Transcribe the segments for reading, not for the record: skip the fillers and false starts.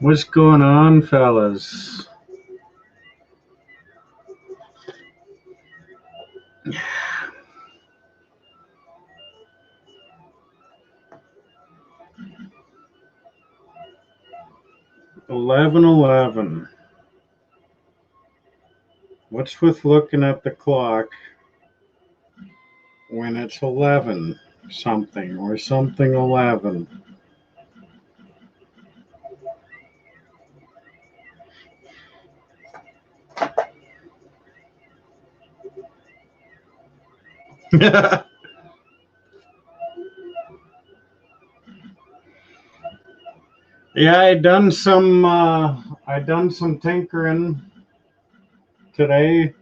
What's going on, fellas? $11:11. What's with looking at the clock when it's 11 something or something 11? Yeah, I done some tinkering today,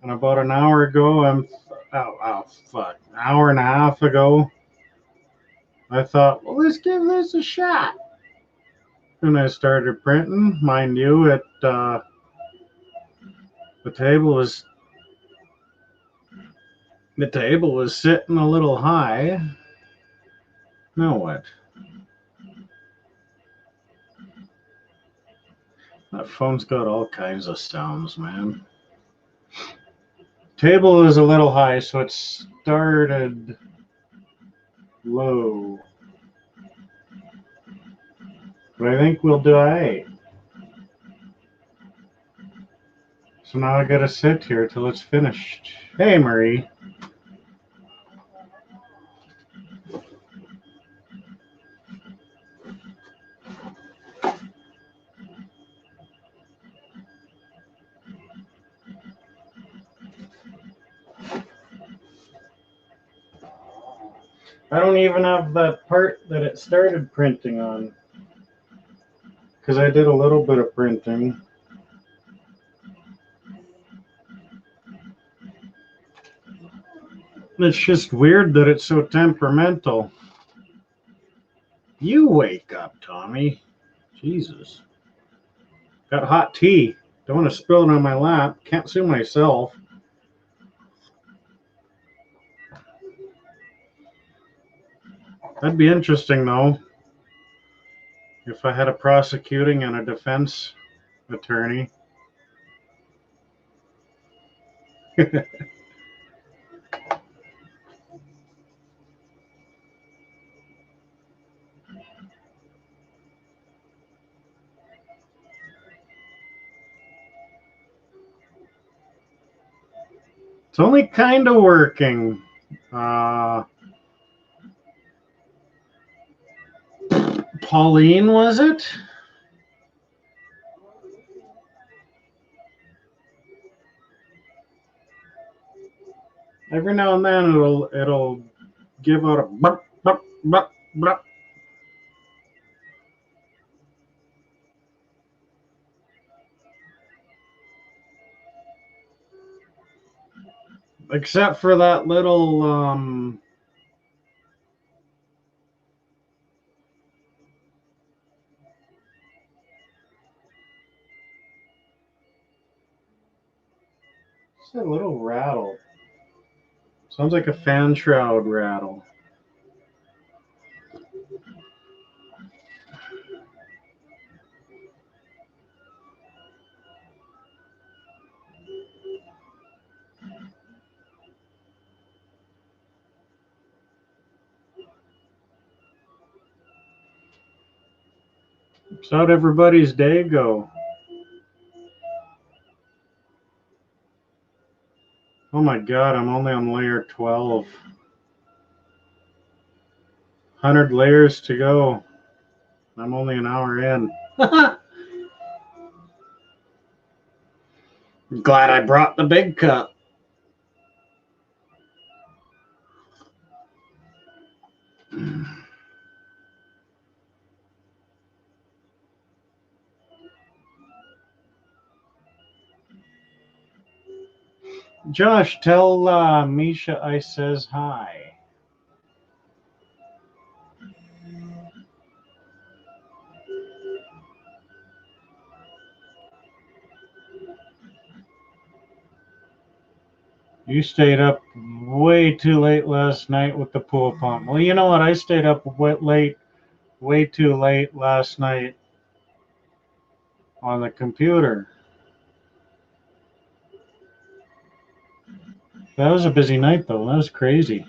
and about an hour ago, an hour and a half ago, I thought, well, let's give this a shot. And I started printing. Mind you, the table was the table was sitting a little high. Now what? That phone's got all kinds of sounds, man. Table is a little high, so it started low. But I think we'll do alright. So now I gotta sit here till it's finished. Hey, Marie. I don't even have that part that it started printing on, because I did a little bit of printing. It's just weird that it's so temperamental. You wake up, Tommy. Jesus. Got hot tea. Don't want to spill it on my lap. Can't see myself. That'd be interesting, though, if I had a prosecuting and a defense attorney. It's only kind of working. Pauline, was it? Every now and then it'll give out a burp, burp, burp, burp. Except for that little it's a little rattle. Sounds like a fan shroud rattle. So how'd everybody's day go? Oh my god, I'm only on layer 12. 100 layers to go. I'm only an hour in. Glad I brought the big cup. Josh, tell Misha I says hi. You stayed up way too late last night with the pool pump. Well, you know what? I stayed up way too late last night on the computer. That was a busy night, though. That was crazy.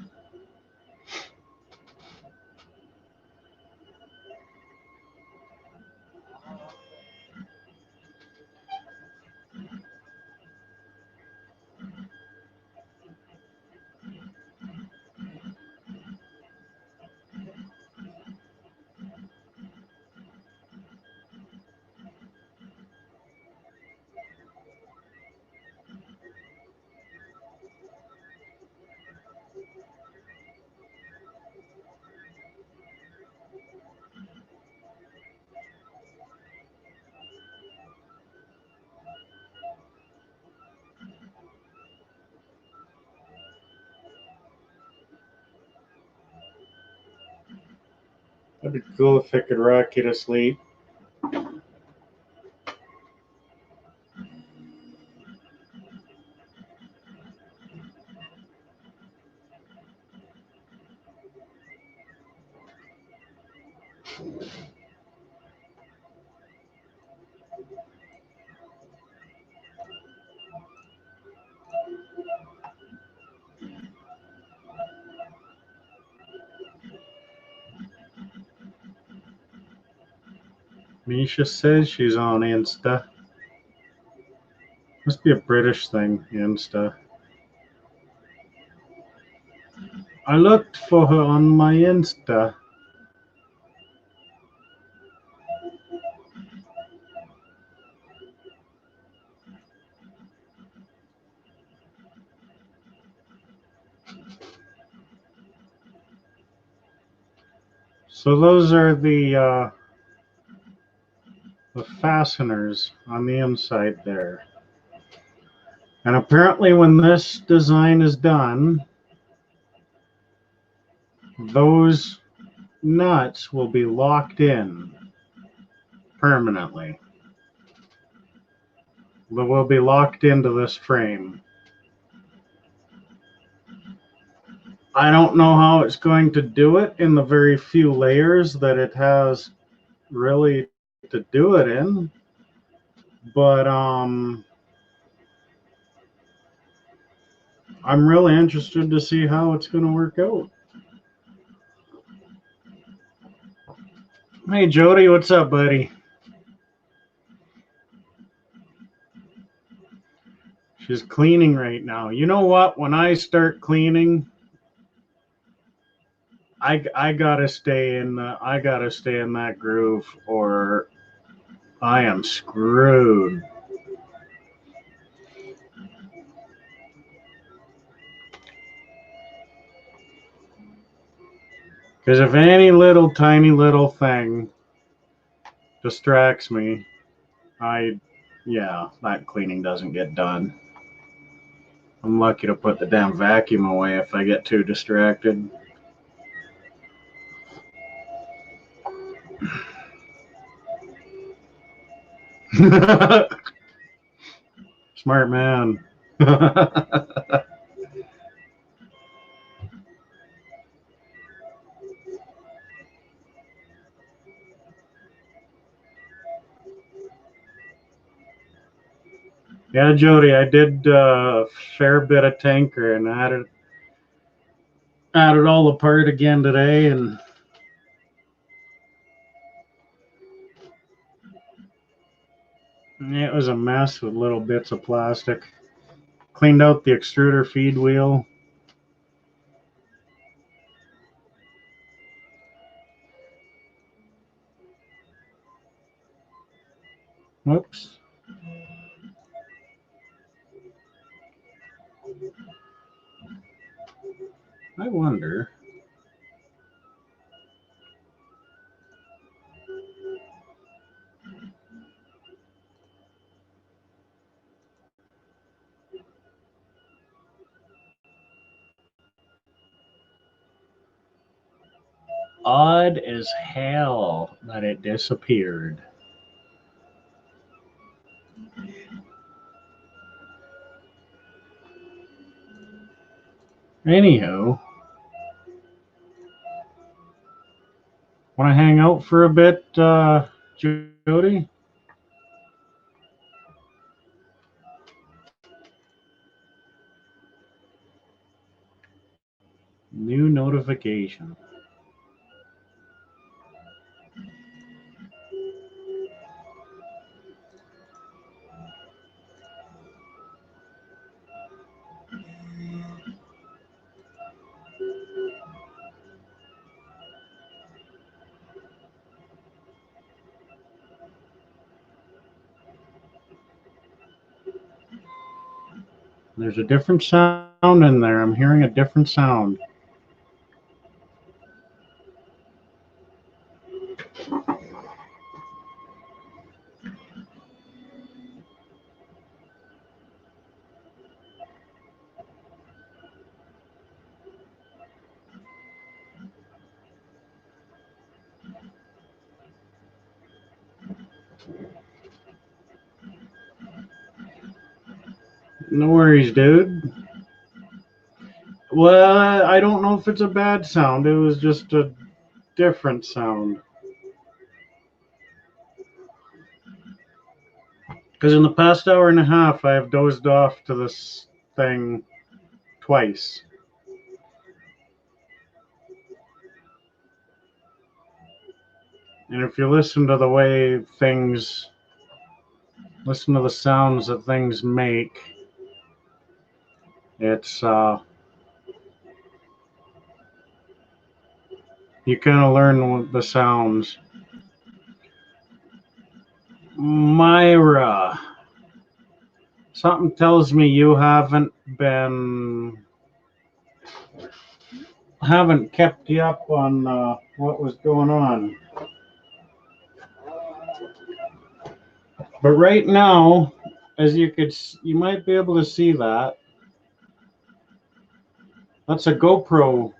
That'd be cool if I could rock you to sleep. Misha says she's on Insta. Must be a British thing, Insta. I looked for her on my Insta. So those are the fasteners on the inside there. And apparently when this design is done, those nuts will be locked in permanently. They will be locked into this frame. I don't know how it's going to do it in the very few layers that it has really to do it in, but I'm really interested to see how it's going to work out. Hey Jody, what's up, buddy? She's cleaning right now. You know what? When I start cleaning, I gotta stay in that groove, or I am screwed. Because if any little tiny little thing distracts me, that cleaning doesn't get done. I'm lucky to put the damn vacuum away if I get too distracted. Smart man. Yeah, Jody, I did a fair bit of tinkerin. I added all apart again today, and it was a mess with little bits of plastic. Cleaned out the extruder feed wheel. Whoops. I wonder. Odd as hell that it disappeared. Anywho, want to hang out for a bit, Jody? New notification. There's a different sound in there. I'm hearing a different sound. No worries, dude. Well, I don't know if it's a bad sound. It was just a different sound. Because in the past hour and a half, I have dozed off to this thing twice. And if you listen to the way things, listen to the sounds that things make, it's, you kind of learn the sounds. Myra, something tells me you haven't kept you up on what was going on. But right now, as you might be able to see that. That's a GoPro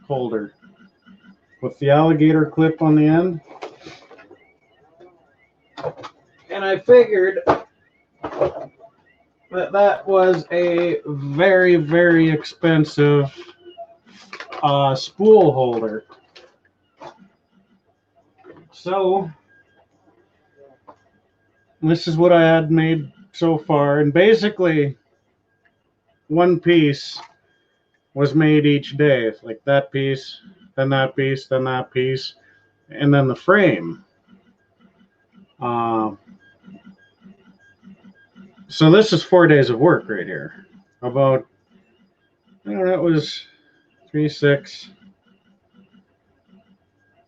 holder with the alligator clip on the end. And I figured that was a very, very expensive spool holder. So this is what I had made so far, and basically one piece was made each day, like that piece, then that piece, then that piece, and then the frame. So this is 4 days of work right here. About, that was 3, 6.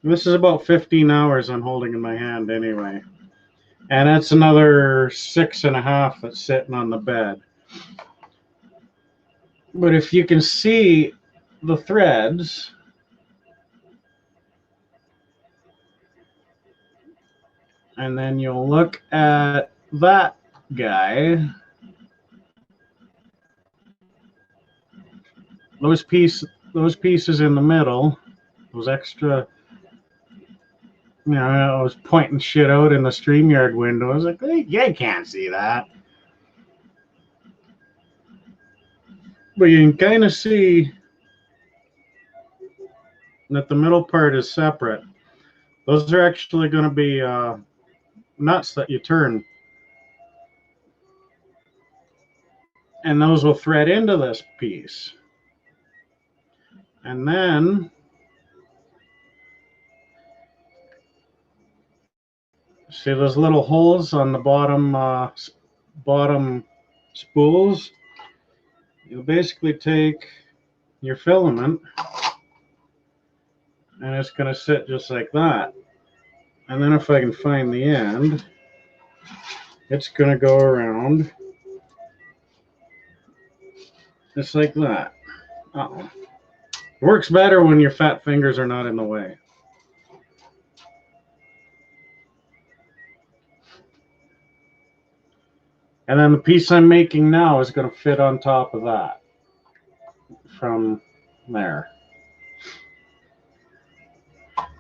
This is about 15 hours I'm holding in my hand anyway. And that's another 6.5 that's sitting on the bed. But if you can see the threads, and then you'll look at that guy, those pieces in the middle, those extra, I was pointing shit out in the StreamYard window. I was like, hey, you can't see that. But you can kind of see that the middle part is separate. Those are actually going to be nuts that you turn. And those will thread into this piece. And then see those little holes on the bottom spools? You'll basically take your filament and it's going to sit just like that. And then if I can find the end, it's going to go around just like that. Uh-oh. It works better when your fat fingers are not in the way. And then the piece I'm making now is going to fit on top of that from there.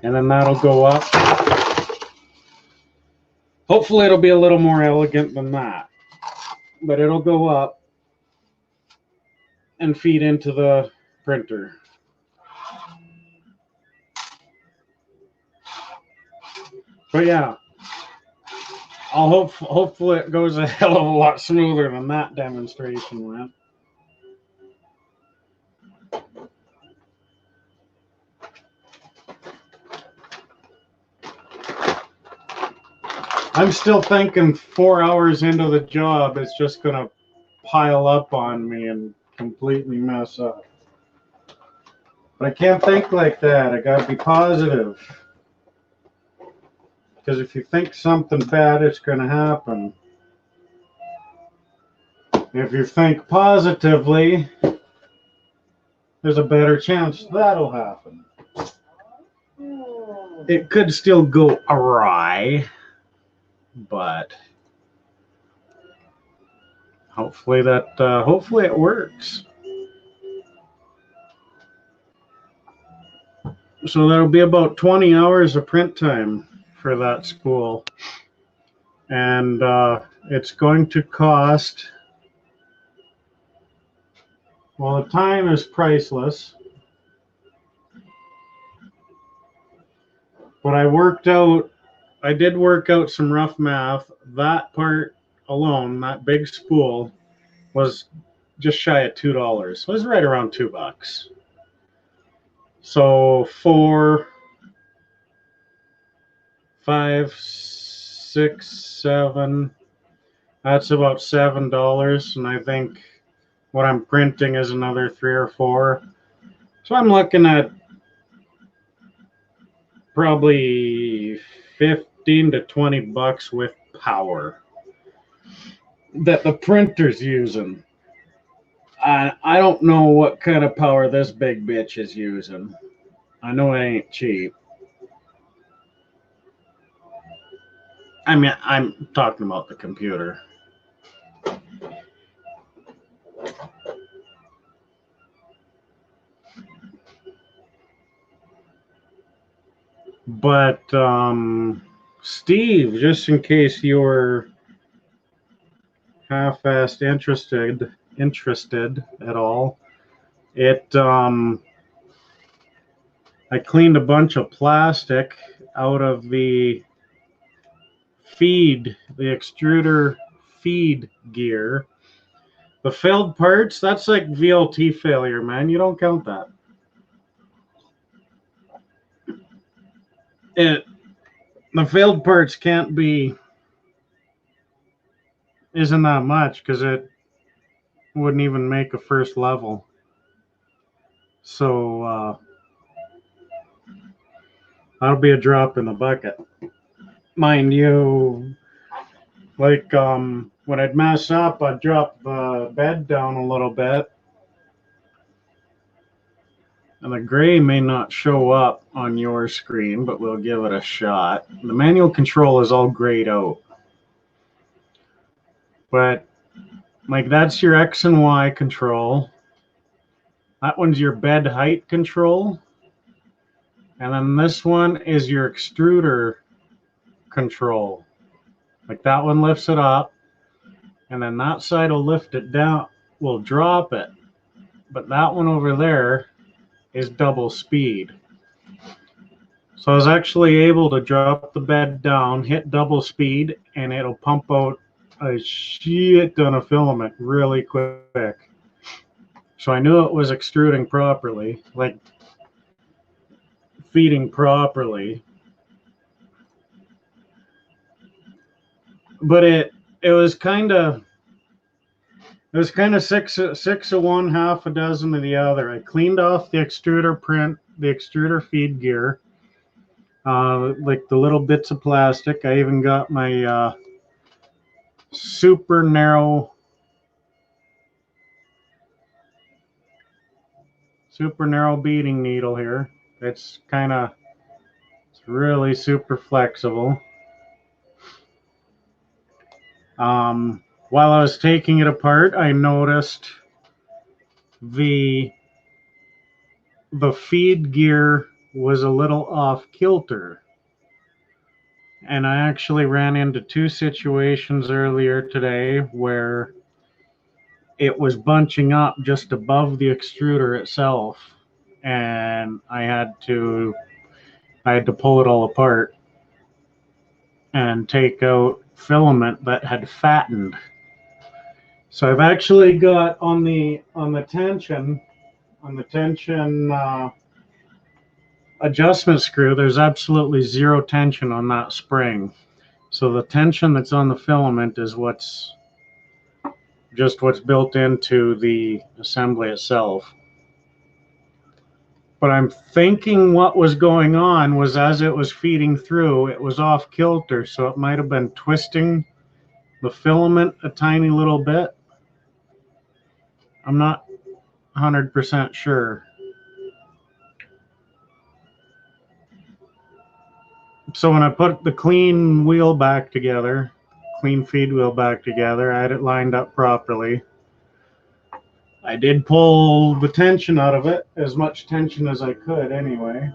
And then that'll go up. Hopefully it'll be a little more elegant than that. But it'll go up and feed into the printer. But yeah, hopefully it goes a hell of a lot smoother than that demonstration went. I'm still thinking 4 hours into the job, it's just going to pile up on me and completely mess up. But I can't think like that. I got to be positive. Because if you think something bad, it's going to happen. If you think positively, there's a better chance that'll happen. It could still go awry, but hopefully it works. So that'll be about 20 hours of print time for that school. And it's going to cost, well, the time is priceless. But I did work out some rough math. That part alone, that big spool, was just shy of $2. It was right around $2. So 4, 5, 6, 7, that's about $7. And I think what I'm printing is another 3 or 4. So I'm looking at probably 15 to 20 bucks with power that the printer's using. I don't know what kind of power this big bitch is using. I know it ain't cheap. I mean, I'm talking about the computer. But Steve, just in case you're half-assed interested at all, I cleaned a bunch of plastic out of the extruder feed gear. The failed parts, that's like VLT failure, man. You don't count that. The failed parts isn't that much because it wouldn't even make a first level. So that'll be a drop in the bucket. Mind you, like when I'd mess up, I'd drop the bed down a little bit. And the gray may not show up on your screen, but we'll give it a shot. The manual control is all grayed out. But like that's your X and Y control. That one's your bed height control. And then this one is your extruder control. Like that one lifts it up. And then that side will lift it down, will drop it. But that one over there is double speed. So I was actually able to drop the bed down, hit double speed, and it'll pump out a shit ton of filament really quick. So I knew it was extruding properly, like feeding properly. But it was kind of six of one, half a dozen of the other. I cleaned off the extruder feed gear, like the little bits of plastic. I even got my super narrow beading needle here. It's really super flexible. While I was taking it apart, I noticed the feed gear was a little off kilter. And I actually ran into 2 situations earlier today where it was bunching up just above the extruder itself. And I had to pull it all apart and take out filament that had fattened. So I've actually got on the tension adjustment screw, there's absolutely zero tension on that spring. So the tension that's on the filament is what's built into the assembly itself. But I'm thinking what was going on was as it was feeding through, it was off kilter, so it might have been twisting the filament a tiny little bit. I'm not 100% sure. So when I put the clean wheel back together, clean feed wheel back together, I had it lined up properly. I did pull the tension out of it, as much tension as I could anyway.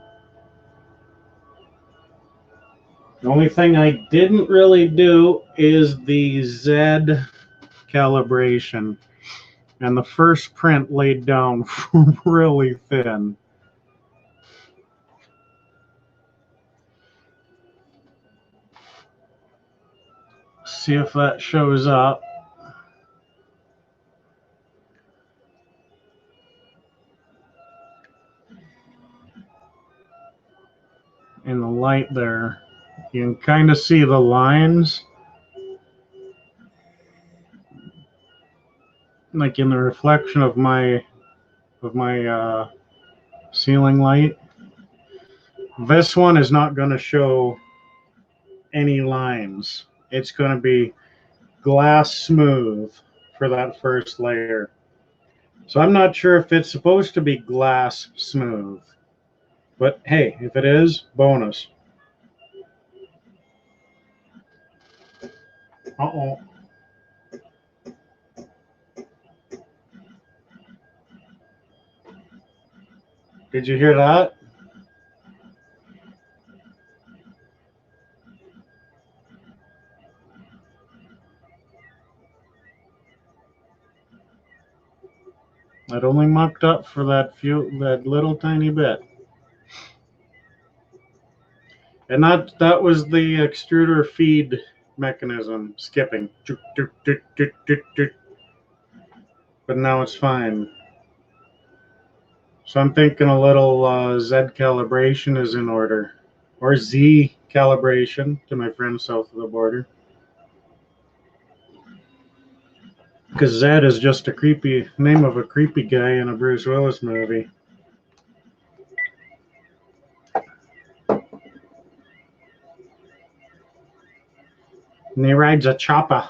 The only thing I didn't really do is the Z calibration. And the first print laid down really thin. See if that shows up. In the light there, you can kind of see the lines, like in the reflection of my ceiling light. This one is not going to show any lines. It's going to be glass smooth for that first layer. So I'm not sure if it's supposed to be glass smooth, but hey, if it is, bonus. Uh-oh. Did you hear that? It only mucked up for that little tiny bit. And that was the extruder feed mechanism skipping. But now it's fine. So I'm thinking a little Z calibration is in order. Or Z calibration to my friends south of the border. Because Z is just a creepy name of a creepy guy in a Bruce Willis movie. And he rides a chopper.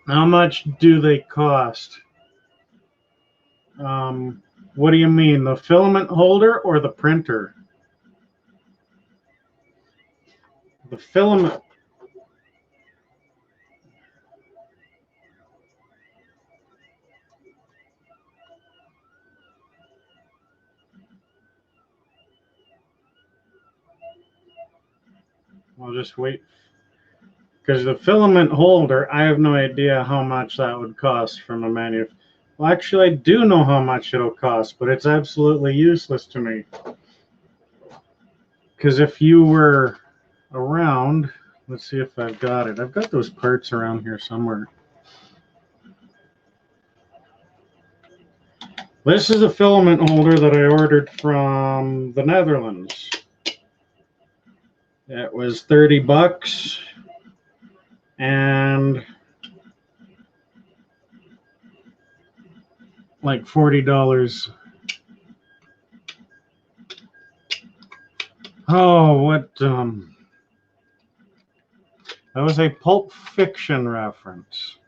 How much do they cost? What do you mean? The filament holder or the printer? The filament. I'll just wait. Because the filament holder, I have no idea how much that would cost from a manufacturer. Well, actually, I do know how much it'll cost, but it's absolutely useless to me. Because if you were around, let's see if I've got it. I've got those parts around here somewhere. This is a filament holder that I ordered from the Netherlands. It was 30 bucks. And like $40. Oh, what that was a Pulp Fiction reference.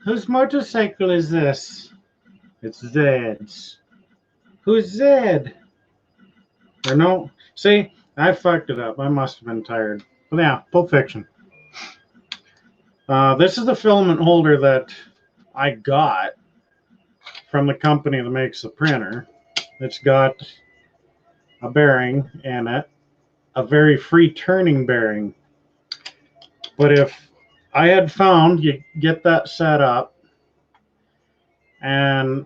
Whose motorcycle is this? It's Zed's. Who's Zed? Or no, see, I fucked it up. I must have been tired. But yeah, Pulp Fiction. This is the filament holder that I got from the company that makes the printer. It's got a bearing in it, a very free turning bearing. But if I had found, you get that set up, and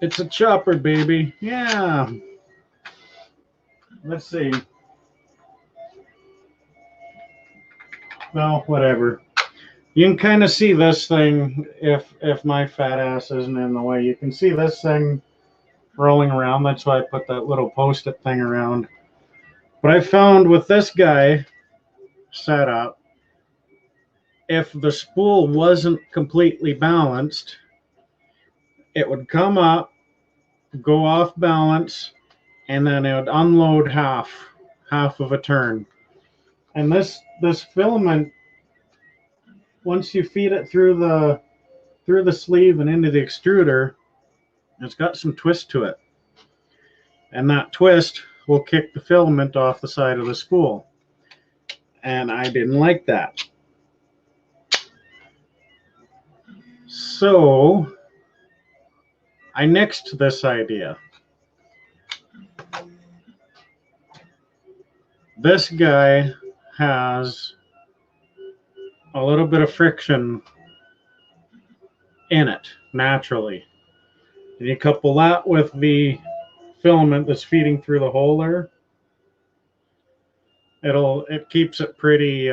it's a chopper, baby. Yeah. Let's see. Well, whatever. You can kind of see this thing, if my fat ass isn't in the way, you can see this thing rolling around. That's why I put that little post-it thing around. But I found with this guy set up, if the spool wasn't completely balanced, it would come up, go off balance, and then it would unload half of a turn. And this filament, once you feed it through the sleeve and into the extruder, it's got some twist to it. And that twist will kick the filament off the side of the spool. And I didn't like that. So I nixed this idea. This guy has a little bit of friction in it naturally. And you couple that with the filament that's feeding through the hole there, it keeps it pretty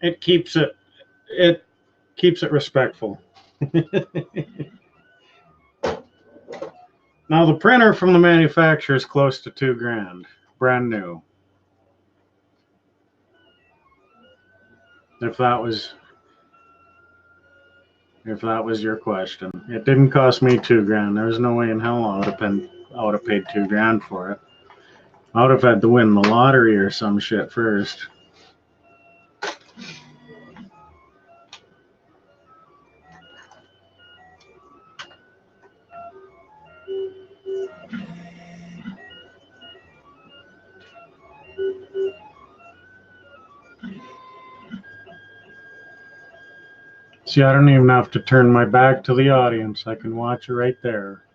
it keeps it respectful. Now the printer from the manufacturer is close to $2,000, brand new. If that was your question, it didn't cost me $2,000. There's no way in hell I would have paid $2,000 for it. I would have had to win the lottery or some shit first. See, I don't even have to turn my back to the audience. I can watch it right there.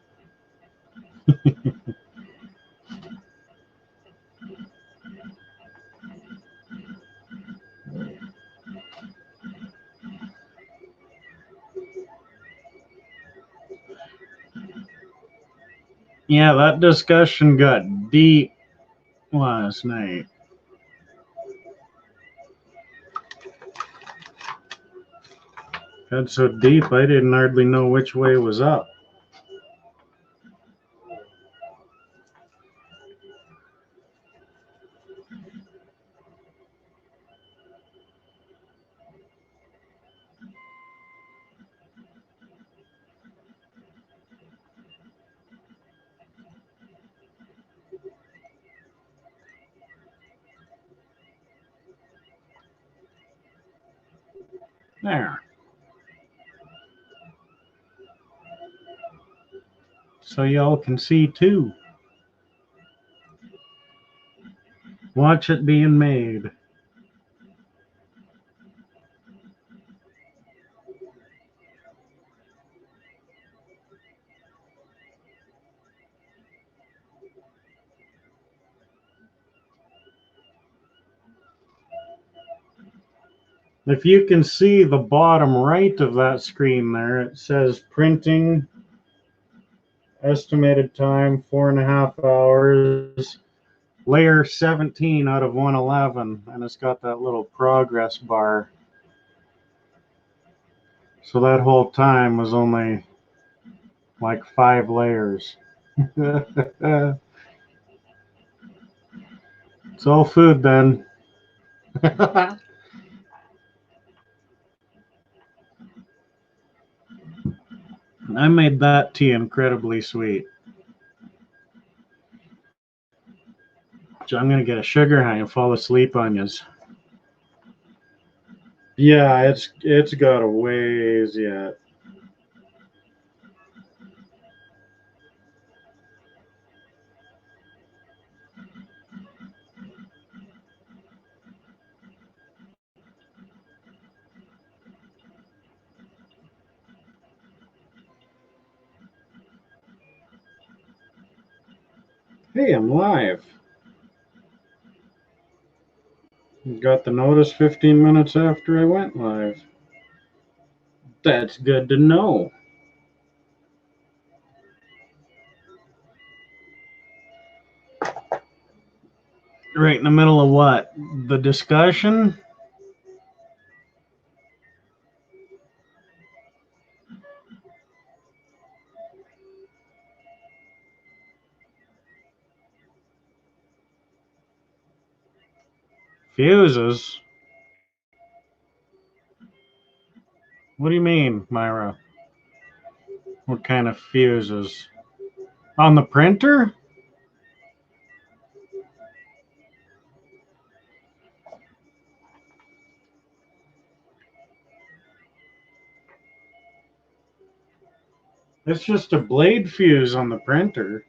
Yeah, that discussion got deep last night. Got so deep I didn't hardly know which way was up. There. So y'all can see too. Watch it being made. If you can see the bottom right of that screen there, it says printing, estimated time 4.5 hours, layer 17 out of 111, and it's got that little progress bar. So that whole time was only like 5 layers. It's all food then. I made that tea incredibly sweet. So I'm gonna get a sugar high and fall asleep on yous. Yeah, it's got a ways yet. Hey, I'm live. Got the notice 15 minutes after I went live. That's good to know. Right in the middle of what? The discussion? Fuses? What do you mean, Myra? What kind of fuses? On the printer? It's just a blade fuse on the printer.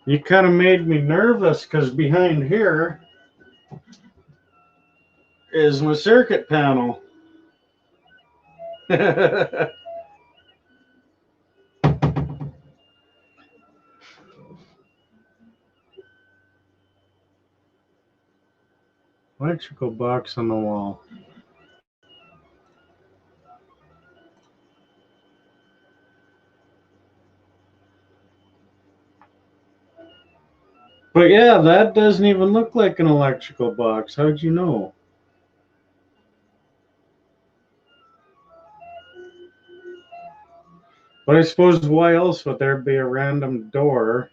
You kind of made me nervous because behind here is my circuit panel. Electrical box on the wall. But yeah, that doesn't even look like an electrical box. How'd you know? But I suppose why else would there be a random door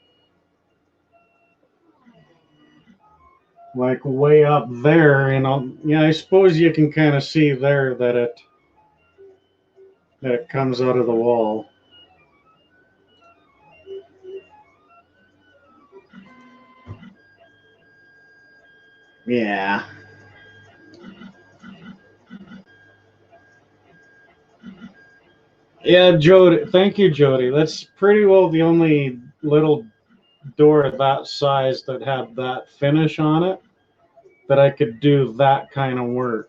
like way up there? Yeah, I suppose you can kind of see there that it comes out of the wall. Yeah. Yeah, Jody. Thank you, Jody. That's pretty well the only little door that size that had that finish on it that I could do that kind of work.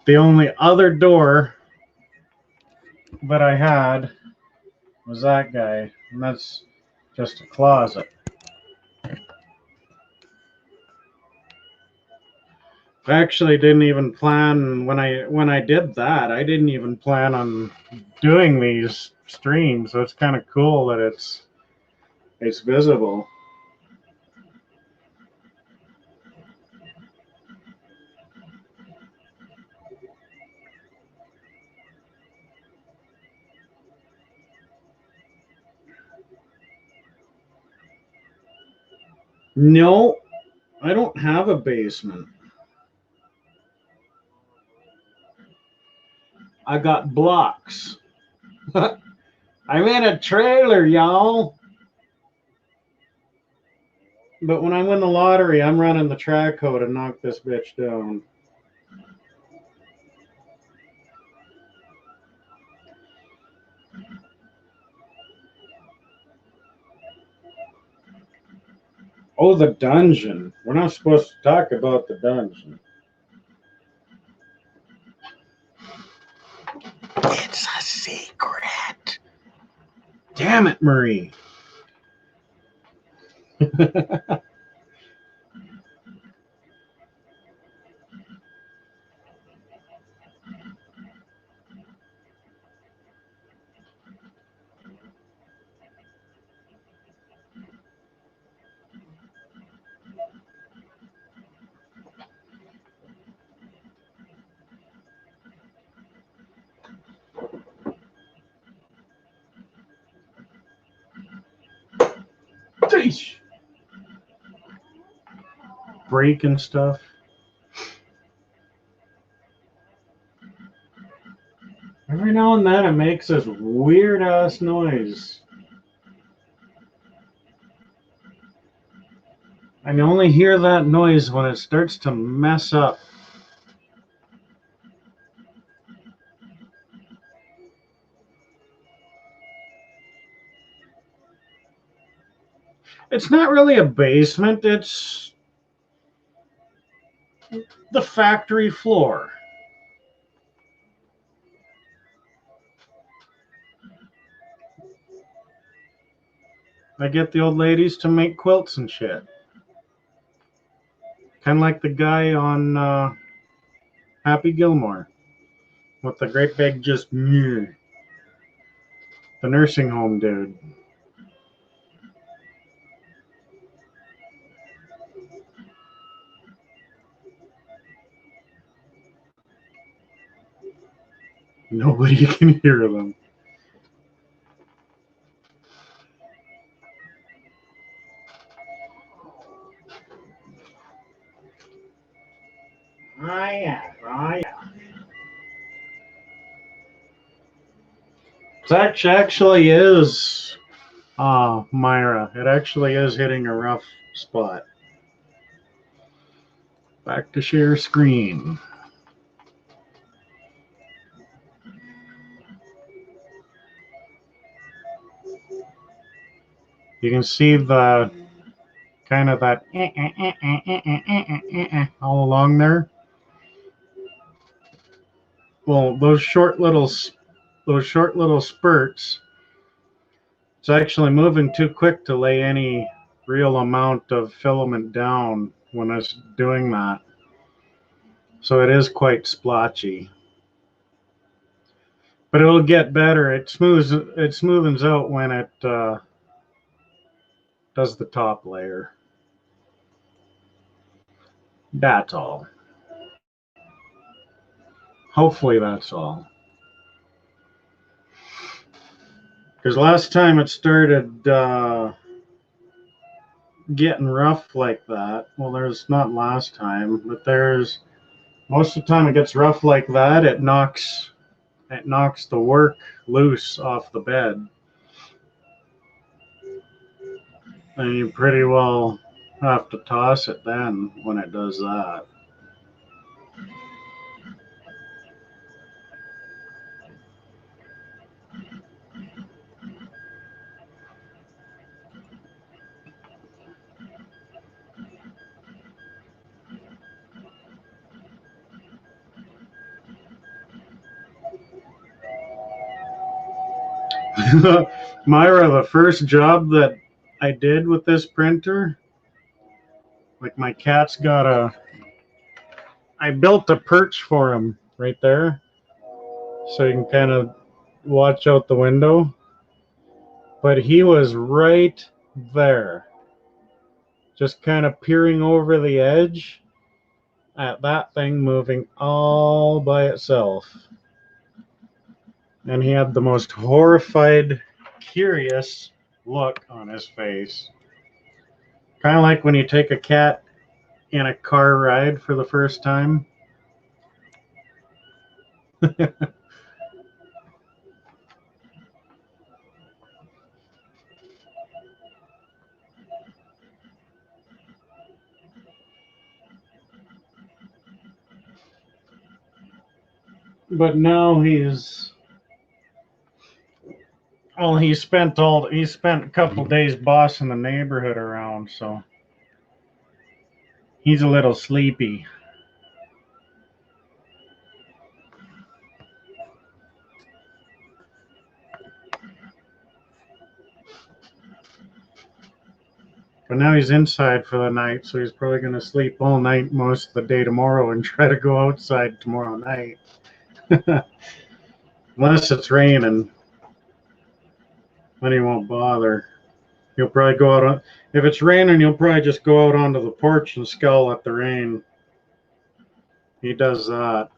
The only other door that I had was that guy, and that's just a closet. I actually didn't even plan when I did that. I didn't even plan on doing these streams, so it's kind of cool that it's visible. No, I don't have a basement. I got blocks. I'm in a trailer, y'all. But when I win the lottery, I'm running the track hoe to knock this bitch down. Oh, the dungeon. We're not supposed to talk about the dungeon. It's a secret. Damn it, Marie. Breaking stuff. Every now and then it makes this weird ass noise. I can only hear that noise when it starts to mess up. It's not really a basement, it's the factory floor. I get the old ladies to make quilts and shit. Kind of like the guy on Happy Gilmore with the great big just the nursing home dude. Nobody can hear them. Oh yeah, oh yeah. That actually is, Myra. It actually is hitting a rough spot. Back to share screen. You can see the kind of that all along there. Well, those short little spurts. It's actually moving too quick to lay any real amount of filament down when it's doing that. So it is quite splotchy. But it'll get better. It smoothens out when it does the top layer. That's all. Hopefully that's all. Because last time it started getting rough like that, well, there's not last time, but there's most of the time it gets rough like that, it knocks the work loose off the bed. And you pretty well have to toss it then when it does that. Myra, the first job that I did with this printer, like my cat's I built a perch for him right there, so you can kind of watch out the window. But he was right there, just kind of peering over the edge at that thing moving all by itself. And he had the most horrified, curious look on his face. Kind of like when you take a cat in a car ride for the first time. But now he spent a couple days bossing the neighborhood around, so he's a little sleepy. But now he's inside for the night, so he's probably going to sleep all night most of the day tomorrow and try to go outside tomorrow night. Unless it's raining, then he won't bother. He'll probably go out if it's raining, he'll probably just go out onto the porch and scowl at the rain. He does that.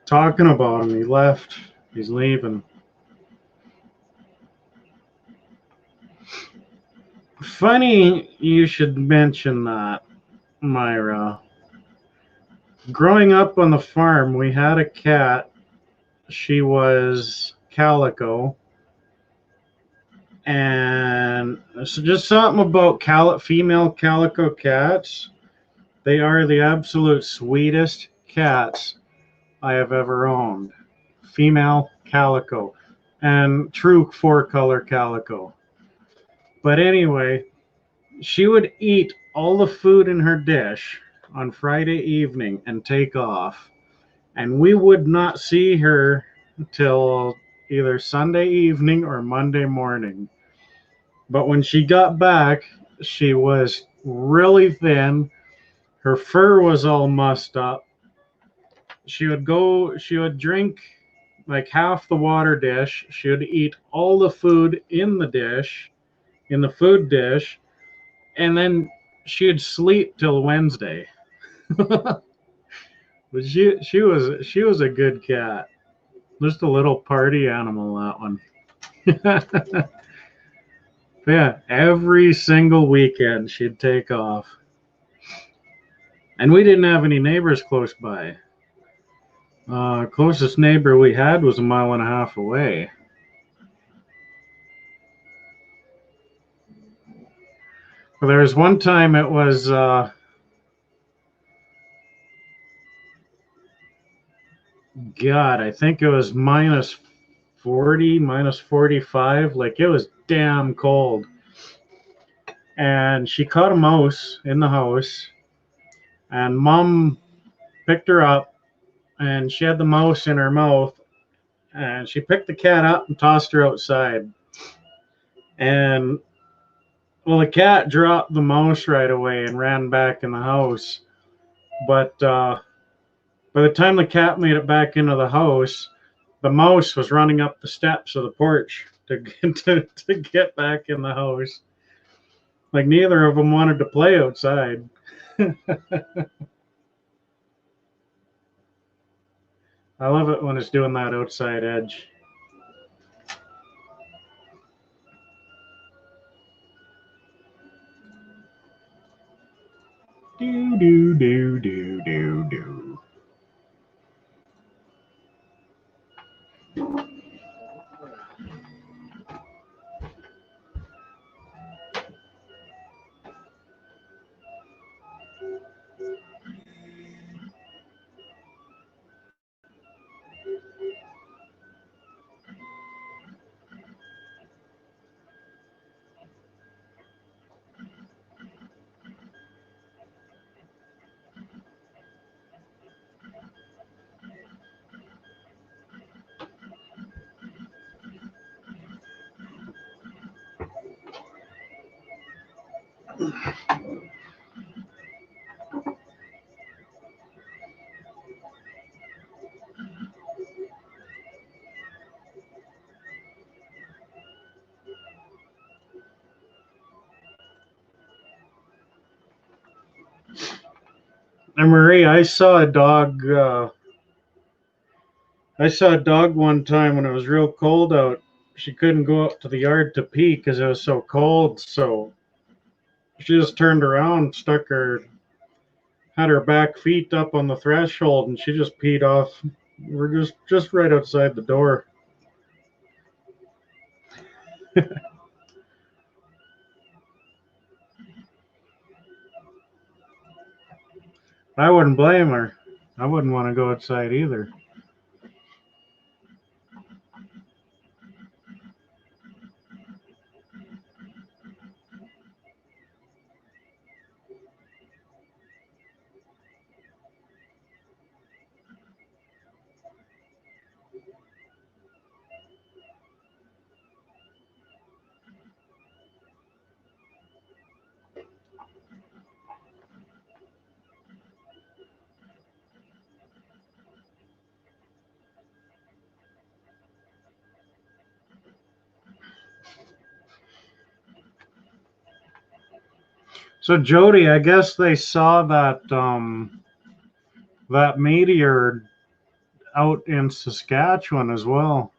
Talking about him, he left. He's leaving. Funny you should mention that, Myra. Growing up on the farm, we had a cat. She was calico. And so just something about female calico cats. They are the absolute sweetest cats I have ever owned. Female calico and true 4-color calico. But anyway, she would eat all the food in her dish on Friday evening and take off. And we would not see her till either Sunday evening or Monday morning. But when she got back, she was really thin. Her fur was all mussed up. She would drink like half the water dish. She would eat all the food in the dish, in the food dish, and then she'd sleep till Wednesday. But she was a good cat. Just a little party animal, that one. Yeah, every single weekend she'd take off. And we didn't have any neighbors close by. Closest neighbor we had was a mile and a half away. Well, there was one time it was God, I think it was minus 40, minus 45. Like it was damn cold. And she caught a mouse in the house, and mom picked her up, and she had the mouse in her mouth, and she picked the cat up and tossed her outside. And well, the cat dropped the mouse right away and ran back in the house. But by the time the cat made it back into the house, the mouse was running up the steps of the porch to get back in the house. Like neither of them wanted to play outside. I love it when it's doing that outside edge. Do do do do do do. And Marie, I saw a dog one time when it was real cold out. She couldn't go out to the yard to pee because it was so cold. So she just turned around, had her back feet up on the threshold, and she just peed off. We're just right outside the door. I wouldn't blame her. I wouldn't want to go outside either. So Jody, I guess they saw that meteor out in Saskatchewan as well.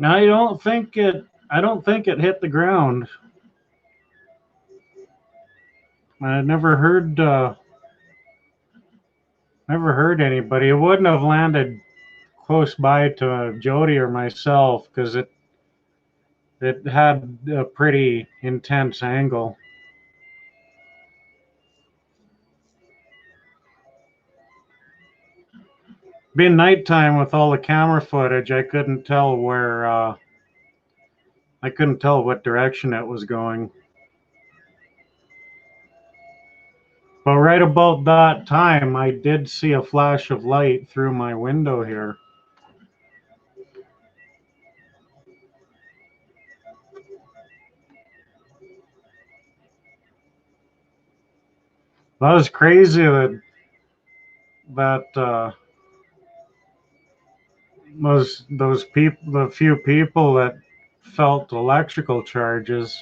Now I don't think it hit the ground. I never heard anybody. It wouldn't have landed close by to Jody or myself because it had a pretty intense angle. Being nighttime with all the camera footage, I couldn't tell what direction it was going. But right about that time, I did see a flash of light through my window here. That was crazy that those people, the few people that felt electrical charges.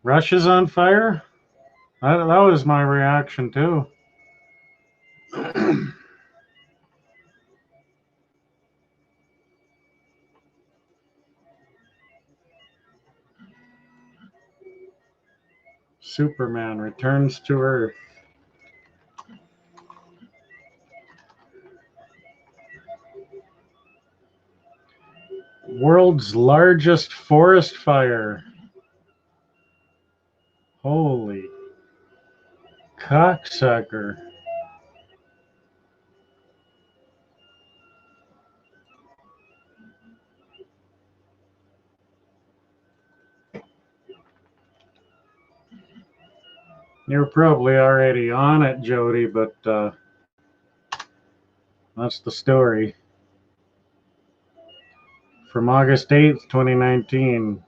Russia's on fire? That was my reaction too. Superman returns to Earth. World's largest forest fire. Holy cocksucker. You're probably already on it, Jody, but that's the story. From August 8th, 2019.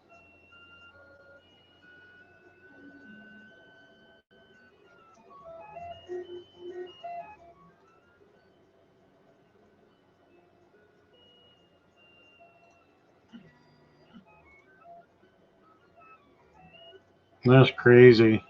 That's crazy.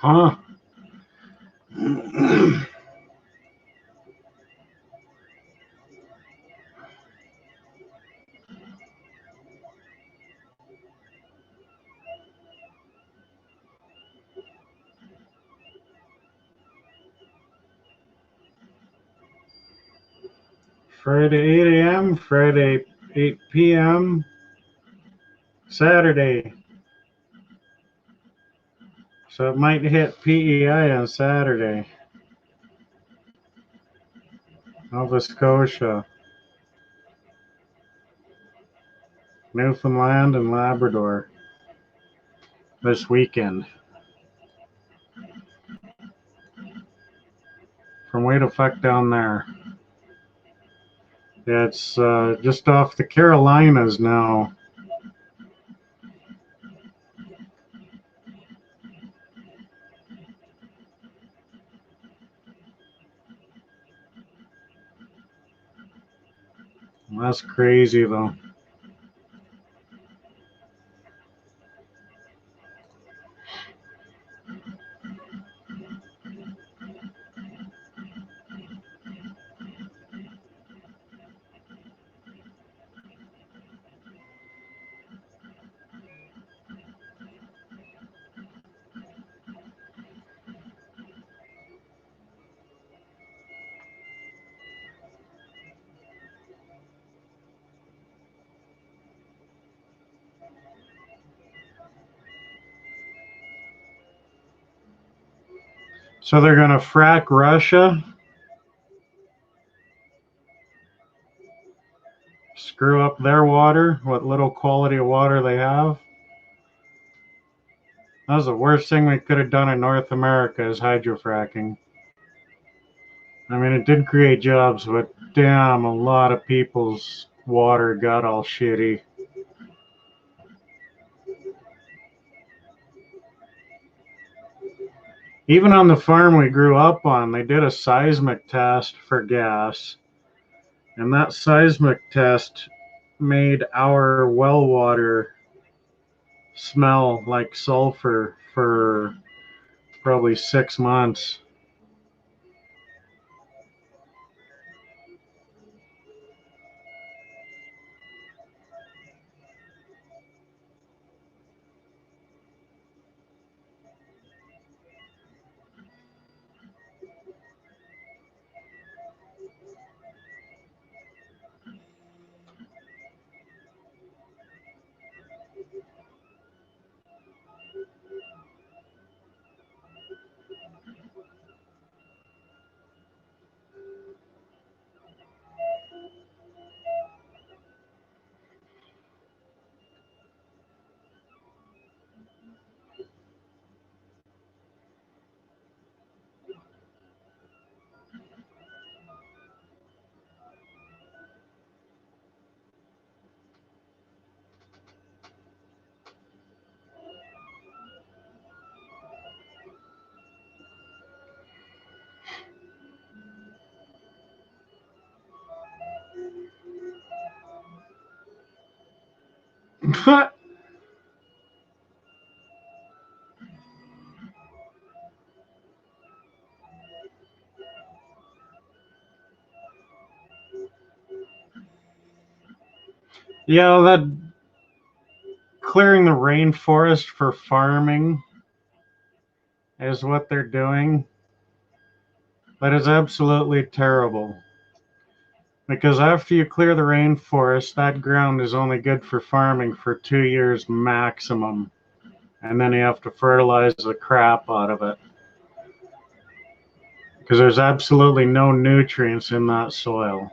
Huh? Friday 8 a.m., Friday 8 p.m., Saturday. So it might hit PEI on Saturday. Nova Scotia, Newfoundland, and Labrador this weekend. From way to fuck down there. Yeah, it's just off the Carolinas now. That's crazy though. So they're going to frack Russia, screw up their water, what little quality of water they have. That was the worst thing we could have done in North America is hydrofracking. I mean, it did create jobs, but damn, a lot of people's water got all shitty. Even on the farm we grew up on, they did a seismic test for gas, and that seismic test made our well water smell like sulfur for probably 6 months. Yeah, that clearing the rainforest for farming is what they're doing. That is absolutely terrible. Because after you clear the rainforest, that ground is only good for farming for 2 years maximum. And then you have to fertilize the crap out of it. Because there's absolutely no nutrients in that soil.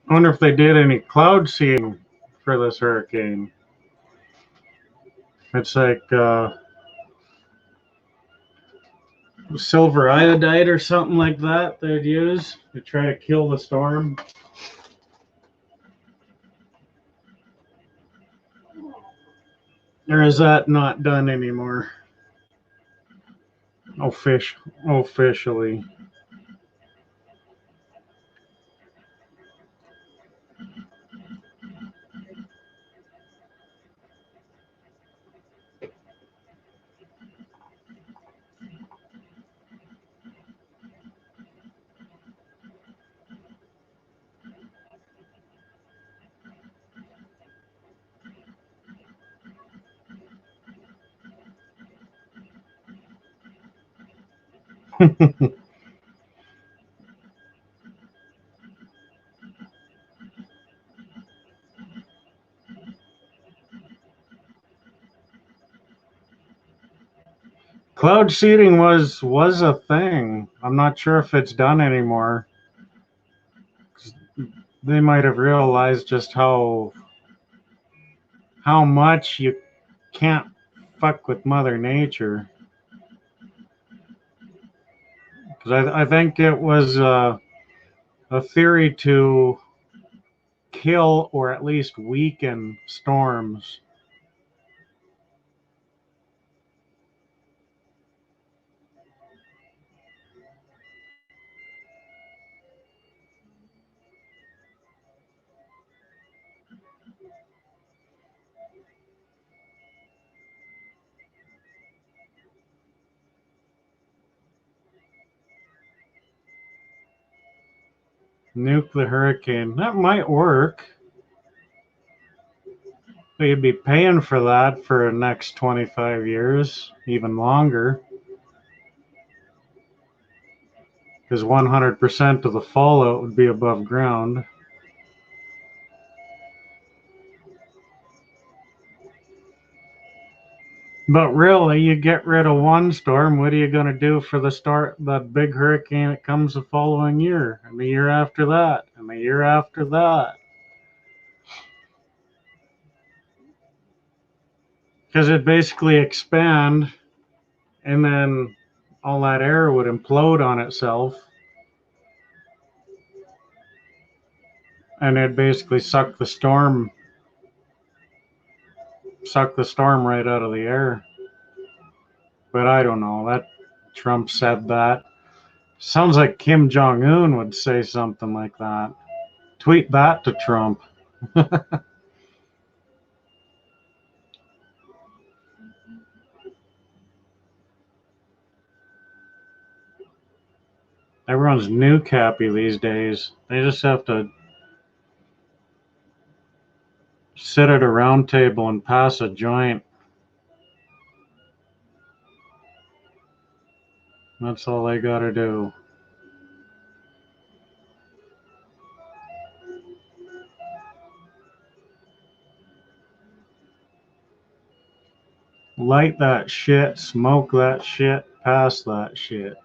I wonder if they did any cloud seeding for this hurricane. It's like silver iodide or something like that they'd use to try to kill the storm. Or is that not done anymore? Officially. Cloud seeding was a thing. I'm not sure if it's done anymore. They might have realized just how much you can't fuck with Mother Nature. Because I think it was a theory to kill or at least weaken storms. Nuke the hurricane. That might work. But you'd be paying for that for the next 25 years, even longer. Because 100% of the fallout would be above ground. But really, you get rid of one storm, what are you going to do for the big hurricane that comes the following year, and the year after that, and the year after that? Because it'd basically expand, and then all that air would implode on itself, and it'd basically suck the storm right out of the air. But I don't know. That Trump said that. Sounds like Kim Jong-un would say something like that. Tweet that to Trump. Everyone's nuke happy these days. They just have to sit at a round table and pass a joint. That's all they gotta do. Light that shit, smoke that shit, pass that shit.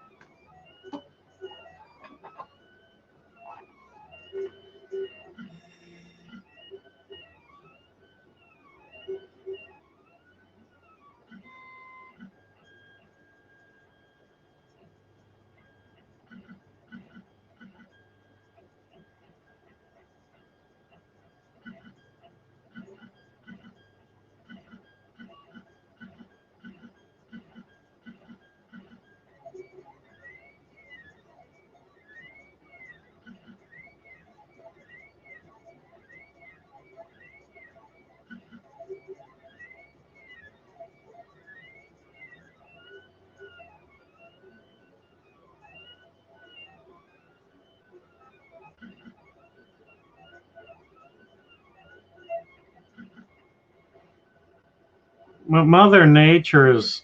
But Mother Nature is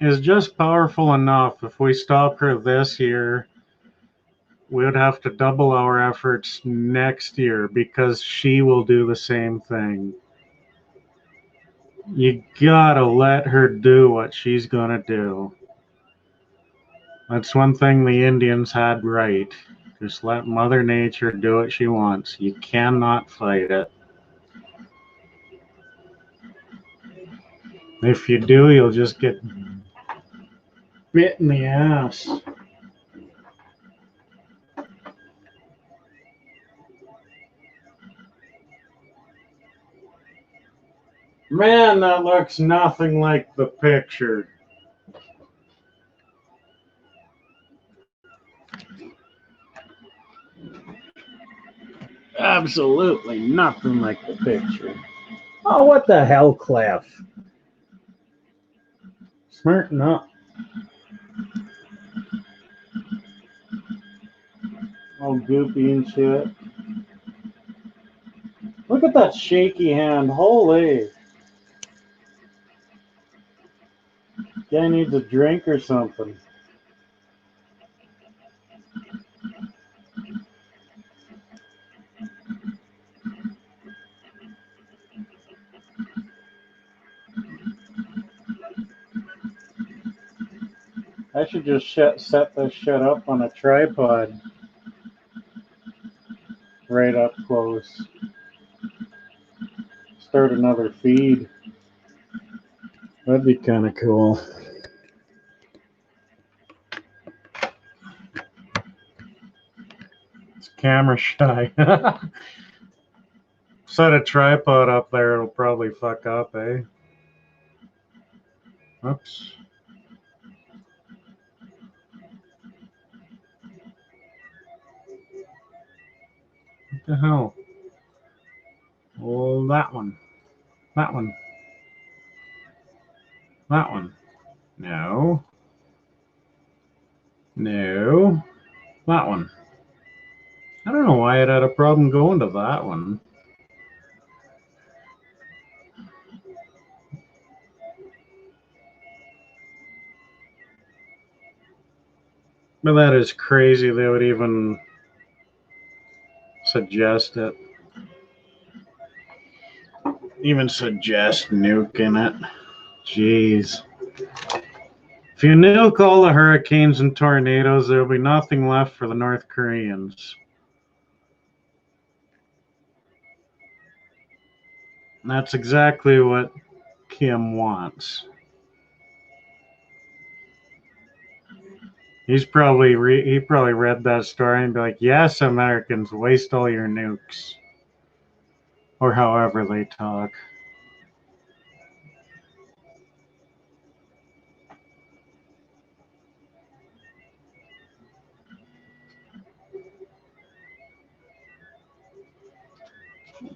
just powerful enough. If we stop her this year, we would have to double our efforts next year because she will do the same thing. You gotta let her do what she's gonna do. That's one thing the Indians had right. Just let Mother Nature do what she wants. You cannot fight it. If you do, you'll just get bit in the ass. Man, that looks nothing like the picture. Absolutely nothing like the picture. Oh, what the hell, Clef? Smarten up. All goopy and shit. Look at that shaky hand. Holy. Guy needs a drink or something. I should just set this shit up on a tripod right up close. Start another feed. That'd be kind of cool. camera shy. Set a tripod up there, it'll probably fuck up, eh? Oops. What the hell? Oh, that one. That one. That one. No. No. That one. I don't know why it had a problem going to that one. But that is crazy they would even suggest it. Even suggest nuking it. Jeez. If you nuke all the hurricanes and tornadoes, there will be nothing left for the North Koreans. And that's exactly what Kim wants. He probably read that story and be like, "Yes, Americans, waste all your nukes," or however they talk.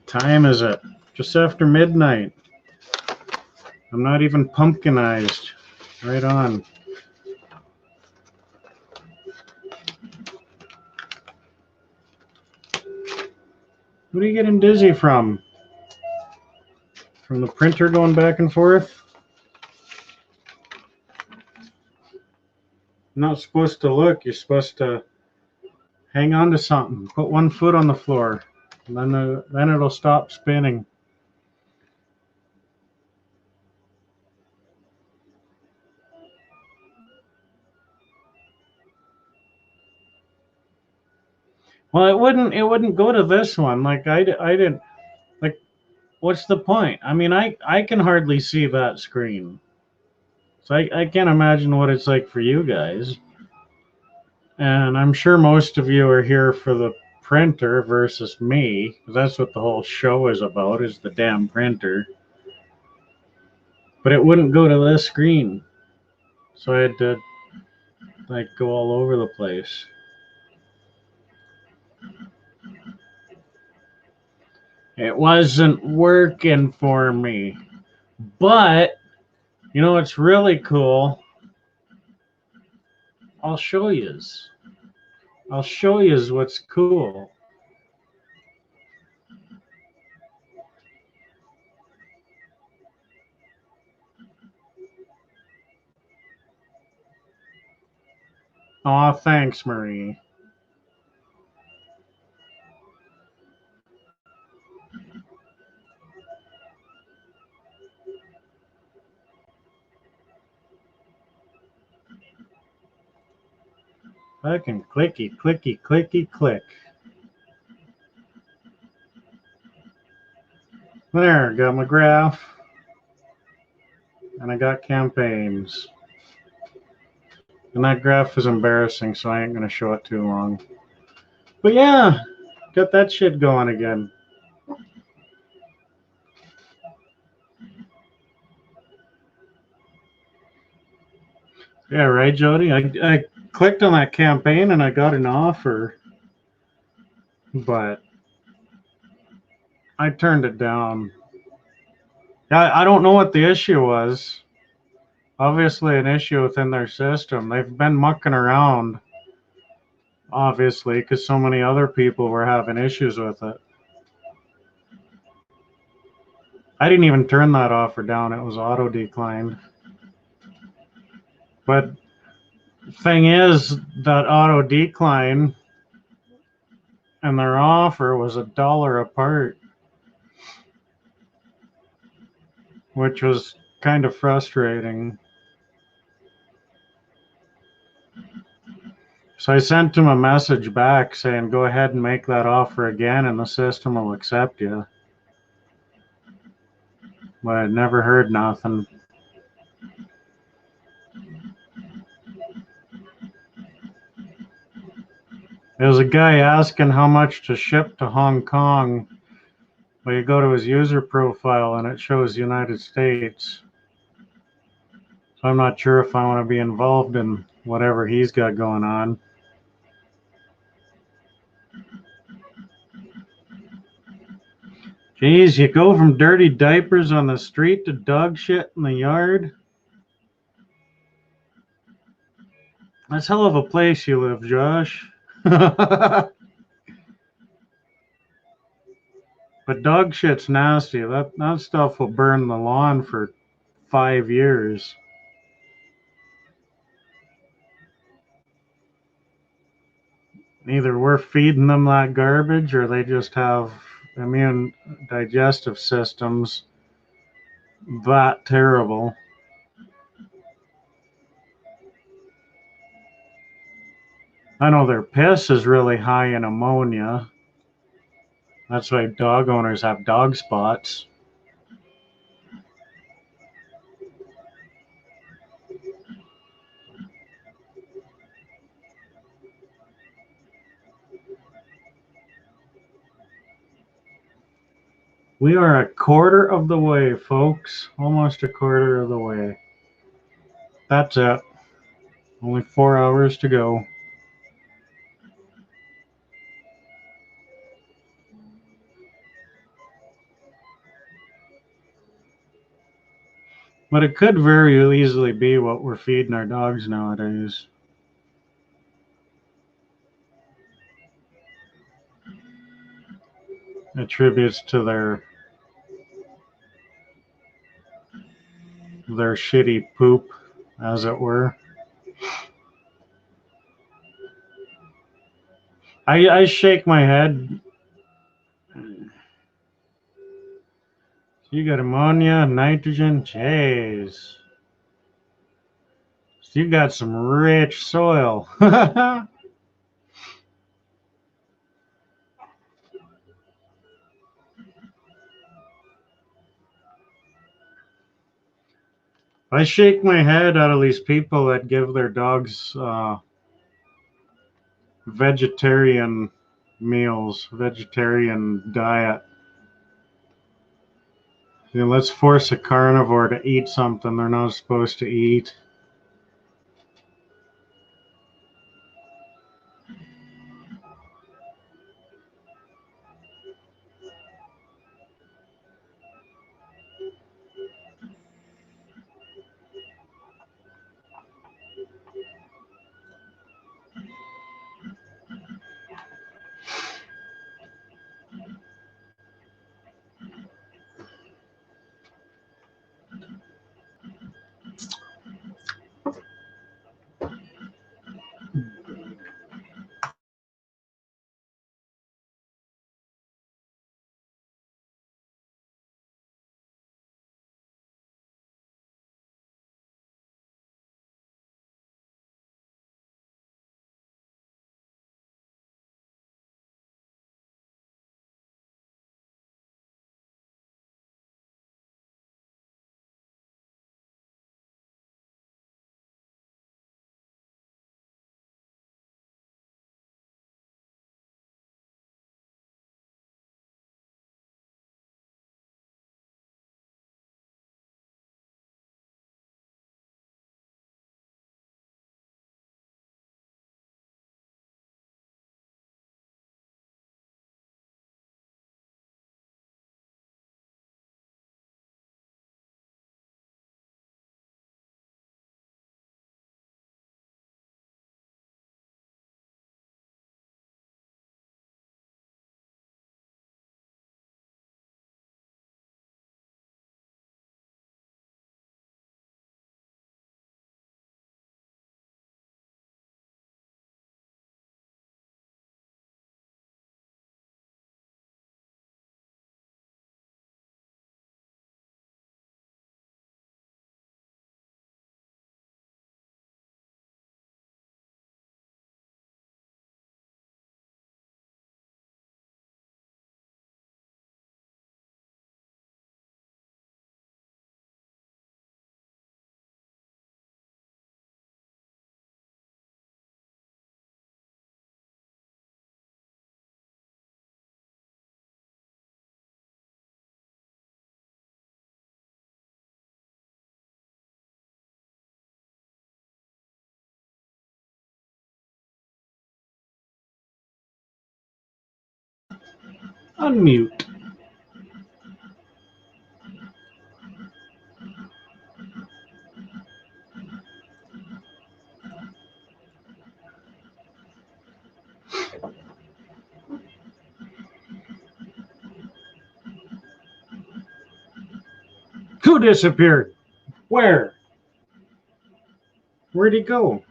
Time is it? Just after midnight. I'm not even pumpkinized. Right on. What are you getting dizzy from? From the printer going back and forth? You're not supposed to look. You're supposed to hang on to something. Put one foot on the floor. And then it'll stop spinning. Well, it wouldn't go to this one. Like I didn't like. What's the point? I mean, I can hardly see that screen, so I can't imagine what it's like for you guys. And I'm sure most of you are here for the printer versus me, because that's what the whole show is about, is the damn printer. But it wouldn't go to this screen, so I had to like go all over the place. It wasn't working for me. But you know what's really cool? I'll show yous. I'll show yous what's cool. Aw, thanks, Marie. Fucking clicky, clicky, clicky, click. There, got my graph. And I got campaigns. And that graph is embarrassing, so I ain't going to show it too long. But yeah, got that shit going again. Yeah, right, Jody? I clicked on that campaign and I got an offer, but I turned it down. I don't know what the issue was. Obviously, an issue within their system. They've been mucking around, obviously, because so many other people were having issues with it. I didn't even turn that offer down. It was auto declined. But thing is, that auto decline and their offer was $1 apart, which was kind of frustrating. So I sent him a message back saying, go ahead and make that offer again and the system will accept you. But I never heard nothing. There's a guy asking how much to ship to Hong Kong. Well, you go to his user profile and it shows United States. So I'm not sure if I want to be involved in whatever he's got going on. Geez, you go from dirty diapers on the street to dog shit in the yard? That's hell of a place you live, Josh. But dog shit's nasty. That stuff will burn the lawn for 5 years. Either we're feeding them that garbage or they just have immune digestive systems that terrible. I know their piss is really high in ammonia. That's why dog owners have dog spots. We are a quarter of the way, folks. Almost a quarter of the way. That's it. Only 4 hours to go. But it could very easily be what we're feeding our dogs nowadays. Attributes to their shitty poop, as it were. I shake my head. You got ammonia, nitrogen, jeez. You got some rich soil. I shake my head out of these people that give their dogs vegetarian meals, vegetarian diet. You know, let's force a carnivore to eat something they're not supposed to eat. Unmute. Who disappeared? Where? Where'd he go?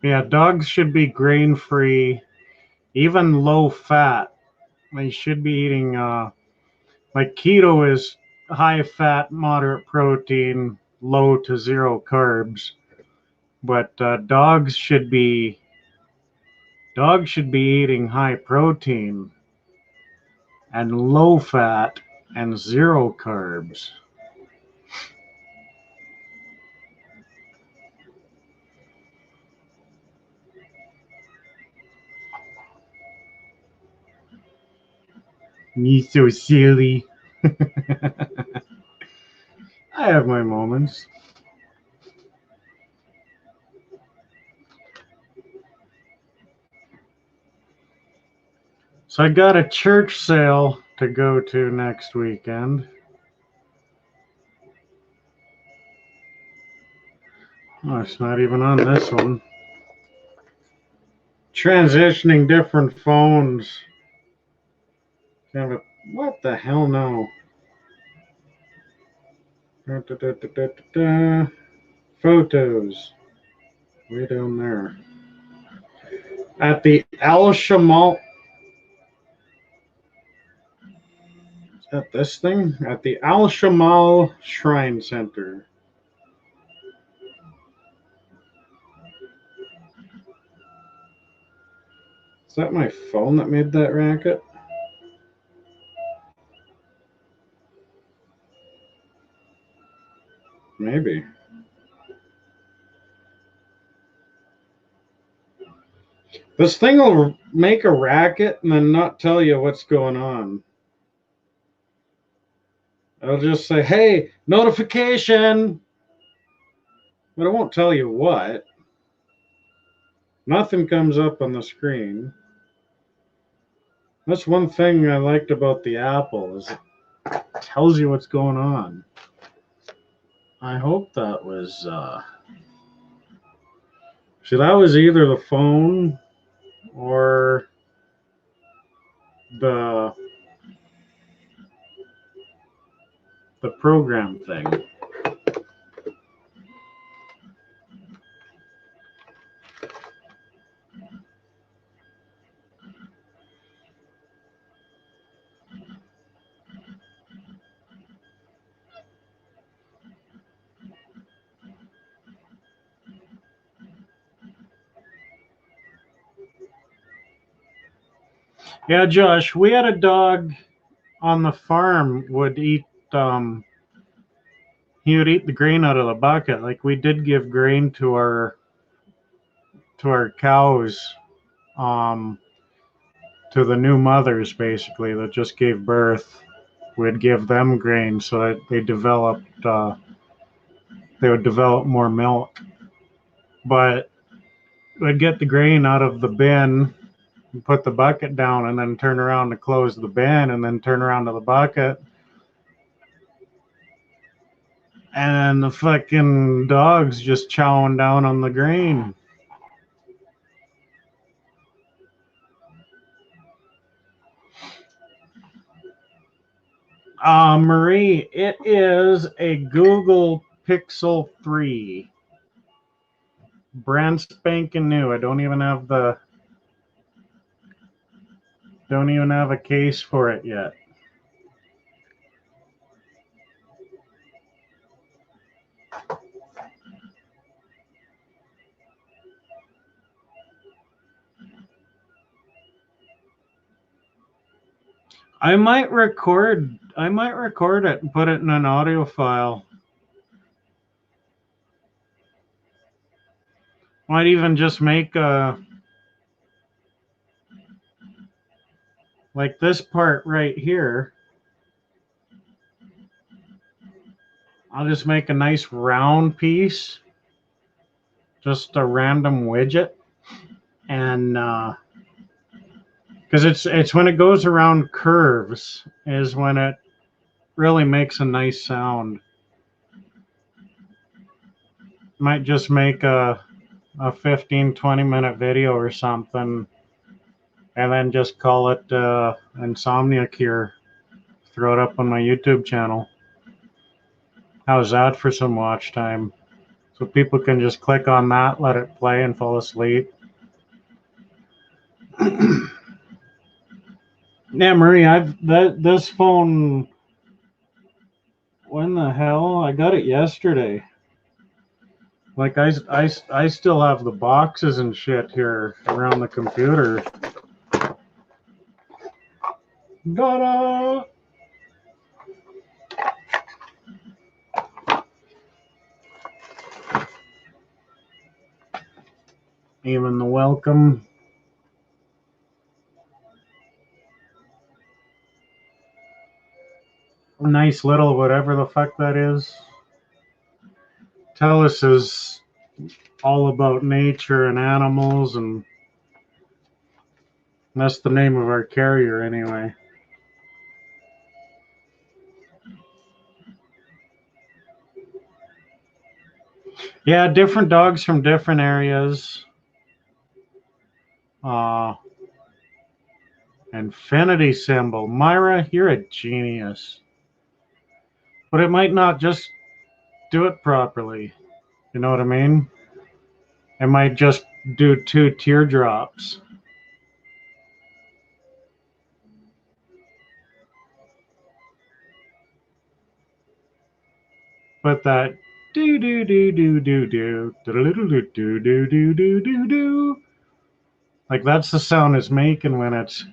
Yeah, dogs should be grain-free, even low-fat. They should be eating, like keto is high-fat, moderate protein, low to zero carbs. But dogs should be eating high protein and low fat and zero carbs. Me so silly. I have my moments. So I got a church sale to go to next weekend. Oh, it's not even on this one. Transitioning different phones. What the hell no? Photos. Way down there. At the Al Shamal. At this thing? At the Al Shamal Shrine Center. Is that my phone that made that racket? Maybe. This thing will make a racket and then not tell you what's going on. It'll just say, hey, notification. But it won't tell you what. Nothing comes up on the screen. That's one thing I liked about the Apple is it tells you what's going on. I hope that was so that was either the phone or the program thing. Yeah, Josh, we had a dog on the farm would eat he would eat the grain out of the bucket. Like we did give grain to our cows, to the new mothers basically that just gave birth. We'd give them grain so that they would develop more milk. But we'd get the grain out of the bin and put the bucket down and then turn around to close the bin and then turn around to the bucket. And the fucking dog's just chowing down on the grain. Marie, it is a Google Pixel 3. Brand spanking new. I don't even have a case for it yet. I might record it and put it in an audio file. Might even just make like this part right here. I'll just make a nice round piece. just a random widget, and because it's when it goes around curves is when it really makes a nice sound. Might just make a 15-20 minute video or something, and then just call it Insomnia Cure. Throw it up on my YouTube channel. How's that for some watch time? So people can just click on that, let it play, and fall asleep. Yeah, Marie, this phone. When the hell? I got it yesterday. Like I still have the boxes and shit here around the computer. Ta-da! Even the welcome. Nice little whatever the fuck that is. Tellus is all about nature and animals, and that's the name of our carrier anyway. Yeah, different dogs from different areas. Infinity symbol. Myra, you're a genius. But it might not just do it properly. You know what I mean? It might just do 2 teardrops. But that do do do do do do do do do do do do do do, like that's the sound it's making when it's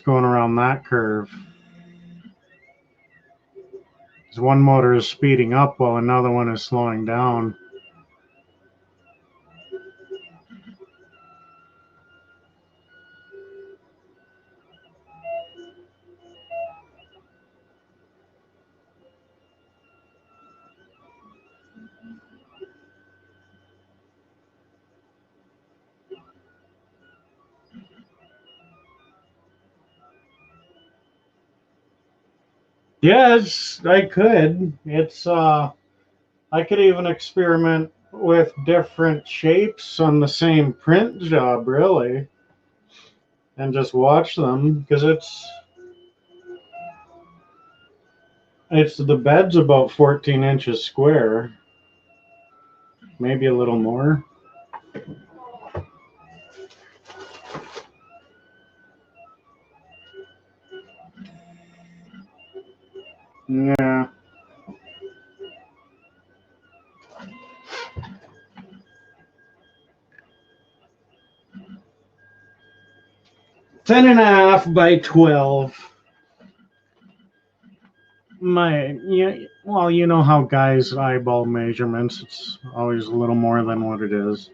going around that curve. Because one motor is speeding up while another one is slowing down. Yes, I could. I could even experiment with different shapes on the same print job, really, and just watch them because it's the bed's about 14 inches square, maybe a little more. Yeah. 10.5 by 12. Well, you know how guys eyeball measurements. It's always a little more than what it is.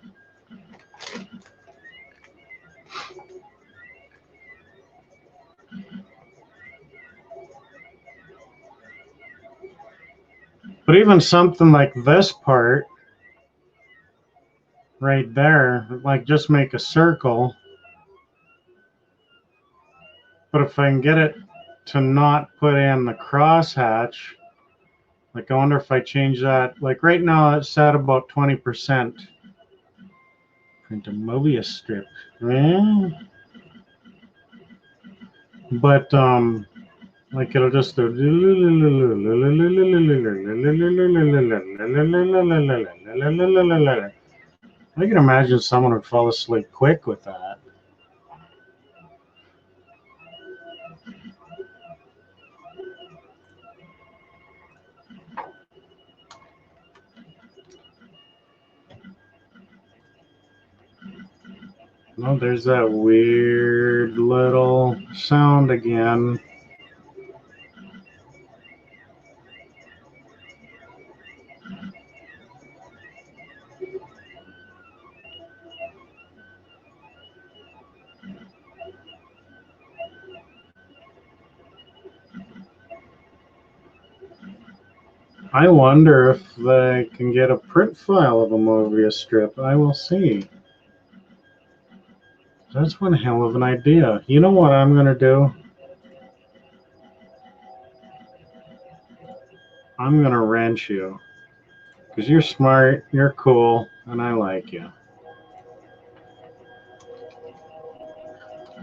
But even something like this part right there, like just make a circle. But if I can get it to not put in the crosshatch, like I wonder if I change that. Like right now it's set about 20%. Print a Mobius strip. But like it'll just do. I can imagine someone would fall asleep quick with that. Oh, there's that weird little sound again. I wonder if they can get a print file of a Mobius strip. I will see. That's one hell of an idea. You know what I'm going to do? I'm going to wrench you. Because you're smart, you're cool, and I like you.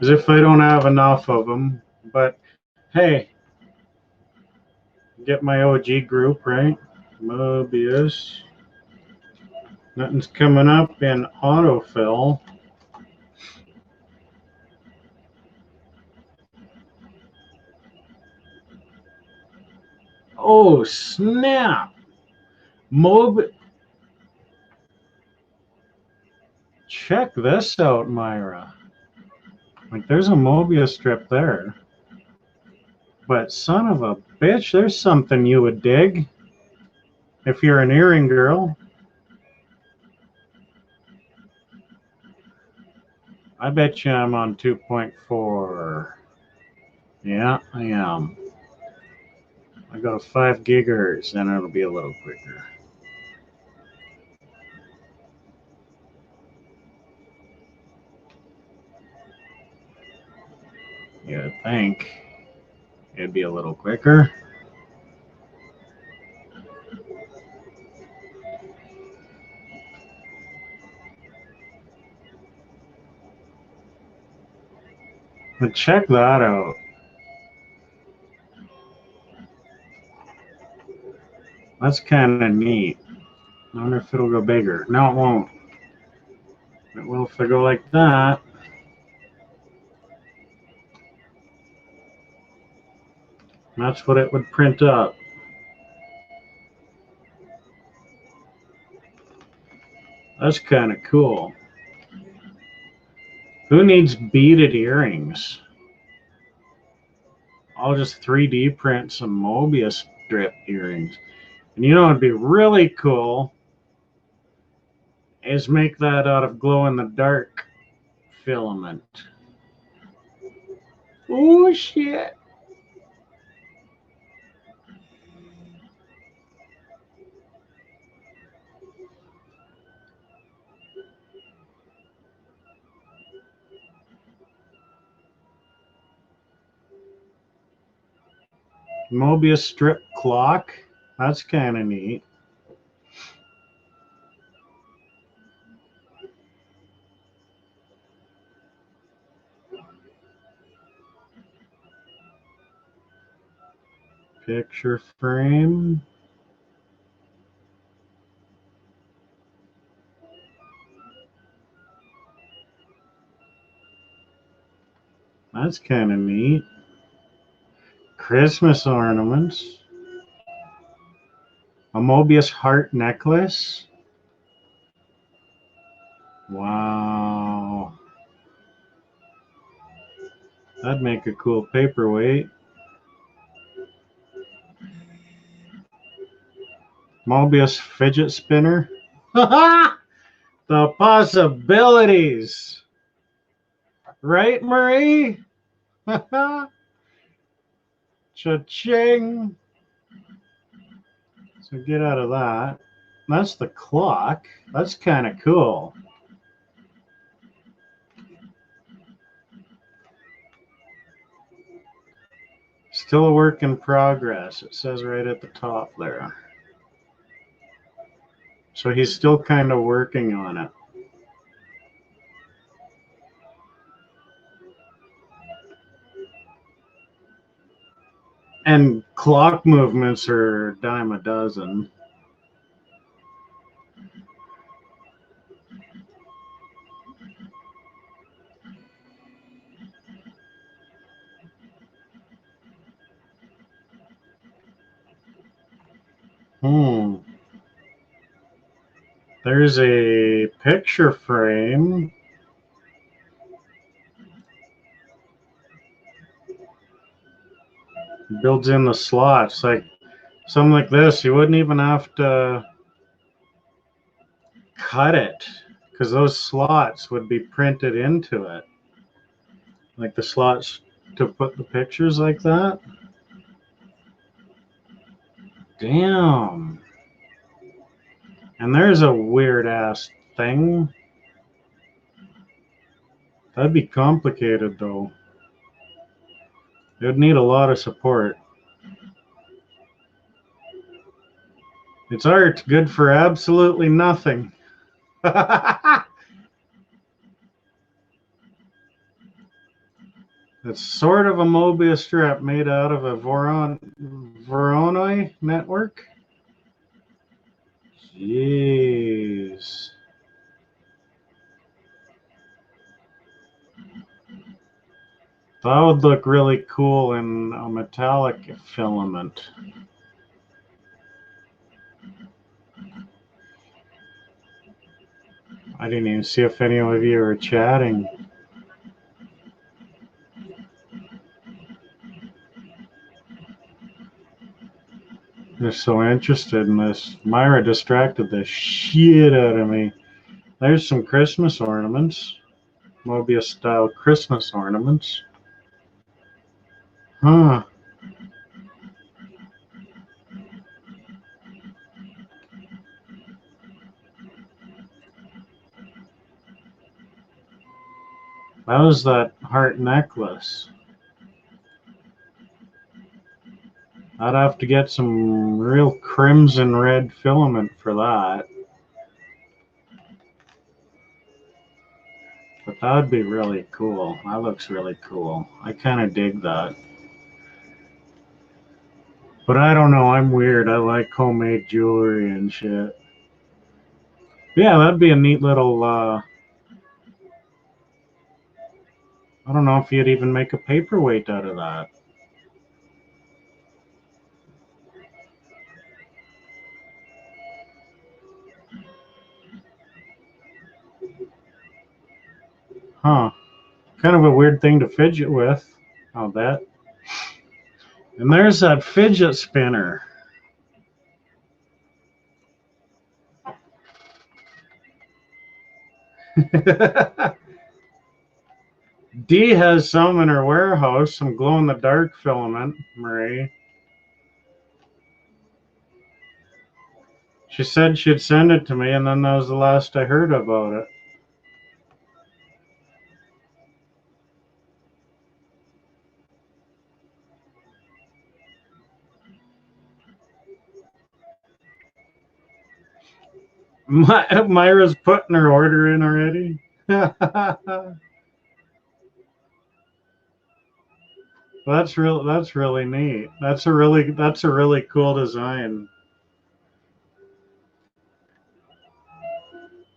As if I don't have enough of them. But, hey, get my OG group, right? Mobius. Nothing's coming up in autofill. Oh, snap! Check this out, Myra. Like, there's a Mobius strip there. But son of a bitch, there's something you would dig if you're an earring girl. I bet you I'm on 2.4. Yeah, I am. I got a 5 gigahertz, then it'll be a little quicker. You'd think it'd be a little quicker. But check that out. That's kind of neat. I wonder if it'll go bigger. No, it won't. It will if I go like that. That's what it would print up. That's kind of cool. Who needs beaded earrings? I'll just 3D print some Mobius strip earrings. And you know what would be really cool is make that out of glow-in-the-dark filament. Oh, shit. Mobius strip clock. That's kind of neat. Picture frame. That's kind of neat. Christmas ornaments. A Mobius heart necklace. Wow. That'd make a cool paperweight. Mobius fidget spinner. The possibilities. Right, Marie? Cha-ching. So get out of that. That's the clock. That's kind of cool. Still a work in progress. It says right at the top there. So he's still kind of working on it. And clock movements are a dime a dozen. There's a picture frame. Builds in the slots. Like something like this, you wouldn't even have to cut it because those slots would be printed into it. Like the slots to put the pictures like that. Damn. And there's a weird ass thing. That'd be complicated though. It would need a lot of support. It's art, good for absolutely nothing. It's sort of a Mobius strip made out of a Voronoi network. Jeez. That would look really cool in a metallic filament. I didn't even see if any of you were chatting. They're so interested in this. Myra distracted the shit out of me. There's some Christmas ornaments. Mobius style Christmas ornaments. Huh. That was that heart necklace. I'd have to get some real crimson red filament for that. But that would be really cool. That looks really cool. I kind of dig that. But I don't know. I'm weird. I like homemade jewelry and shit. Yeah, that'd be a neat little. I don't know if you'd even make a paperweight out of that. Huh. Kind of a weird thing to fidget with. I'll bet. And there's that fidget spinner. Dee has some in her warehouse, some glow-in-the-dark filament, Marie. She said she'd send it to me, and then that was the last I heard about it. Myra's putting her order in already. That's really neat. That's a really cool design.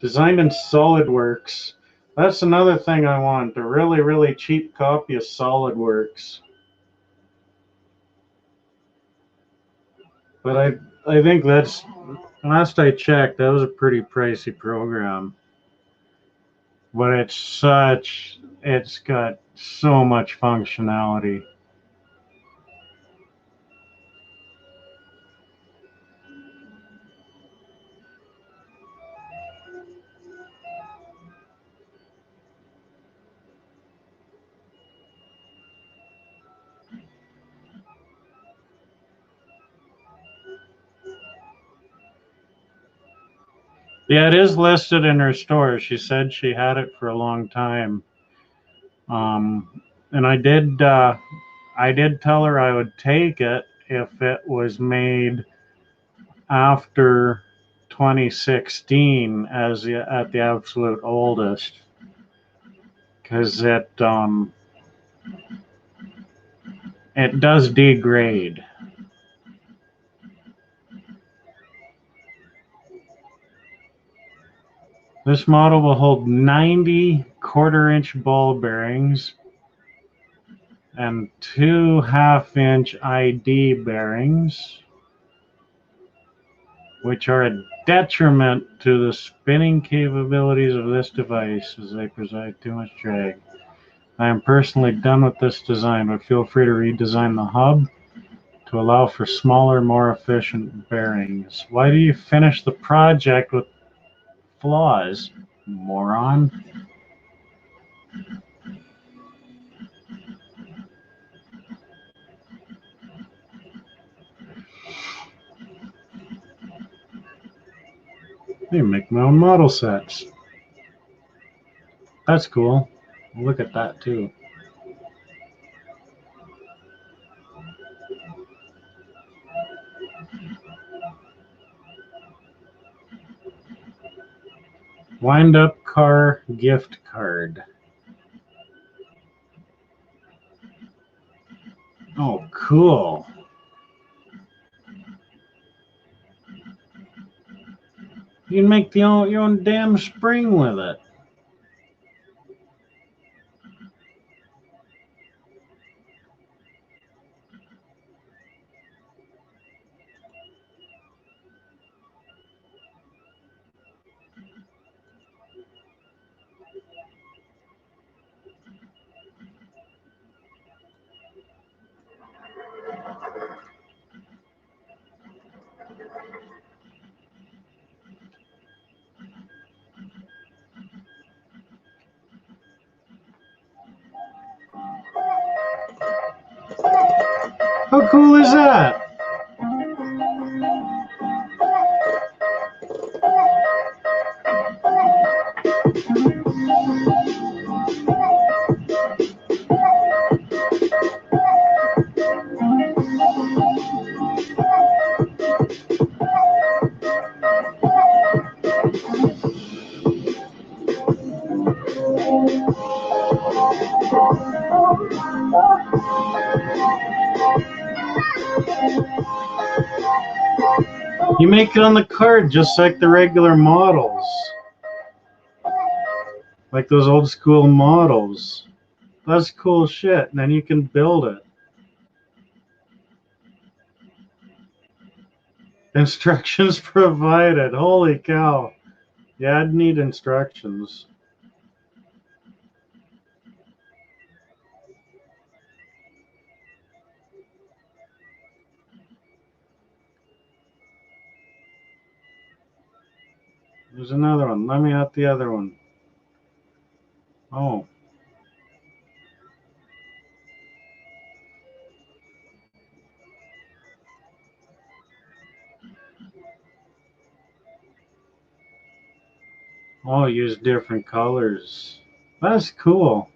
Designed in SolidWorks. That's another thing I want, a really cheap copy of SolidWorks. But I think that's, last I checked, that was a pretty pricey program. But it's got so much functionality. Yeah, it is listed in her store. She said she had it for a long time. And I did tell her I would take it if it was made after 2016 as at the absolute oldest, because it does degrade. This model will hold 90 quarter-inch ball bearings and 2 half-inch ID bearings, which are a detriment to the spinning capabilities of this device as they present too much drag. I am personally done with this design, but feel free to redesign the hub to allow for smaller, more efficient bearings. Why do you finish the project with flaws, moron? my own model sets. That's cool. I'll look at that too. Wind up car gift card. Oh, cool. You can make your own damn spring with it. How cool is that? You make it on the card just like the regular models. Like those old school models. That's cool shit. And then you can build it. Instructions provided. Holy cow. Yeah, I'd need instructions. There's another one. Let me out the other one. Oh. Oh, use different colors. That's cool.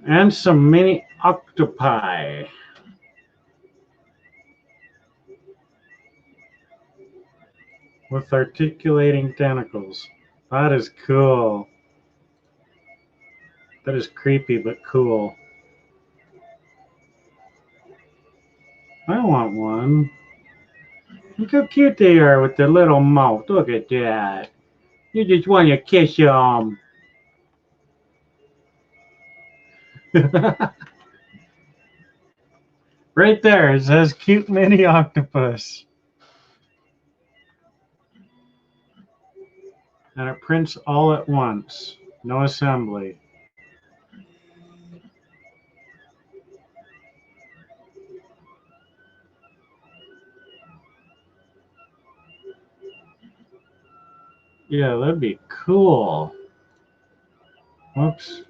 And some mini octopi. With articulating tentacles. That is cool. That is creepy but cool. I want one. Look how cute they are with their little mouth. Look at that. You just want to kiss them. Right there, it says cute mini octopus. And it prints all at once. No assembly. Yeah, that'd be cool. Whoops. What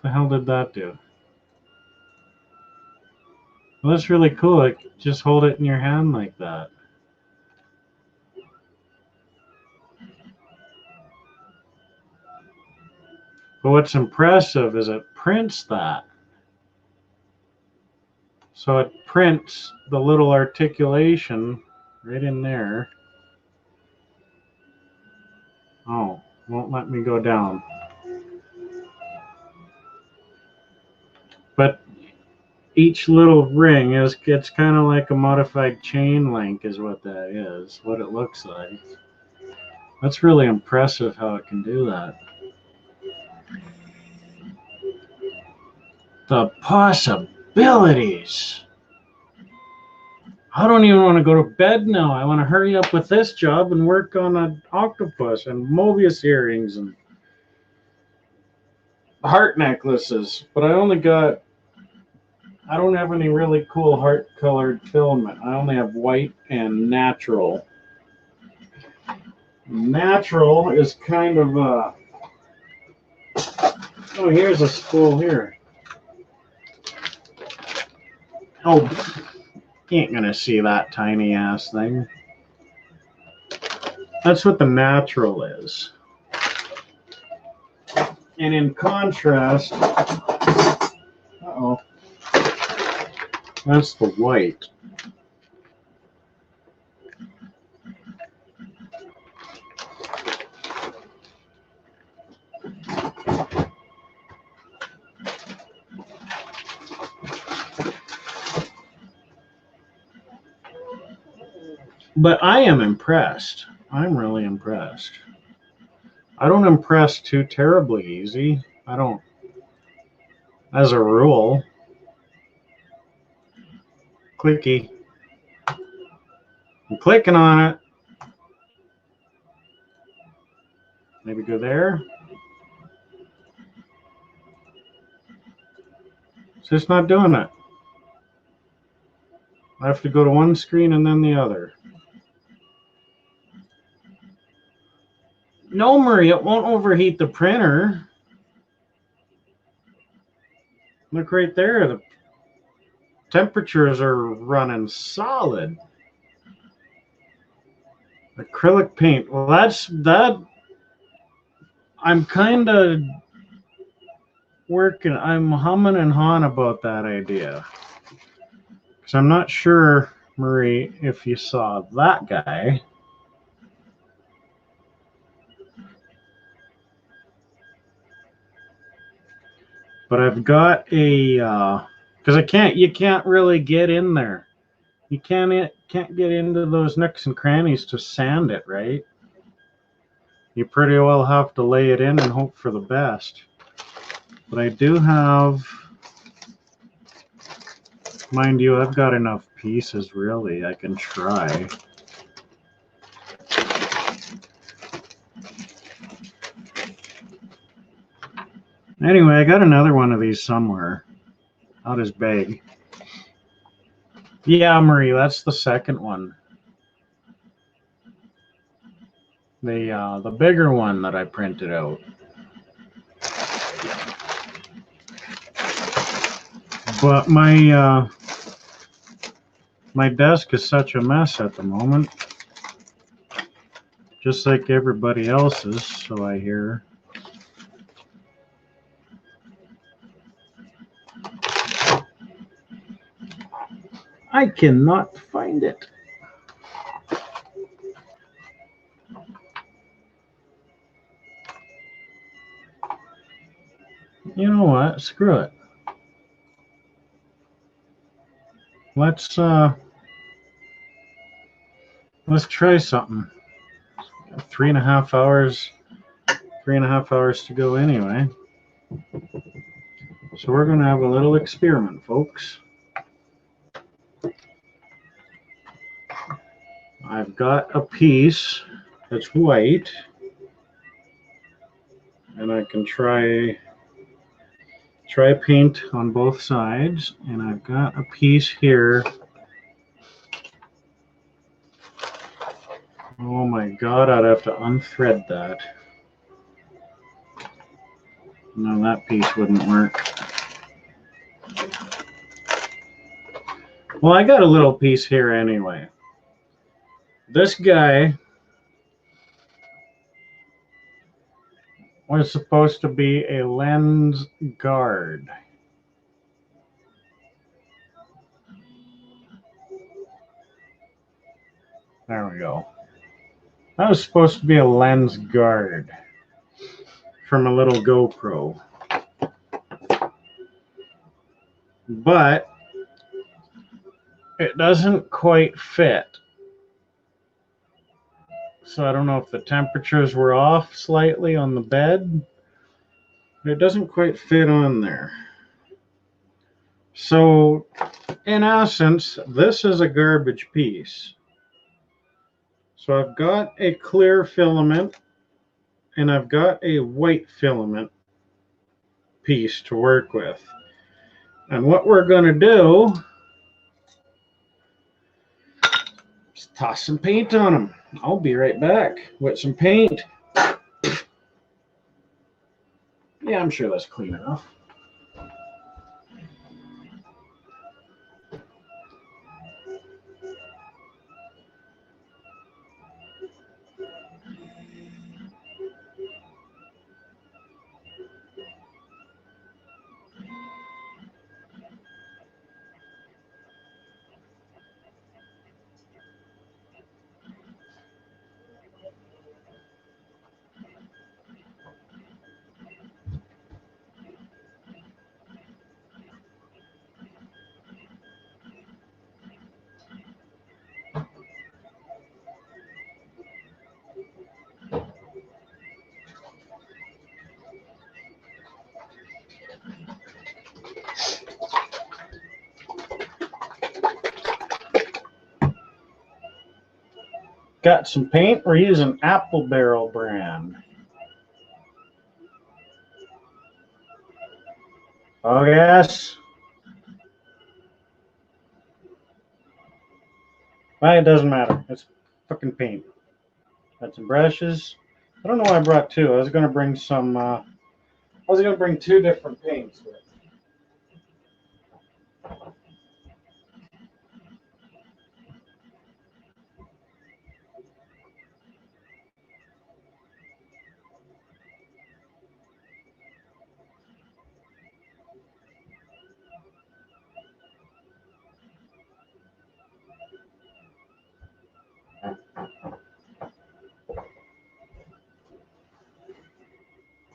the hell did that do? Well, that's really cool. Like, just hold it in your hand like that. But what's impressive is it prints that. So it prints the little articulation right in there. Oh, won't let me go down. But each little ring it's kind of like a modified chain link is what that is, what it looks like. That's really impressive how it can do that. The possibilities. I don't even want to go to bed now. I want to hurry up with this job and work on an octopus and Mobius earrings and heart necklaces. But I don't have any really cool heart colored filament. I only have white and natural. Natural is kind of oh, here's a spool here. Oh, you ain't gonna see that tiny ass thing. That's what the natural is. And in contrast, uh-oh, that's the white. But I am impressed. I'm really impressed. I don't impress too terribly easy. I don't, as a rule. Clicky. I'm clicking on it. Maybe go there. It's just not doing it. I have to go to one screen and then the other. No, Marie, it won't overheat the printer. Look right there. The temperatures are running solid. Acrylic paint. Well, that. I'm kind of working. I'm humming and hawing about that idea. Because I'm not sure, Marie, if you saw that guy. But I've got a, because you can't really get in there. You can't get into those nooks and crannies to sand it, right? You pretty well have to lay it in and hope for the best. But I do have, mind you, I've got enough pieces, really, I can try. Anyway, I got another one of these somewhere. Not as big. Yeah, Marie, that's the second one. The bigger one that I printed out. But my desk is such a mess at the moment. Just like everybody else's, so I hear. I cannot find it. You know what? Screw it. Let's try something. 3.5 hours. 3.5 hours to go anyway. So we're going to have a little experiment, folks. I've got a piece that's white, and I can try paint on both sides, and I've got a piece here. Oh my god, I'd have to unthread that. No, that piece wouldn't work. Well, I got a little piece here anyway. This guy was supposed to be a lens guard. There we go. That was supposed to be a lens guard from a little GoPro. But it doesn't quite fit. So I don't know if the temperatures were off slightly on the bed. But it doesn't quite fit on there. So in essence, this is a garbage piece. So I've got a clear filament and I've got a white filament piece to work with. And what we're going to do is toss some paint on them. I'll be right back with some paint. Yeah, I'm sure that's clean enough. Got some paint. We're using Apple Barrel brand. Oh, yes. Well, it doesn't matter. It's fucking paint. Got some brushes. I don't know why I brought two. I was going to bring some, I was going to bring two different paints with.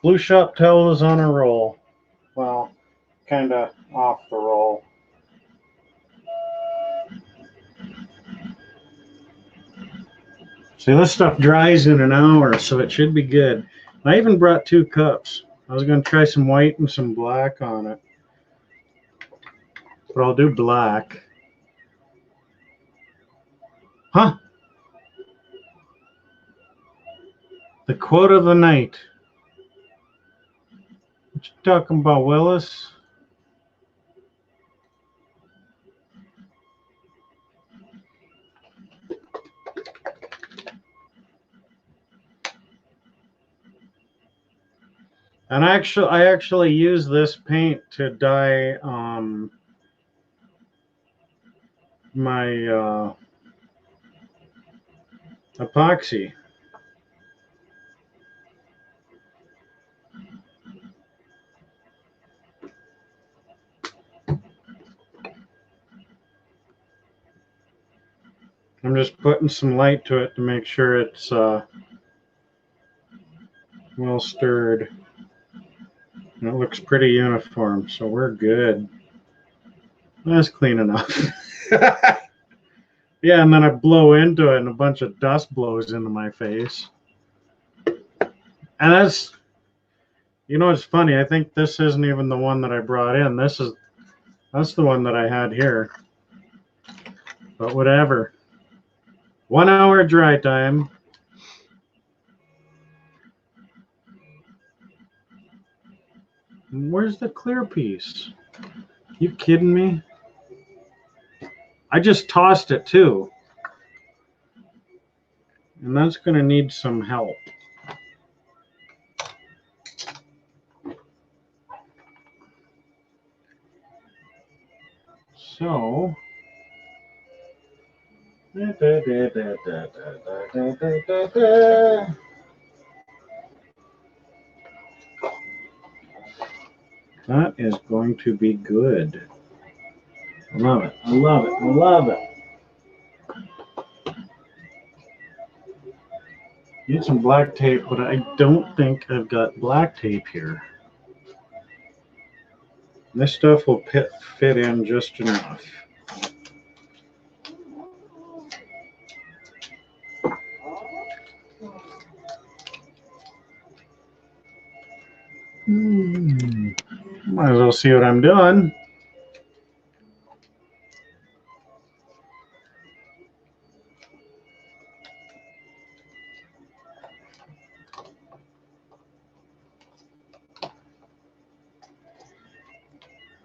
Blue Shop Towel is on a roll. Well, kind of off the roll. See, this stuff dries in an hour, so it should be good. I even brought two cups. I was going to try some white and some black on it. But I'll do black. Huh? The quote of the night. What you talking about, Willis? And I actually use this paint to dye my epoxy. I'm just putting some light to it to make sure it's well stirred. And it looks pretty uniform, so we're good. That's clean enough. Yeah, and then I blow into it and a bunch of dust blows into my face. And that's, you know, it's funny. I think this isn't even the one that I brought in. That's the one that I had here. But whatever. 1 hour dry time. Where's the clear piece? You kidding me? I just tossed it too. And that's going to need some help. So, that is going to be good. I love it. I love it. I love it. Need some black tape, but I don't think I've got black tape here. This stuff will fit in just enough. Might as well see what I'm doing.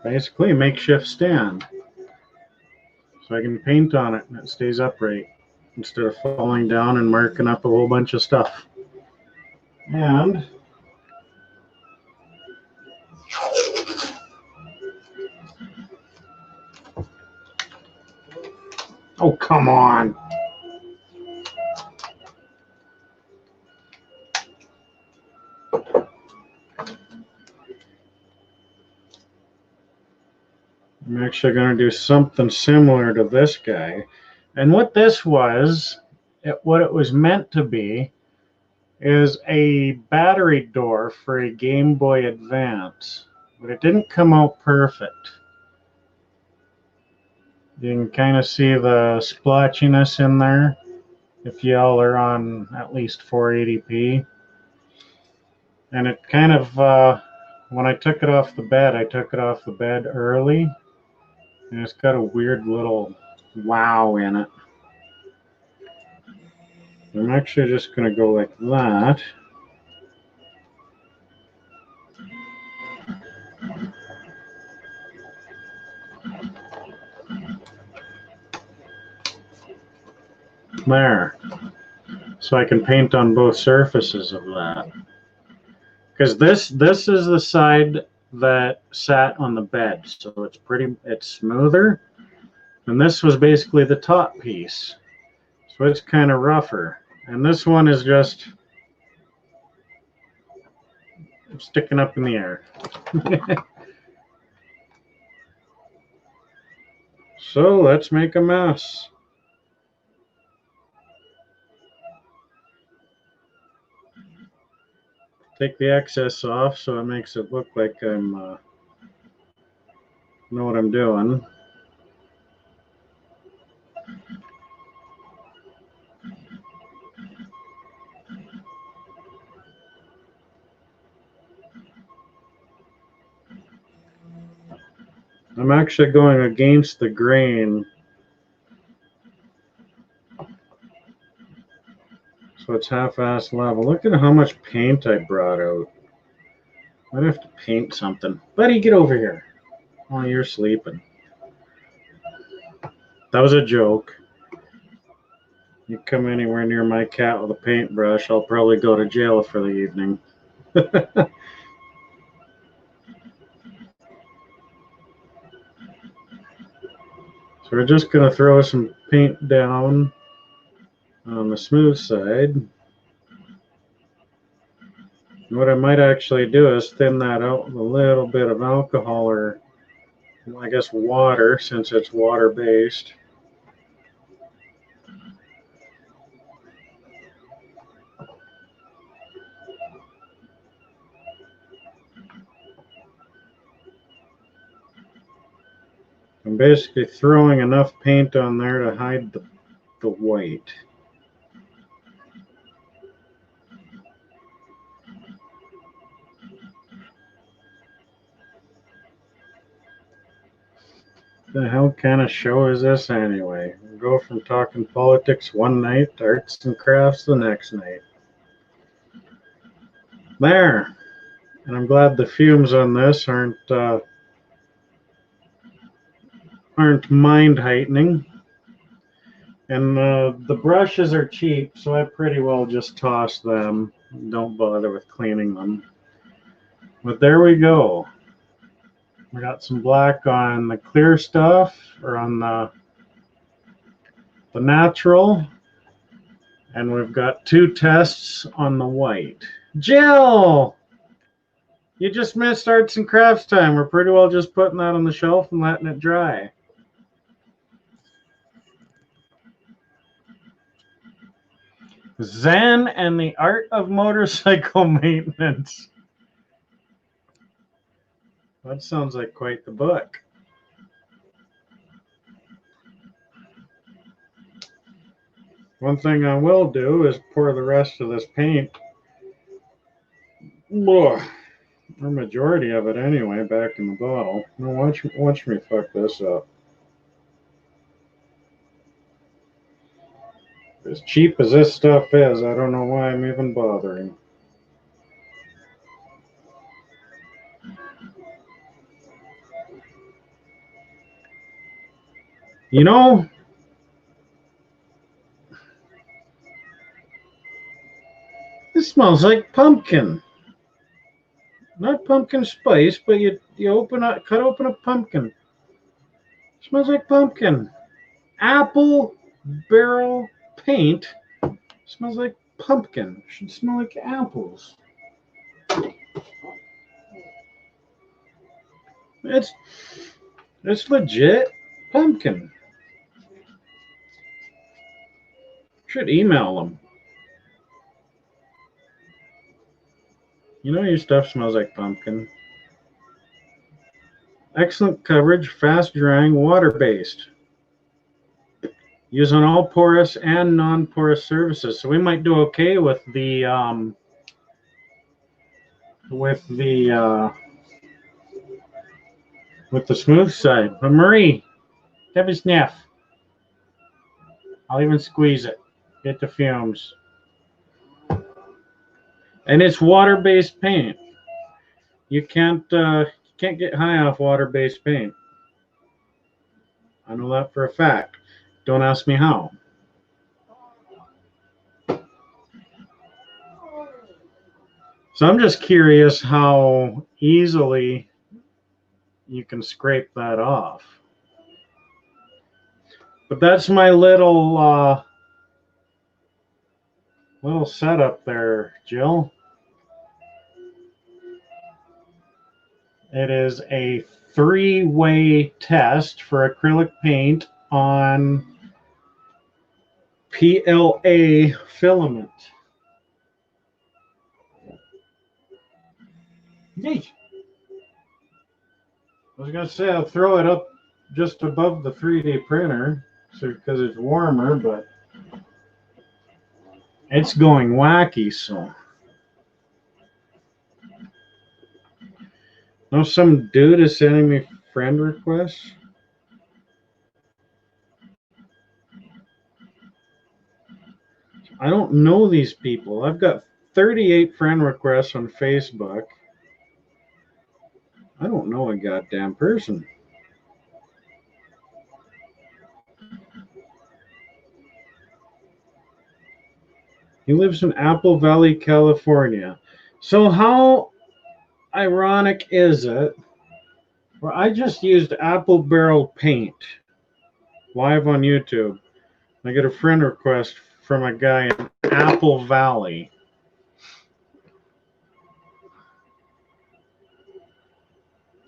Basically, a makeshift stand. So I can paint on it and it stays upright instead of falling down and marking up a whole bunch of stuff. And oh, come on. I'm actually going to do something similar to this guy. And what this was, what it was meant to be, is a battery door for a Game Boy Advance. But it didn't come out perfect. You can kind of see the splotchiness in there if y'all are on at least 480p. And it kind of, when I took it off the bed, I took it off the bed early. And it's got a weird little wow in it. I'm actually just going to go like that. There. So I can paint on both surfaces of that. Because this is the side that sat on the bed, so it's smoother. And this was basically the top piece. So it's kind of rougher. And this one is just sticking up in the air. So let's make a mess. Take the excess off so it makes it look like I'm know what I'm doing. I'm actually going against the grain, so it's half-assed level. Look at how much paint I brought out. I'd have to paint something. Buddy, get over here. Oh, you're sleeping. That was a joke. You come anywhere near my cat with a paintbrush, I'll probably go to jail for the evening. So we're just going to throw some paint down on the smooth side. And what I might actually do is thin that out with a little bit of alcohol, or I guess water, since it's water-based. I'm basically throwing enough paint on there to hide the white. The hell kind of show is this anyway? We go from talking politics one night to arts and crafts the next night. There. And I'm glad the fumes on this aren't mind heightening. And the brushes are cheap, so I pretty well just toss them. Don't bother with cleaning them. But there we go. We got some black on the clear stuff, or on the natural. And we've got 2 tests on the white. Jill! You just missed arts and crafts time. We're pretty well just putting that on the shelf and letting it dry. Zen and the Art of Motorcycle Maintenance. That sounds like quite the book. One thing I will do is pour the rest of this paint, or majority of it anyway, back in the bottle. Now watch me fuck this up. As cheap as this stuff is, I don't know why I'm even bothering. You know, this smells like pumpkin. Not pumpkin spice, but you cut open a pumpkin. It smells like pumpkin. Apple barrel paint smells like pumpkin. It should smell like apples. It's legit pumpkin. Should email them. You know your stuff smells like pumpkin. Excellent coverage, fast drying, water-based. Use on all porous and non-porous surfaces. So we might do okay with the smooth side. But Marie, have a sniff. I'll even squeeze it. Get the fumes. And it's water-based paint. You can't get high off water-based paint. I know that for a fact. Don't ask me how. So I'm just curious how easily you can scrape that off. But that's my little setup there, Jill. It is a 3-way test for acrylic paint on PLA filament. Yay! I was going to say I'll throw it up just above the 3D printer because it's warmer, but it's going wacky, so. No, some dude is sending me friend requests. I don't know these people. I've got 38 friend requests on Facebook. I don't know a goddamn person. He lives in Apple Valley, California. So how ironic is it? Well, I just used Apple Barrel Paint live on YouTube. I get a friend request from a guy in Apple Valley.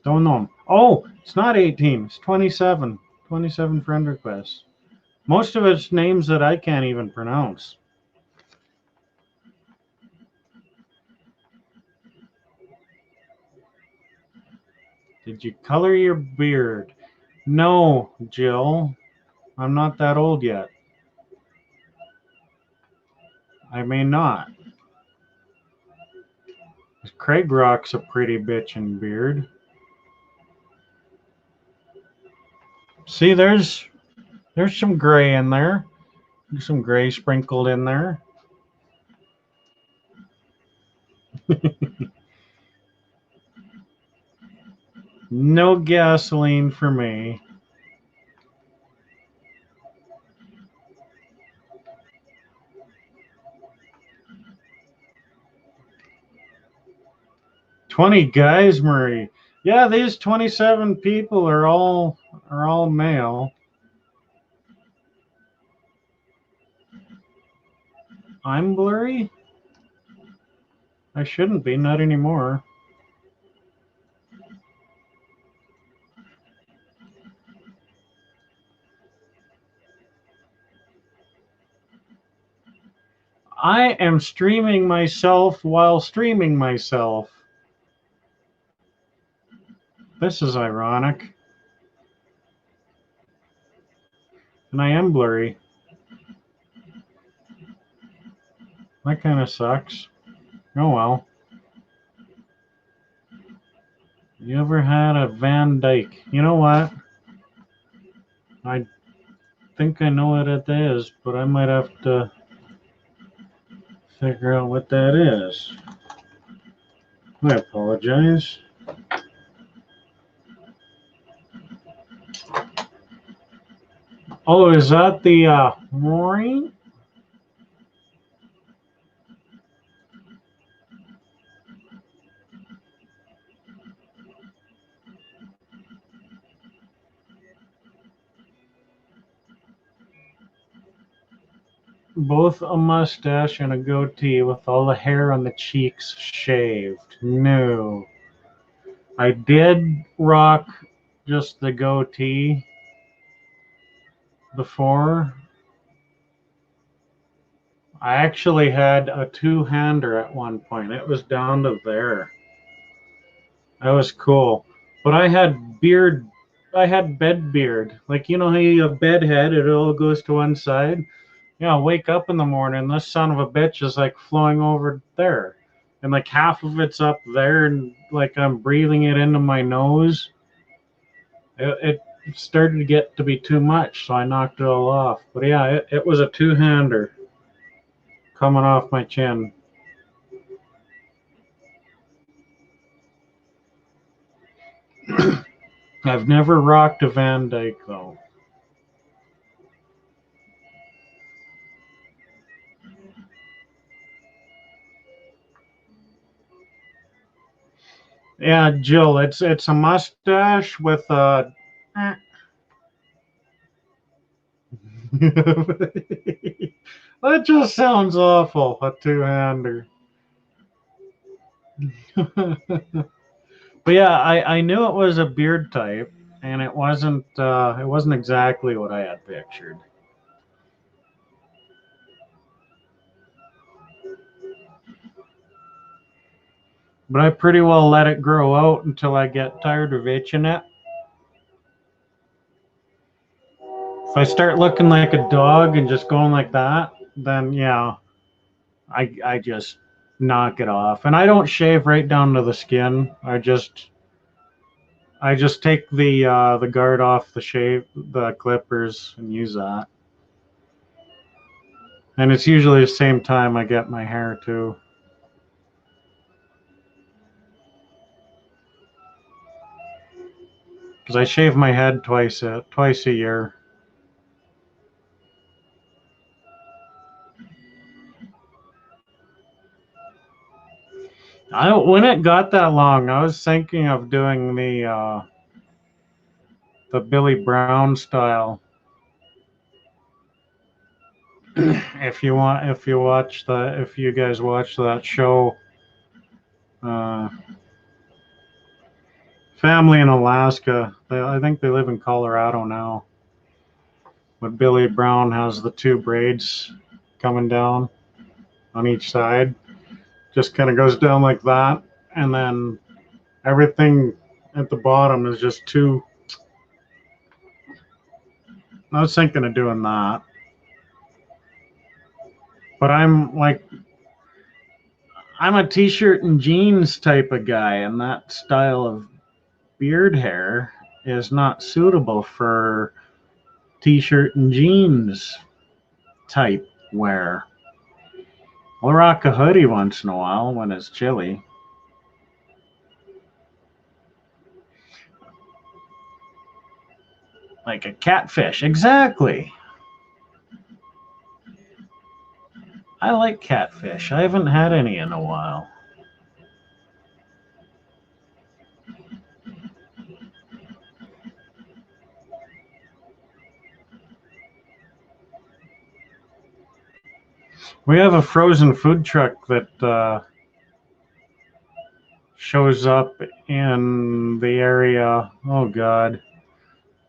Don't know him. Oh, it's not 18. It's 27. 27 friend requests. Most of it's names that I can't even pronounce. Did you color your beard? No, Jill. I'm not that old yet. I may not. Craig rocks a pretty bitchin' beard. See, there's some gray in there. There's some gray sprinkled in there. No gasoline for me. "20 guys, Marie." Yeah, these 27 people are all male. I'm blurry? I shouldn't be, not anymore. I am streaming myself while streaming myself. This is ironic. And I am blurry. That kind of sucks. Oh well. You ever had a Van Dyke? You know what? I think I know what it is, but I might have to figure out what that is. I apologize. Oh, is that the mooring? Both a mustache and a goatee with all the hair on the cheeks shaved. No. I did rock just the goatee before. I actually had a two-hander at one point. It was down to there. That was cool. But I had beard. I had bed beard. Like, you know how you have bed head, it all goes to one side? Yeah, I wake up in the morning, this son of a bitch is like flowing over there. And like half of it's up there, and like I'm breathing it into my nose. It started to get to be too much, so I knocked it all off. But yeah, it was a two-hander coming off my chin. I've never rocked a Van Dyke though. Yeah, Jill, it's a mustache with a. That just sounds awful. A two-hander. But yeah, I knew it was a beard type, and it wasn't exactly what I had pictured. But I pretty well let it grow out until I get tired of itching it. If I start looking like a dog and just going like that, then yeah, I just knock it off. And I don't shave right down to the skin. I just take the guard off the clippers, and use that. And it's usually the same time I get my hair too. Because I shave my head twice a year. When it got that long, I was thinking of doing the Billy Brown style. If you guys watch that show, uh, Family in Alaska. I think they live in Colorado now. But Billy Brown has the two braids coming down on each side. Just kind of goes down like that, and then everything at the bottom is just two. I was thinking of doing that, but I'm a t-shirt and jeans type of guy, and that style of beard hair is not suitable for t-shirt and jeans type wear. I'll rock a hoodie once in a while when it's chilly. Like a catfish, exactly. I like catfish. I haven't had any in a while. We have a frozen food truck that shows up in the area. Oh God,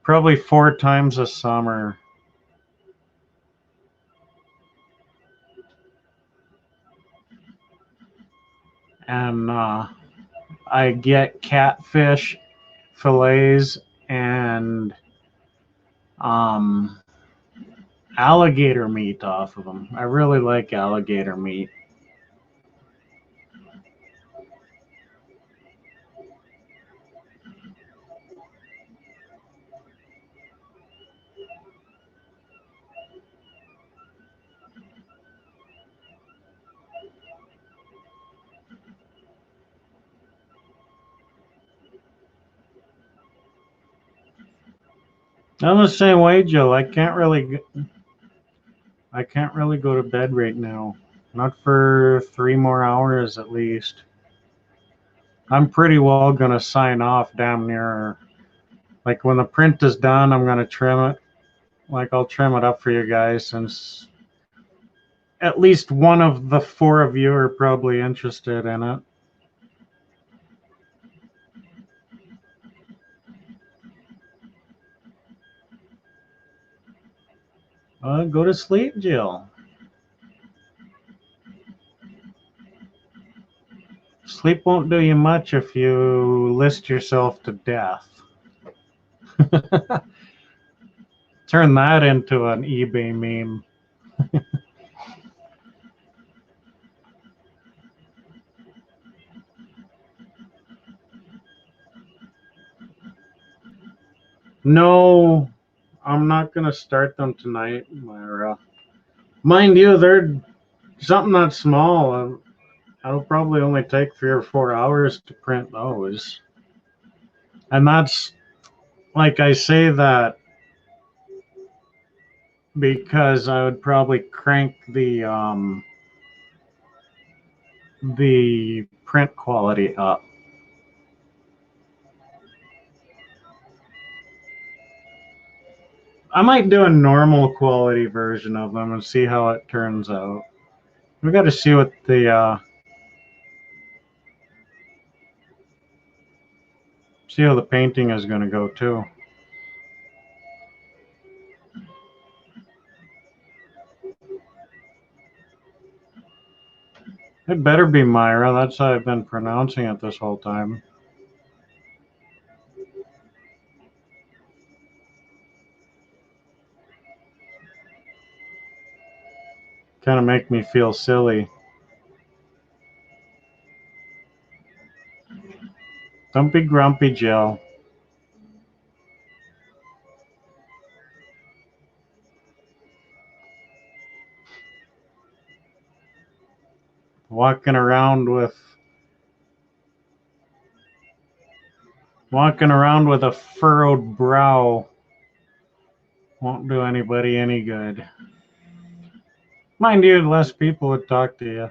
probably 4 times a summer. And I get catfish fillets and um, alligator meat off of them. I really like alligator meat. I'm the same way, Joe. I can't really go to bed right now. Not for 3 more hours at least. I'm pretty well gonna sign off damn near. Like when the print is done, I'm gonna trim it. Like I'll trim it up for you guys, since at least one of the four of you are probably interested in it. Go to sleep, Jill. Sleep won't do you much if you list yourself to death. Turn that into an eBay meme. No, I'm not gonna start them tonight, Myra. Mind you, they're something that small. It'll probably only take 3 or 4 hours to print those. And that's, like, I say that because I would probably crank the print quality up. I might do a normal quality version of them and see how it turns out. We got to see what see how the painting is going to go too. It better be Myra. That's how I've been pronouncing it this whole time. Kind of make me feel silly. Don't be grumpy, Jill. Walking around with a furrowed brow won't do anybody any good. Mind you, less people would talk to you.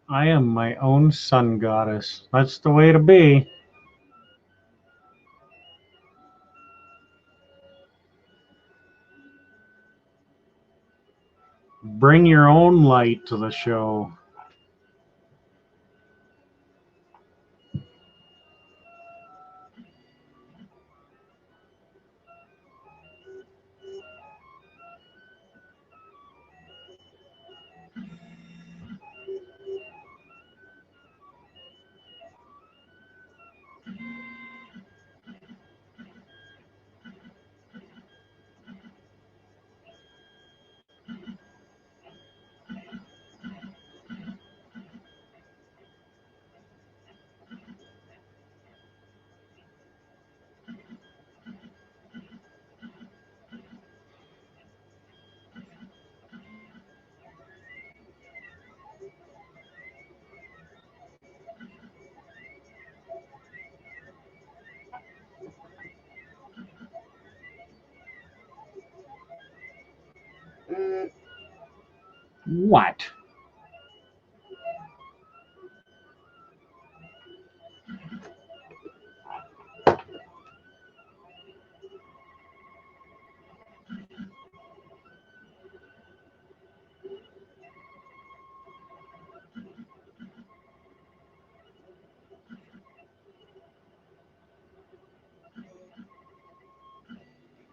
I am my own sun goddess. That's the way to be. Bring your own light to the show. What?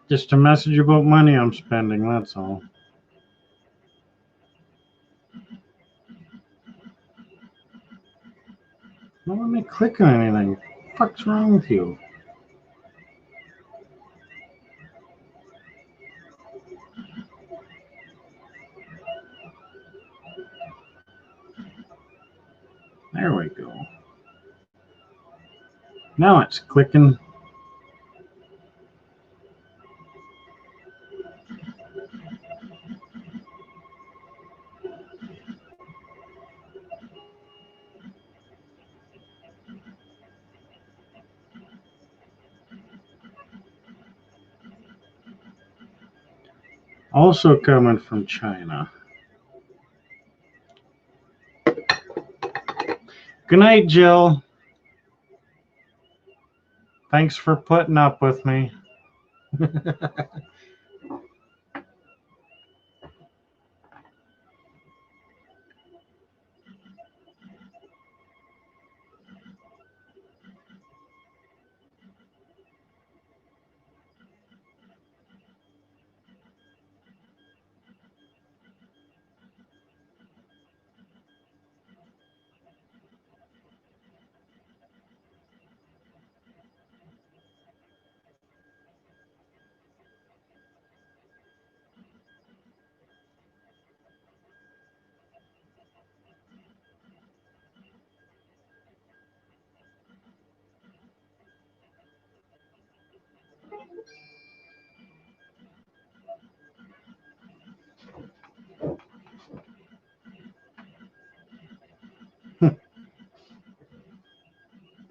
Just a message about money I'm spending, that's all. Don't let me click on anything. What the fuck's wrong with you? There we go. Now it's clicking. Also coming from China. Good night, Jill. Thanks for putting up with me.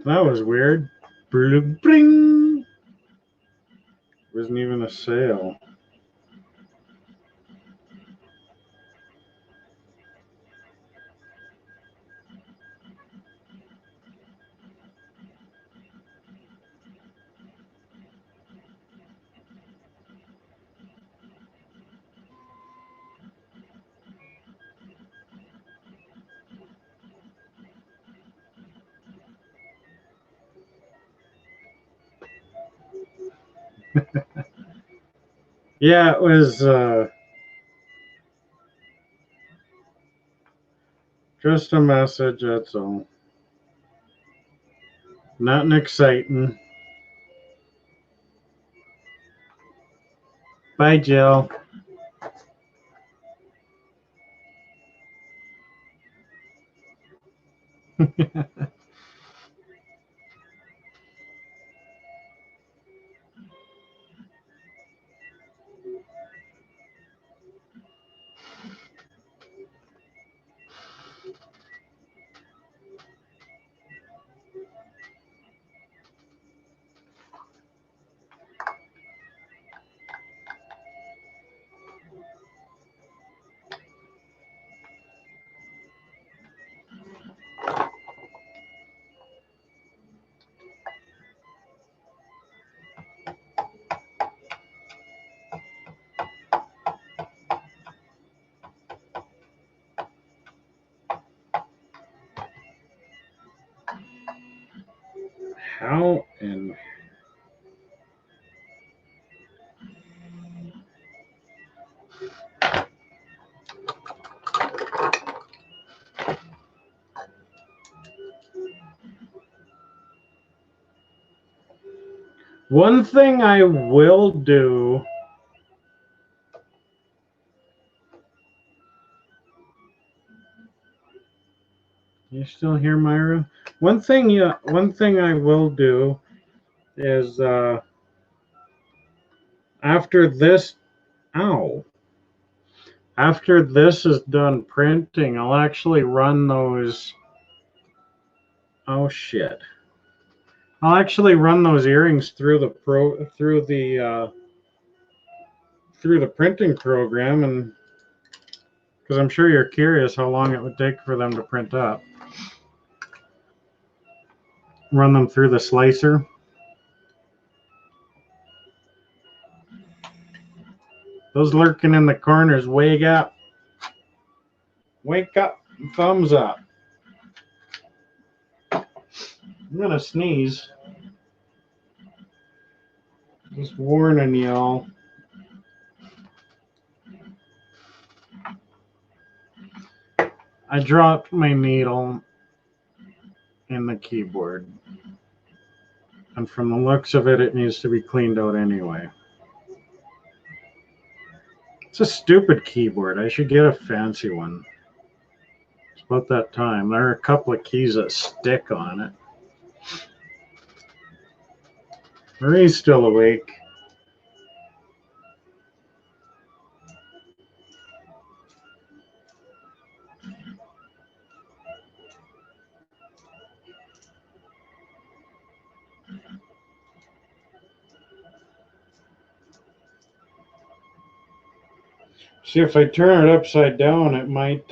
That was weird. Bring. Wasn't even a sale. Yeah, it was just a message, that's all. Nothing exciting. Bye, Jill. How in... One thing I will do... You still here, Myra? One thing I will do is after this... Ow. After this is done printing, I'll actually run those... Oh, shit. I'll actually run those earrings through the printing program, and because I'm sure you're curious how long it would take for them to print up. Run them through the slicer. Those lurking in the corners, wake up. Wake up. Thumbs up. I'm gonna sneeze. Just warning y'all. I dropped my needle in the keyboard. And from the looks of it, it needs to be cleaned out anyway. It's a stupid keyboard. I should get a fancy one. It's about that time. There are a couple of keys that stick on it. Marie's still awake. See, if I turn it upside down, it might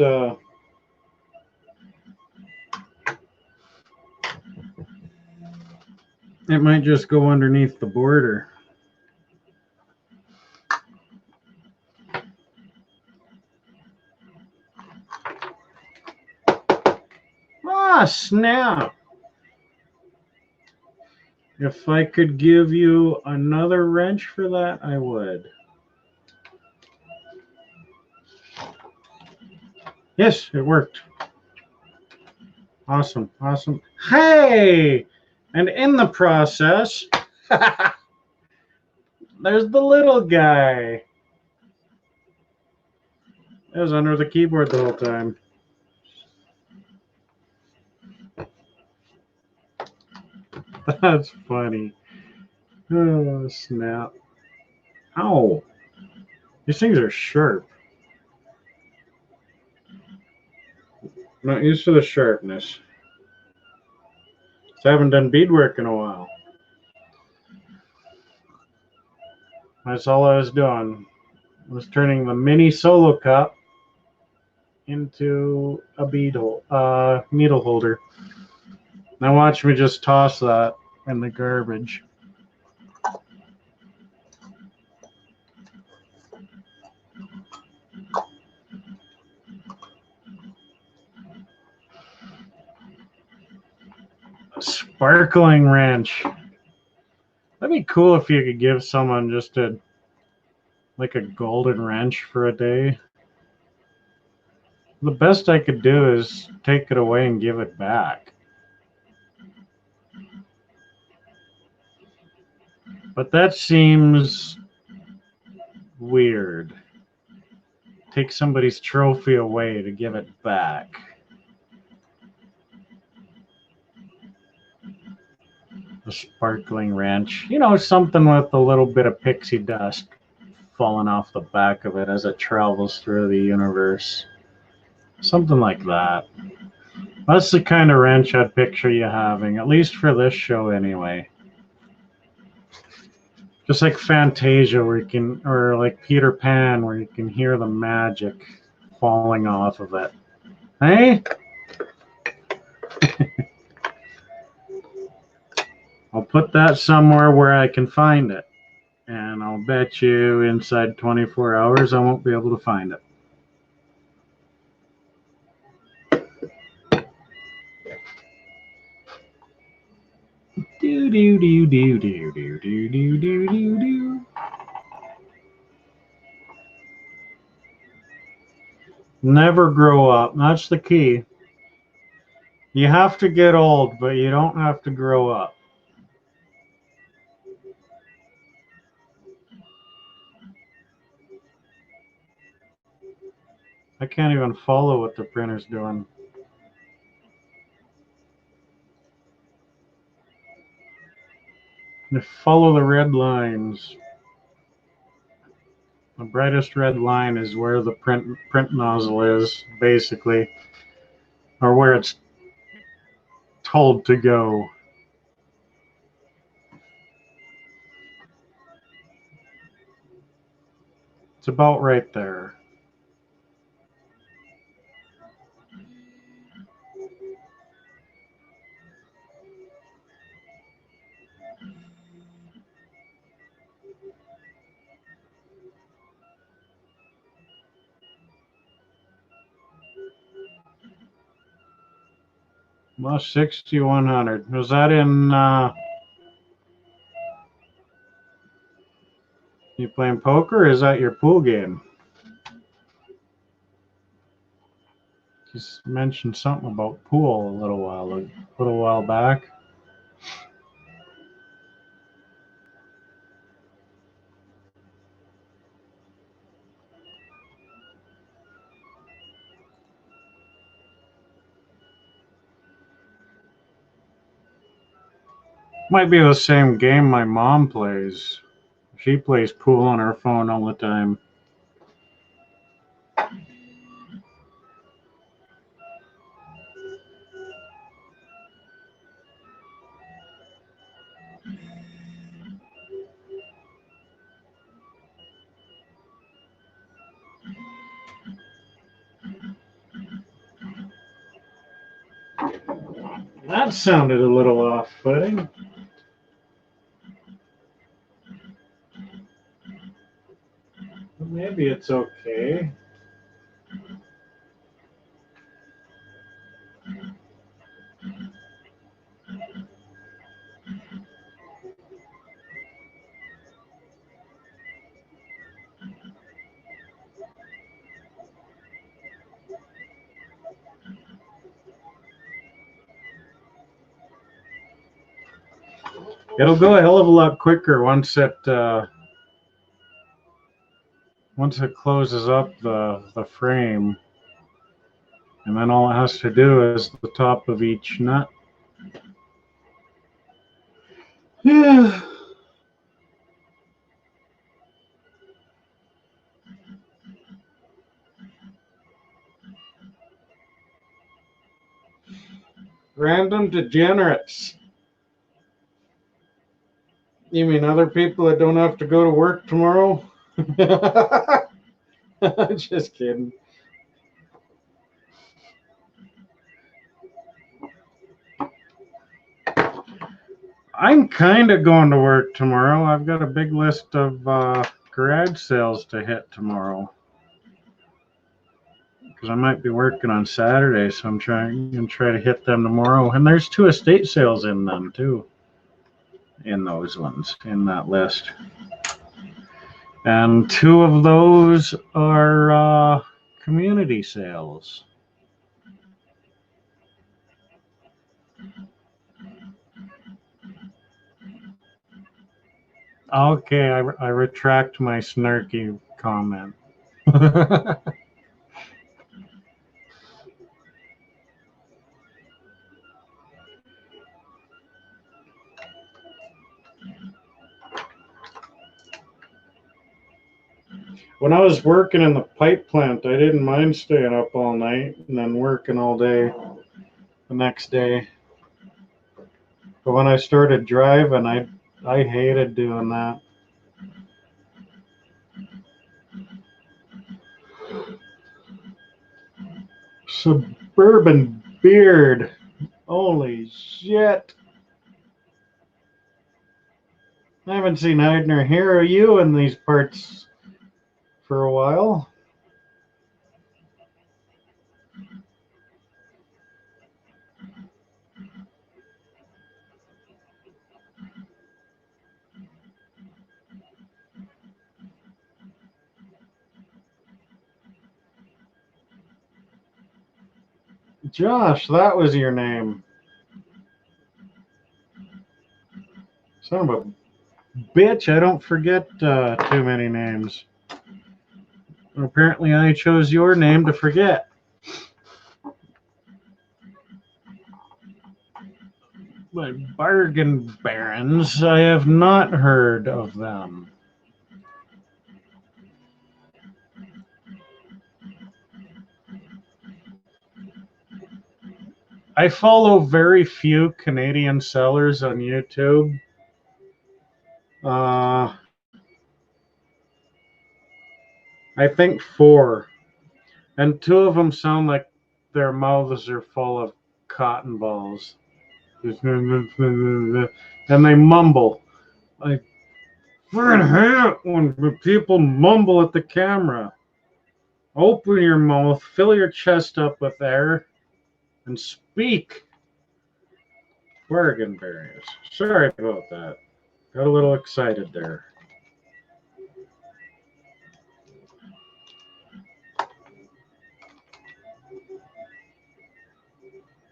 just go underneath the border. Ah, snap! If I could give you another wrench for that, I would. Yes, it worked. Awesome, awesome. Hey! And in the process, there's the little guy. It was under the keyboard the whole time. That's funny. Oh, snap. Ow. These things are sharp. Not used to the sharpness. So I haven't done beadwork in a while. That's all I was doing. I was turning the mini solo cup into a needle holder. Now watch me just toss that in the garbage. A sparkling wrench. That'd be cool if you could give someone just a golden wrench for a day. The best I could do is take it away and give it back. But that seems weird. Take somebody's trophy away to give it back. A sparkling wrench. You know, something with a little bit of pixie dust falling off the back of it as it travels through the universe. Something like that. That's the kind of wrench I'd picture you having, at least for this show anyway. Just like Fantasia, where you can, or like Peter Pan, where you can hear the magic falling off of it. Hey? I'll put that somewhere where I can find it. And I'll bet you inside 24 hours I won't be able to find it. Do do do do do do do do do do do. Never grow up. That's the key. You have to get old, but you don't have to grow up. I can't even follow what the printer's doing. You follow the red lines. The brightest red line is where the print nozzle is, basically, or where it's told to go. It's about right there. Well, 6100. Was that in, you playing poker, or is that your pool game? You mentioned something about pool a little while back. Might be the same game my mom plays. She plays pool on her phone all the time. That sounded a little off-putting. Maybe it's okay. It'll go a hell of a lot quicker once it closes up the frame, and then all it has to do is the top of each nut. Yeah. Random degenerates. You mean other people that don't have to go to work tomorrow? Just kidding. I'm kind of going to work tomorrow. I've got a big list of garage sales to hit tomorrow. Because I might be working on Saturday, so I'm trying to try to hit them tomorrow. And there's 2 estate sales in them too. In those ones, in that list. And 2 of those are community sales. Okay, I retract my snarky comment. When I was working in the pipe plant, I didn't mind staying up all night and then working all day the next day. But when I started driving, I hated doing that. Suburban beard. Holy shit. I haven't seen hide nor hair of you in these parts for a while. Josh, that was your name. Son of a bitch, I don't forget too many names. Apparently, I chose your name to forget. But bargain barons, I have not heard of them. I follow very few Canadian sellers on YouTube. I think 4. And 2 of them sound like their mouths are full of cotton balls. And they mumble. I freaking hate it when people mumble at the camera. Open your mouth, fill your chest up with air, and speak. Bargain berries. Sorry about that. Got a little excited there.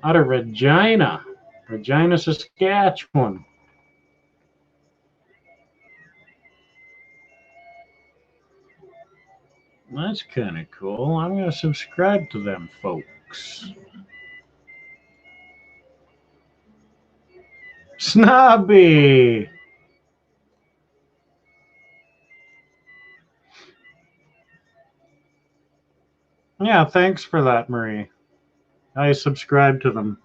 Out of Regina, Saskatchewan. That's kind of cool. I'm going to subscribe to them folks. Snobby! Yeah, thanks for that, Marie. I subscribe to them.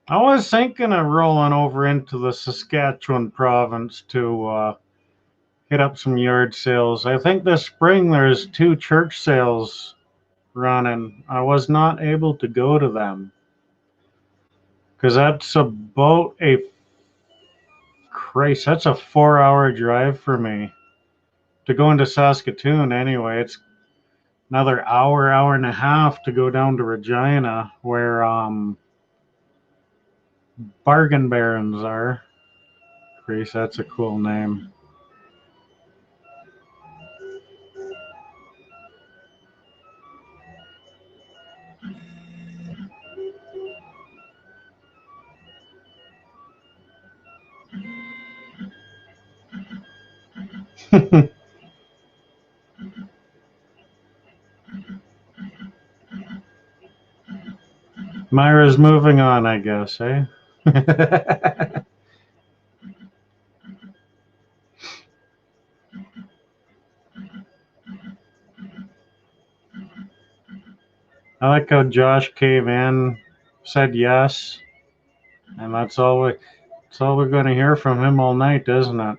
I was thinking of rolling over into the Saskatchewan province to hit up some yard sales. I think this spring there's 2 church sales running. I was not able to go to them because that's about that's a 4-hour drive for me to go into Saskatoon anyway. It's another hour and a half to go down to Regina where bargain barons are. Grace, that's a cool name. Myra's moving on, I guess, eh? I like how Josh came in, said yes, and that's all we're going to hear from him all night, isn't it?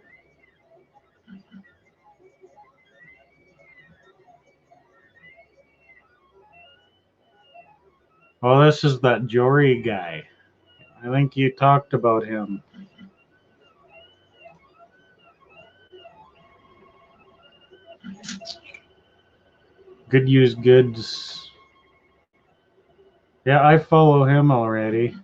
Well, this is that Jory guy. I think you talked about him. Good use goods. Yeah, I follow him already.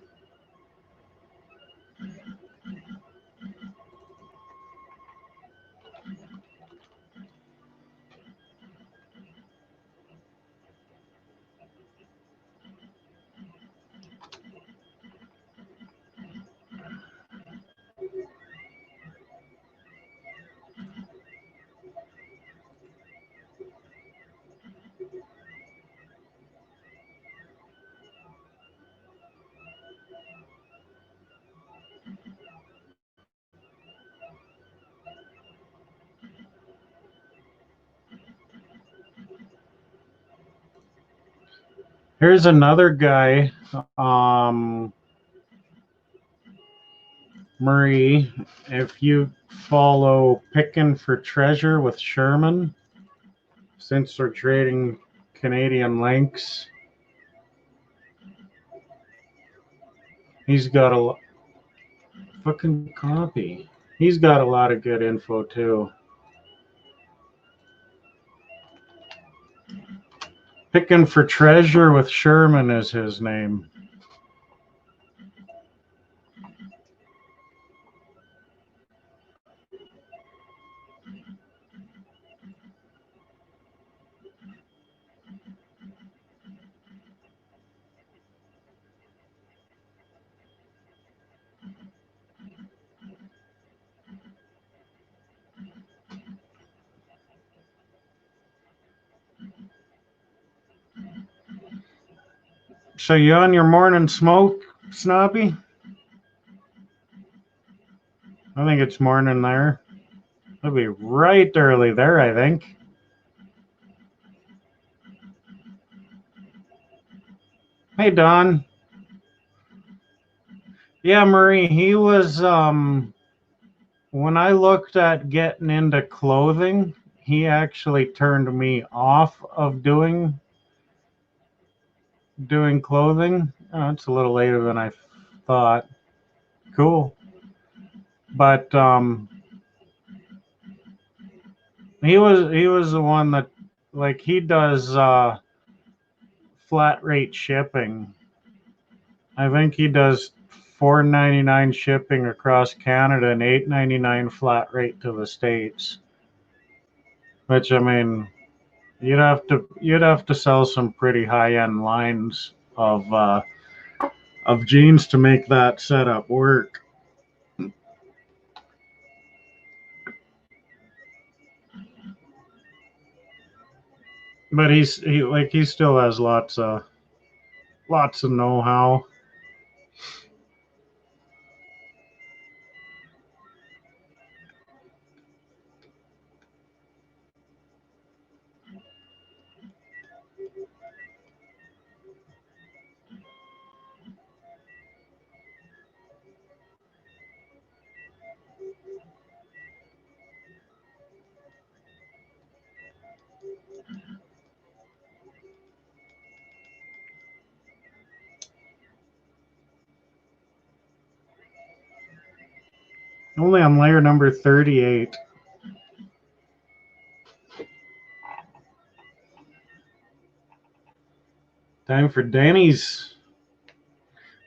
Here's another guy, Marie. If you follow Pickin' for Treasure with Sherman, since we're trading Canadian links, he's got a fucking copy. He's got a lot of good info too. Pickin' for Treasure with Sherman is his name. So you on your morning smoke, Snobby? I think it's morning there. It'll be right early there, I think. Hey, Don. Yeah, Marie, he was, when I looked at getting into clothing, he actually turned me off of doing clothing. Oh, it's a little later than I thought. Cool. But he was the one that, like, he does flat rate shipping. I think he does $4.99 shipping across Canada and $8.99 flat rate to the States. Which, I mean, you'd have to sell some pretty high end lines of jeans to make that setup work. But he still has lots of know-how. Only on layer number 38. Time for Danny's.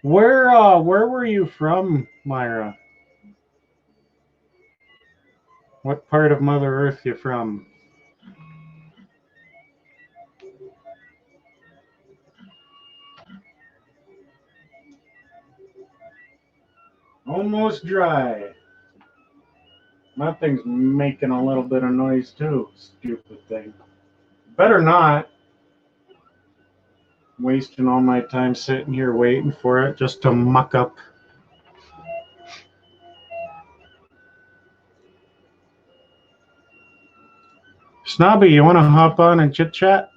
Where were you from, Myra? What part of Mother Earth you from? Almost dry. My thing's making a little bit of noise too. Stupid thing. Better not. Wasting all my time sitting here waiting for it just to muck up. Snobby, you want to hop on and chit chat?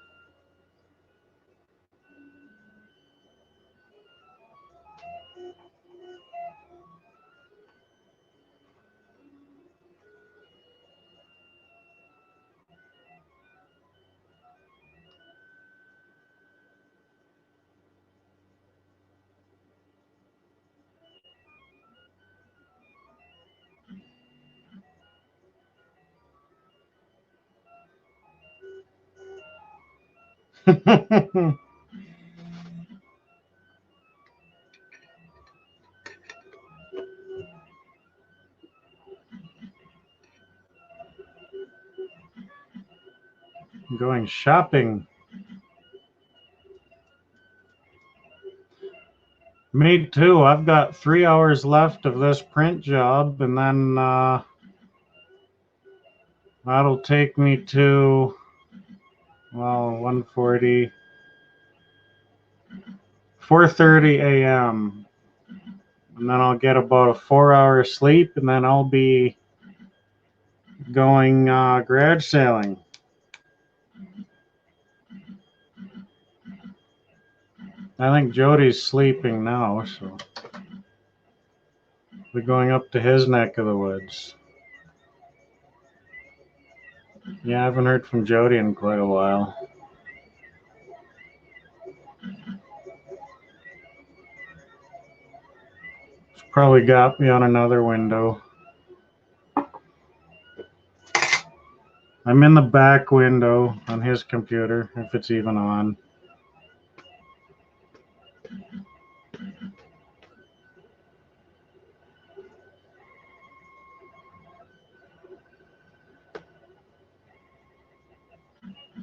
Going shopping. Me too. I've got 3 hours left of this print job, and then that'll take me to, well, 1:40, 4:30 a.m. And then I'll get about a 4 hour sleep, and then I'll be going garage sailing. I think Jody's sleeping now, so we're going up to his neck of the woods. Yeah, I haven't heard from Jody in quite a while. He's probably got me on another window. I'm in the back window on his computer, if it's even on.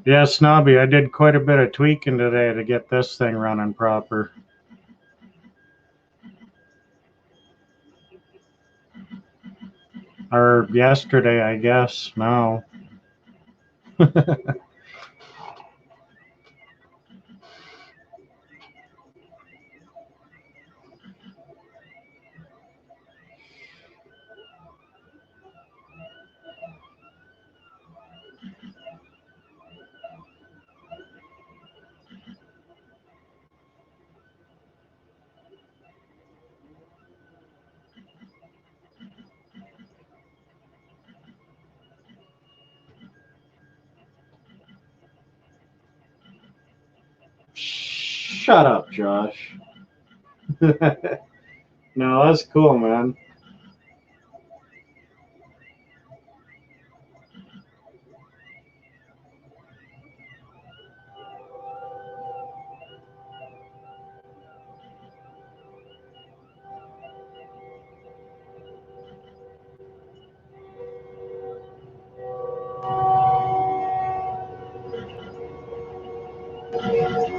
Yeah, Snobby, I did quite a bit of tweaking today to get this thing running proper. Or yesterday, I guess. No. Shut up, Josh. No, that's cool, man.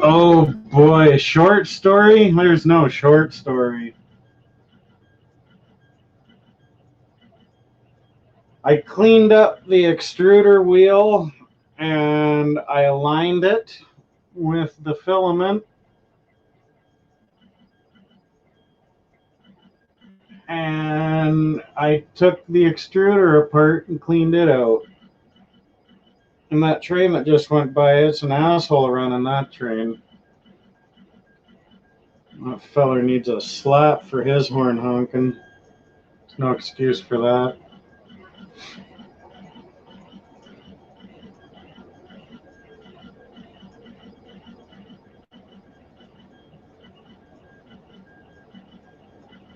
Oh boy, short story? There's no short story. I cleaned up the extruder wheel and I aligned it with the filament, and I took the extruder apart and cleaned it out. And that train that just went by, it's an asshole running that train. That feller needs a slap for his horn honking. There's no excuse for that.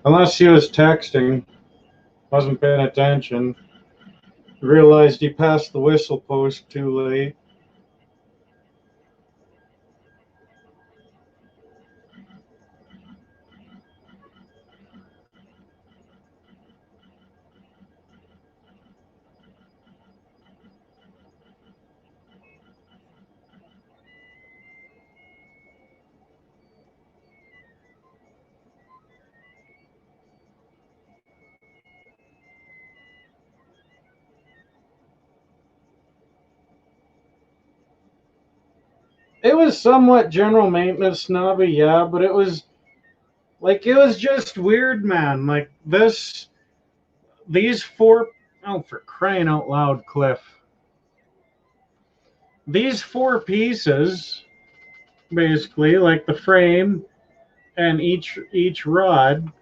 Unless he was texting, wasn't paying attention. Realized he passed the whistle post too late. was somewhat general maintenance snobby, yeah, but it was just weird, man. Like these four, oh, for crying out loud, Cliff. These four pieces, basically, like the frame and each rod,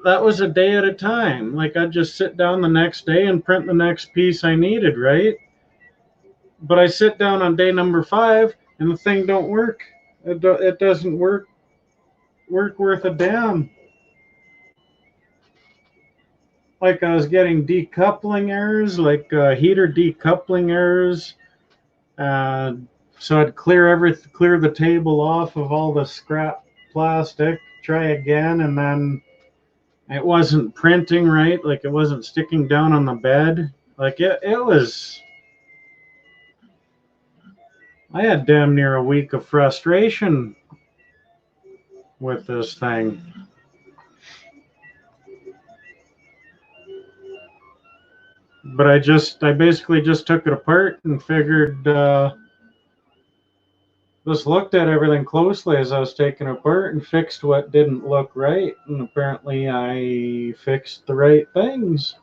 that was a day at a time. Like I'd just sit down the next day and print the next piece I needed, right? But I sit down on day number 5 and the thing don't work. It doesn't work worth a damn. Like I was getting decoupling errors, like heater decoupling errors. Uh, so I'd clear the table off of all the scrap plastic, try again, and then it wasn't printing right. Like it wasn't sticking down on the bed. Like it was. I had damn near a week of frustration with this thing. But I basically just took it apart and figured, just looked at everything closely as I was taking it apart and fixed what didn't look right. And apparently I fixed the right things.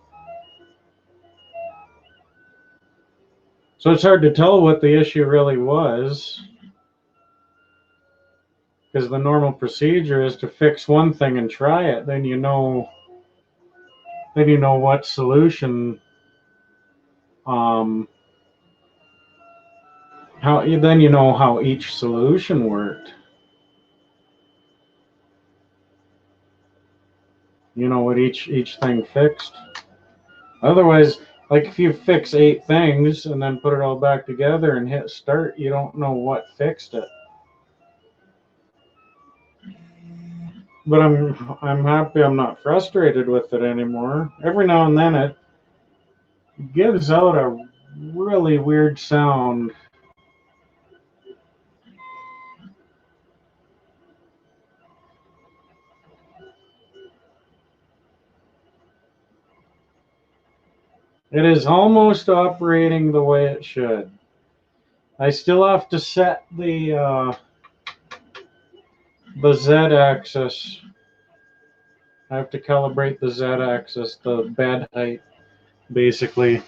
So it's hard to tell what the issue really was, because the normal procedure is to fix one thing and try it. Then you know what solution, then you know how each solution worked. You know what each thing fixed. Otherwise, like if you fix 8 things and then put it all back together and hit start, you don't know what fixed it. But I'm happy I'm not frustrated with it anymore. Every now and then it gives out a really weird sound. It is almost operating the way it should. I still have to set the Z-axis. I have to calibrate the Z-axis, the bed height, basically.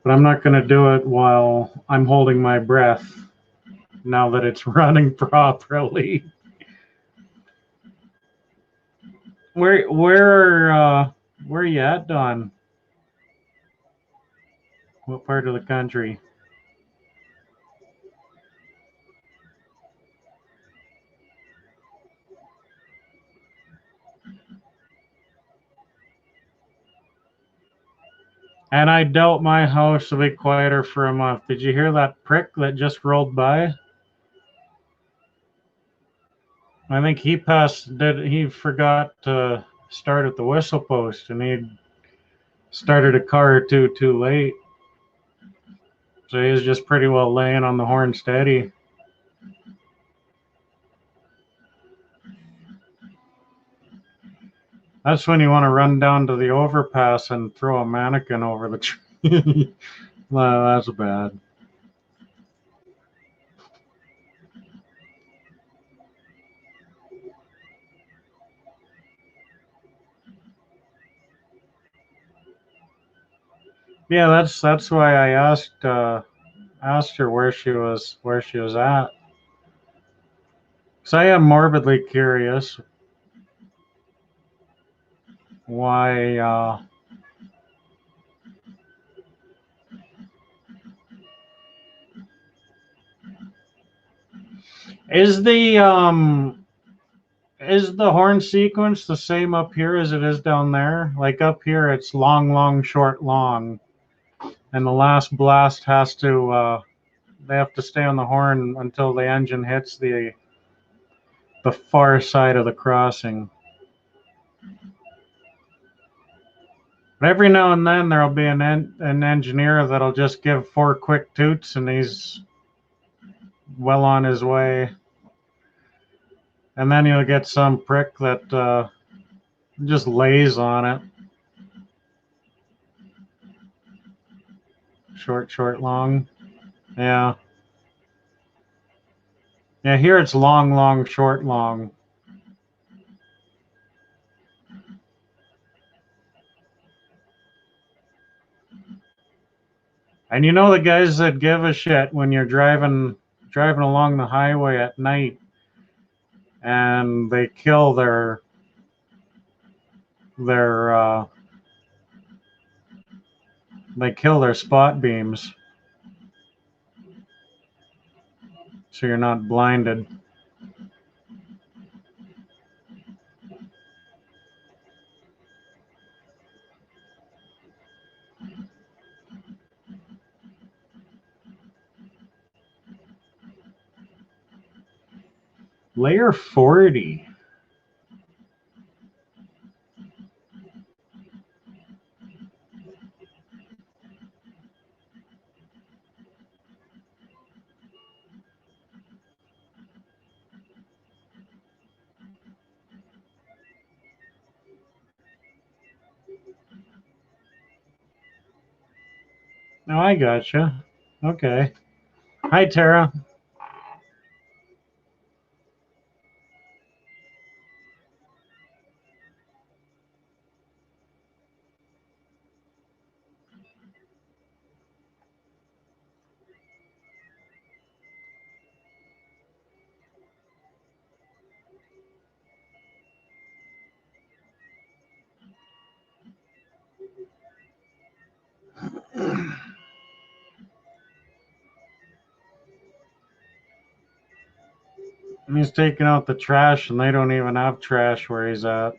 But I'm not going to do it while I'm holding my breath, now that it's running properly. Where are you at, Don? What part of the country? And I doubt my house will be quieter for a month. Did you hear that prick that just rolled by? I think he forgot to start at the whistle post, and he started a car or two too late. So he was just pretty well laying on the horn steady. That's when you want to run down to the overpass and throw a mannequin over the tree. Well, that's bad. Yeah, that's why I asked her where she was at. So I am morbidly curious why is the horn sequence the same up here as it is down there? Like up here it's long, long, short, long. And the last blast has to they have to stay on the horn until the engine hits the far side of the crossing. But every now and then there'll be an engineer that'll just give 4 quick toots and he's well on his way. And then you'll get some prick that just lays on it. Short, short, long. Yeah. Yeah, here it's long, long, short, long. And you know the guys that give a shit when you're driving along the highway at night and their they kill their spot beams so you're not blinded. Layer 40. Oh, I gotcha. Okay. Hi, Tara. He's taking out the trash, and they don't even have trash where he's at.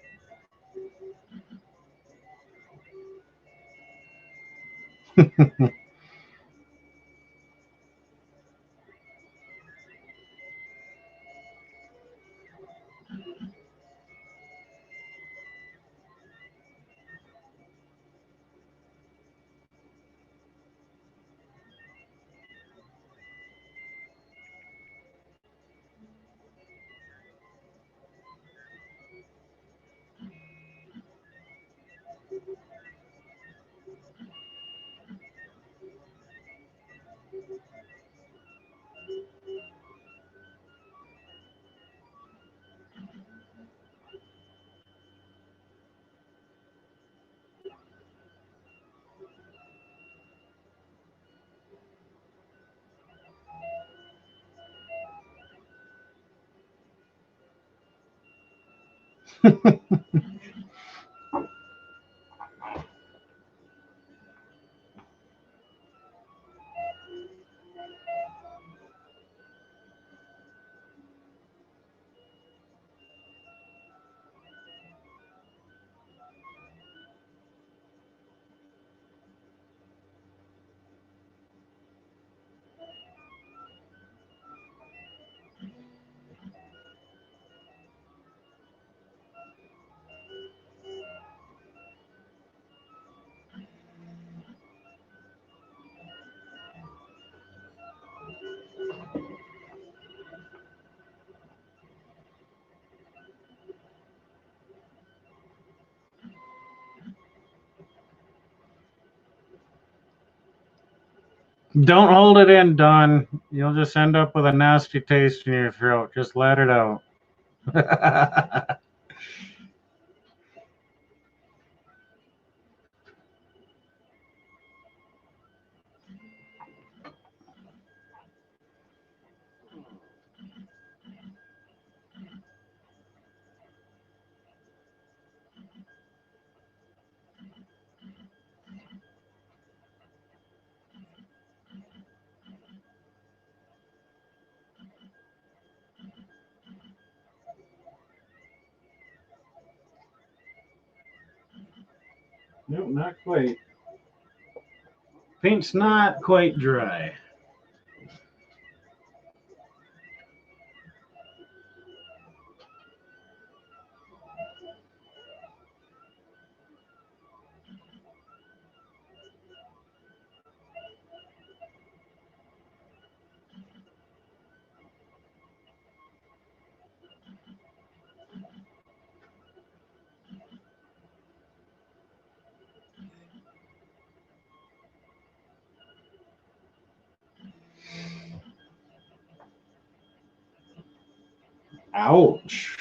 Don't hold it in, Don. You'll just end up with a nasty taste in your throat. Just let it out. Nope, not quite. Paint's not quite dry. Ouch.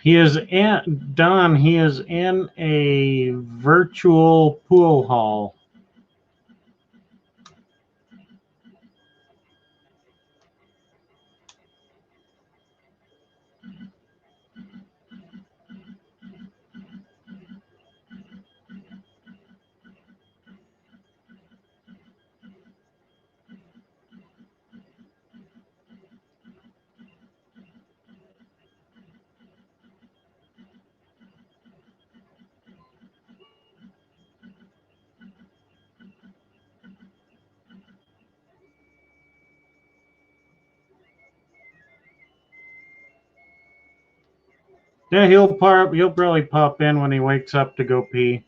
He is in, Don, he is in a virtual pool hall. Yeah, he'll probably pop in when he wakes up to go pee.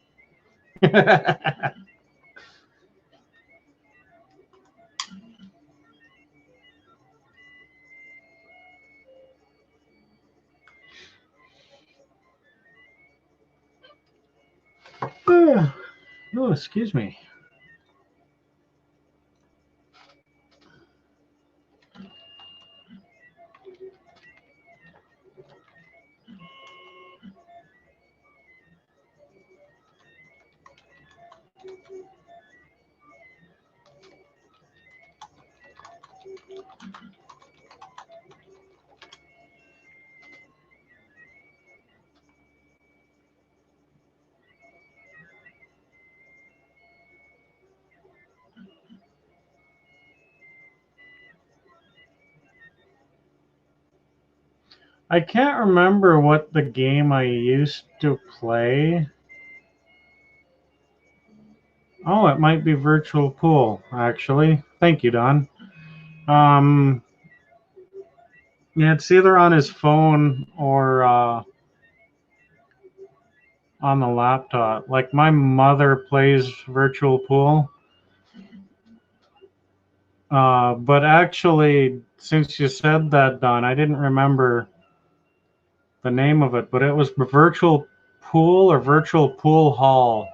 Oh, excuse me. I can't remember what the game I used to play. Oh, it might be Virtual Pool, actually. Thank you, Don. Um, yeah, it's either on his phone or on the laptop. Like my mother plays Virtual Pool. But actually, since you said that, Don, I didn't remember the name of it, but it was Virtual Pool or Virtual Pool Hall.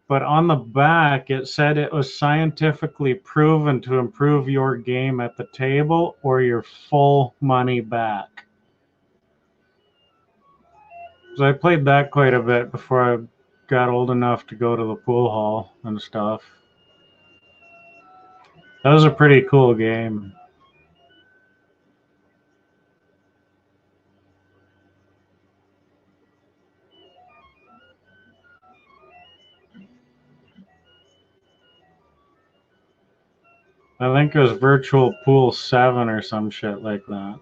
But on the back, it said it was scientifically proven to improve your game at the table or your full money back. So I played that quite a bit before I got old enough to go to the pool hall and stuff. That was a pretty cool game. I think it was Virtual Pool 7 or some shit like that.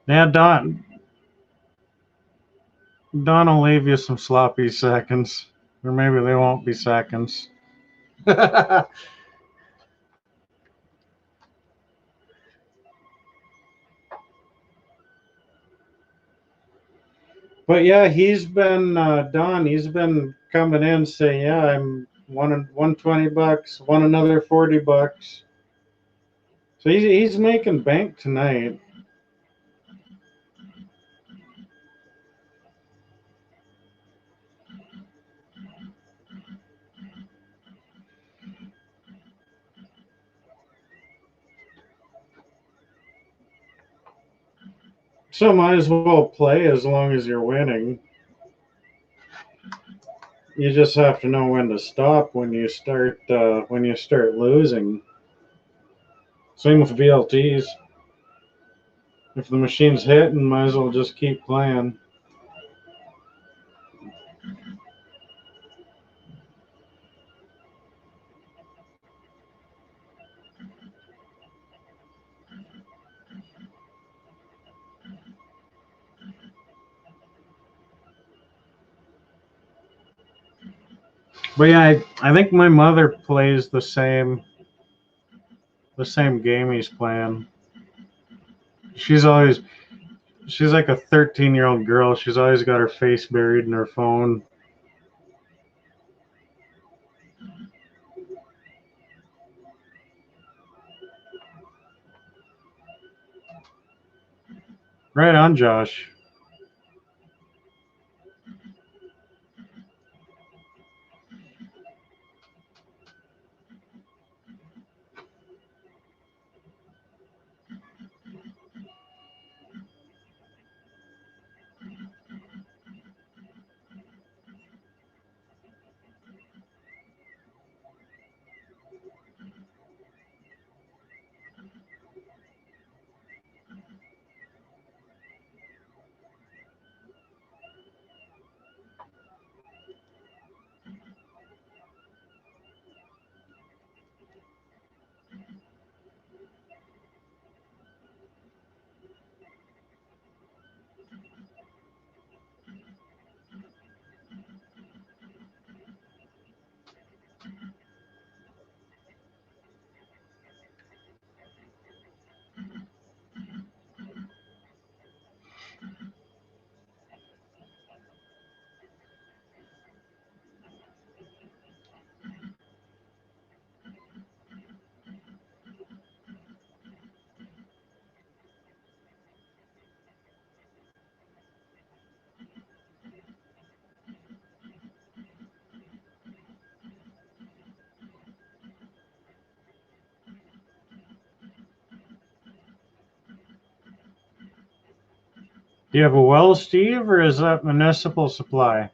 Yeah, Don. Don will leave you some sloppy seconds. Or maybe they won't be seconds. But yeah, he's been Don. He's been coming in saying, "Yeah, I'm one $20, won another $40." So he's making bank tonight. So might as well play as long as you're winning. You just have to know when to stop when you start losing. Same with VLTs. If the machine's hitting, might as well just keep playing. But yeah, I think my mother plays the same game he's playing. She's always she's like a 13-year-old girl. She's always got her face buried in her phone. Right on, Josh. Do you have a well, Steve, or is that municipal supply?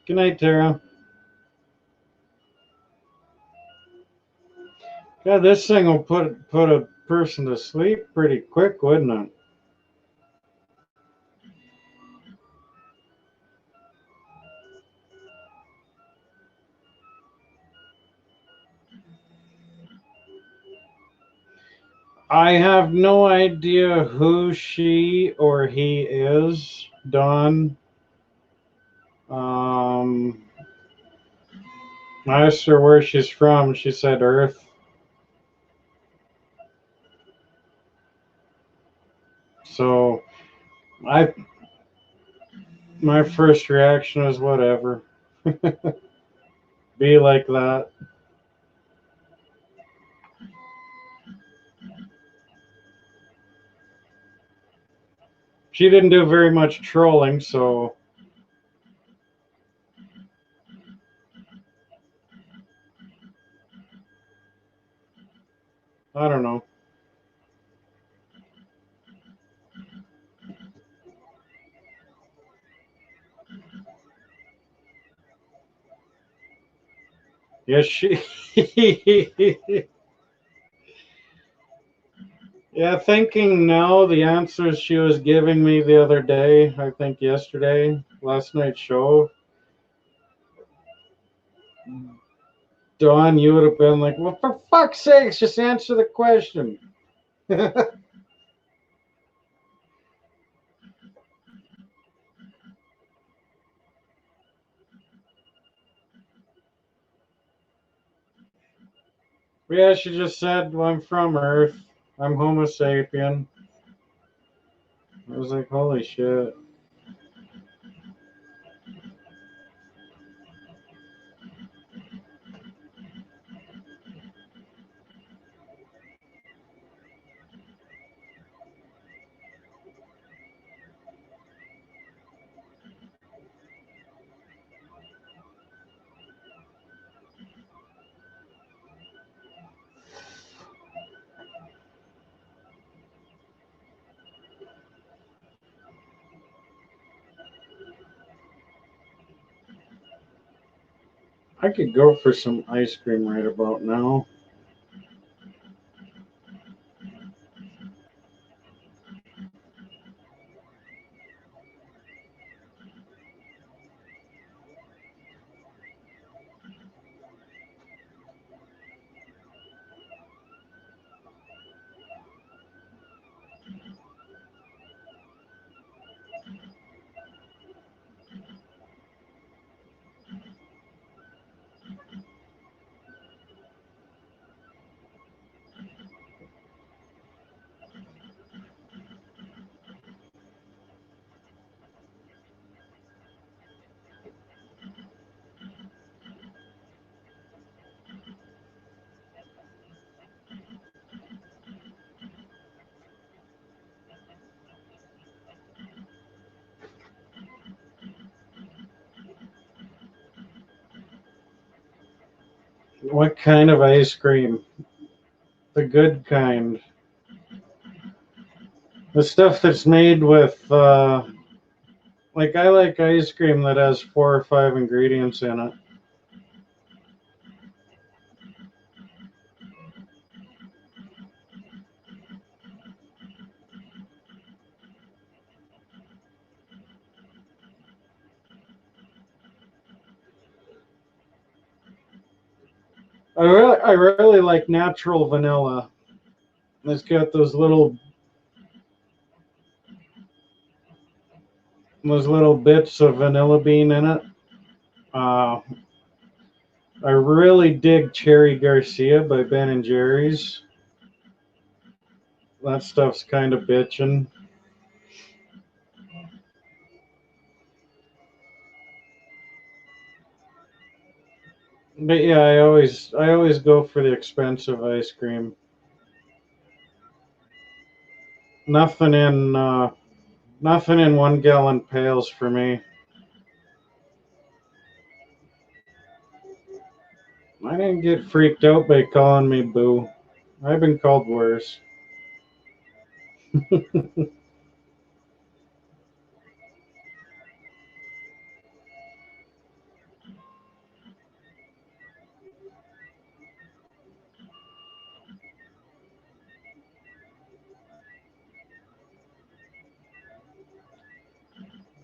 Good night, Tara. Yeah, this thing will put a person to sleep pretty quick, wouldn't it? I have no idea who she or he is, Dawn. I asked her where she's from. She said Earth. So I my first reaction was whatever. Be like that. She didn't do very much trolling, so I don't know. Yes, she. Yeah, thinking now the answers she was giving me the other day, I think yesterday, last night's show, Dawn, you would have been like, well, for fuck's sakes, just answer the question. Yeah, she just said, well, I'm from Earth. I'm Homo sapien. I was like, holy shit. I could go for some ice cream right about now. What kind of ice cream? The good kind. The stuff that's made with, like, I like ice cream that has 4 or 5 ingredients in it. I really like natural vanilla. It's got those little bits of vanilla bean in it. Uh, I really dig Cherry Garcia by Ben and Jerry's. That stuff's kind of bitchin'. But yeah, I always go for the expensive ice cream. Nothing in uh, nothing in 1 gallon pails for me. I didn't get freaked out by calling me boo. I've been called worse.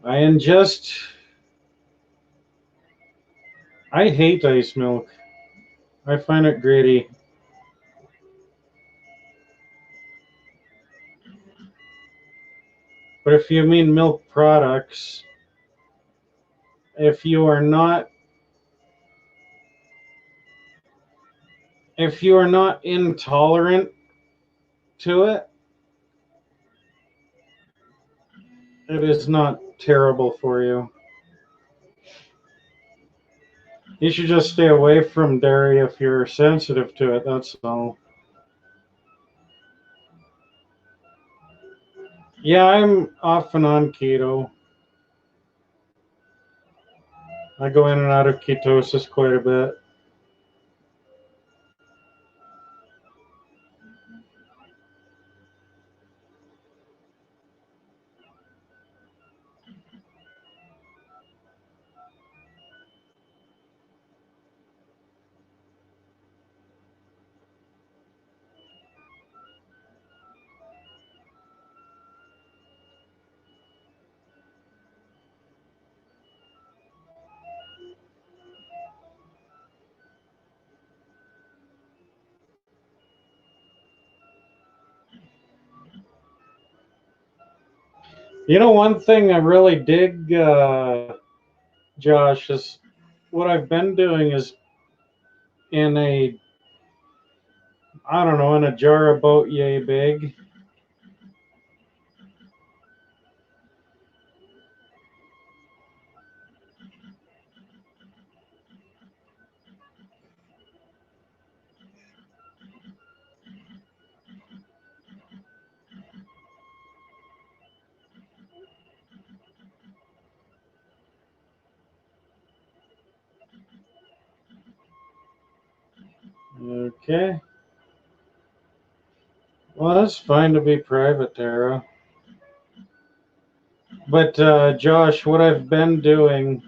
I ingest. I hate ice milk. I find it gritty. But if you mean milk products, if you are not if you are not intolerant to it, it is not terrible for you. You should just stay away from dairy if you're sensitive to it, that's all. Yeah, I'm off and on keto. I go in and out of ketosis quite a bit. You know, one thing I really dig, Josh, is what I've been doing is in a, I don't know, in a jar about yay big. Okay. Well, that's fine to be private, Tara. But Josh, what I've been doing,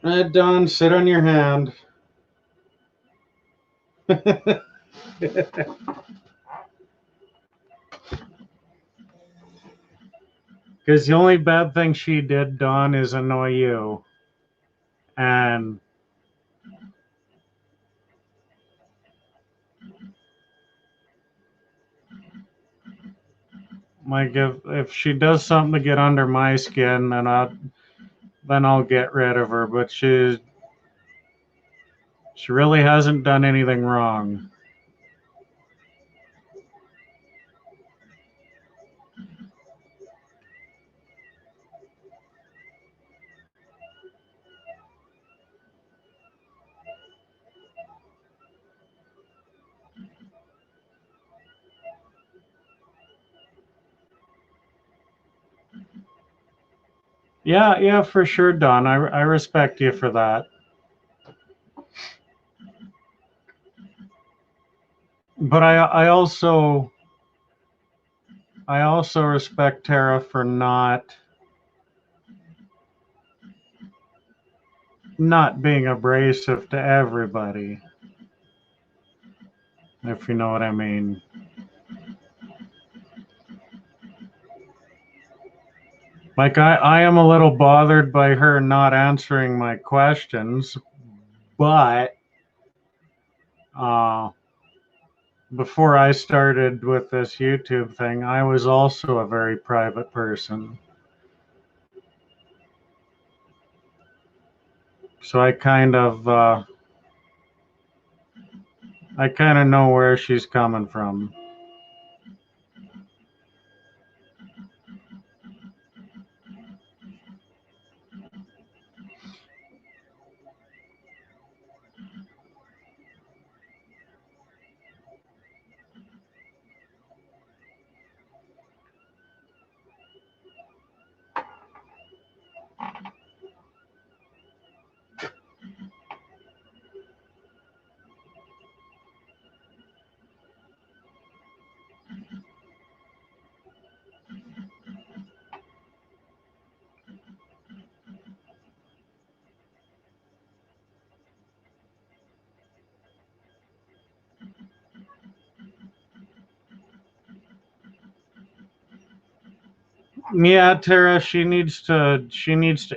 Don, sit on your hand. Because the only bad thing she did, Don, is annoy you. And like if she does something to get under my skin, then I'll get rid of her. But she really hasn't done anything wrong. Yeah, yeah, for sure, Don. I respect you for that. But I also respect Tara for not being abrasive to everybody, if you know what I mean. Like I am a little bothered by her not answering my questions, but uh, before I started with this YouTube thing, I was also a very private person. So I kind of know where she's coming from. Yeah, Tara, she needs to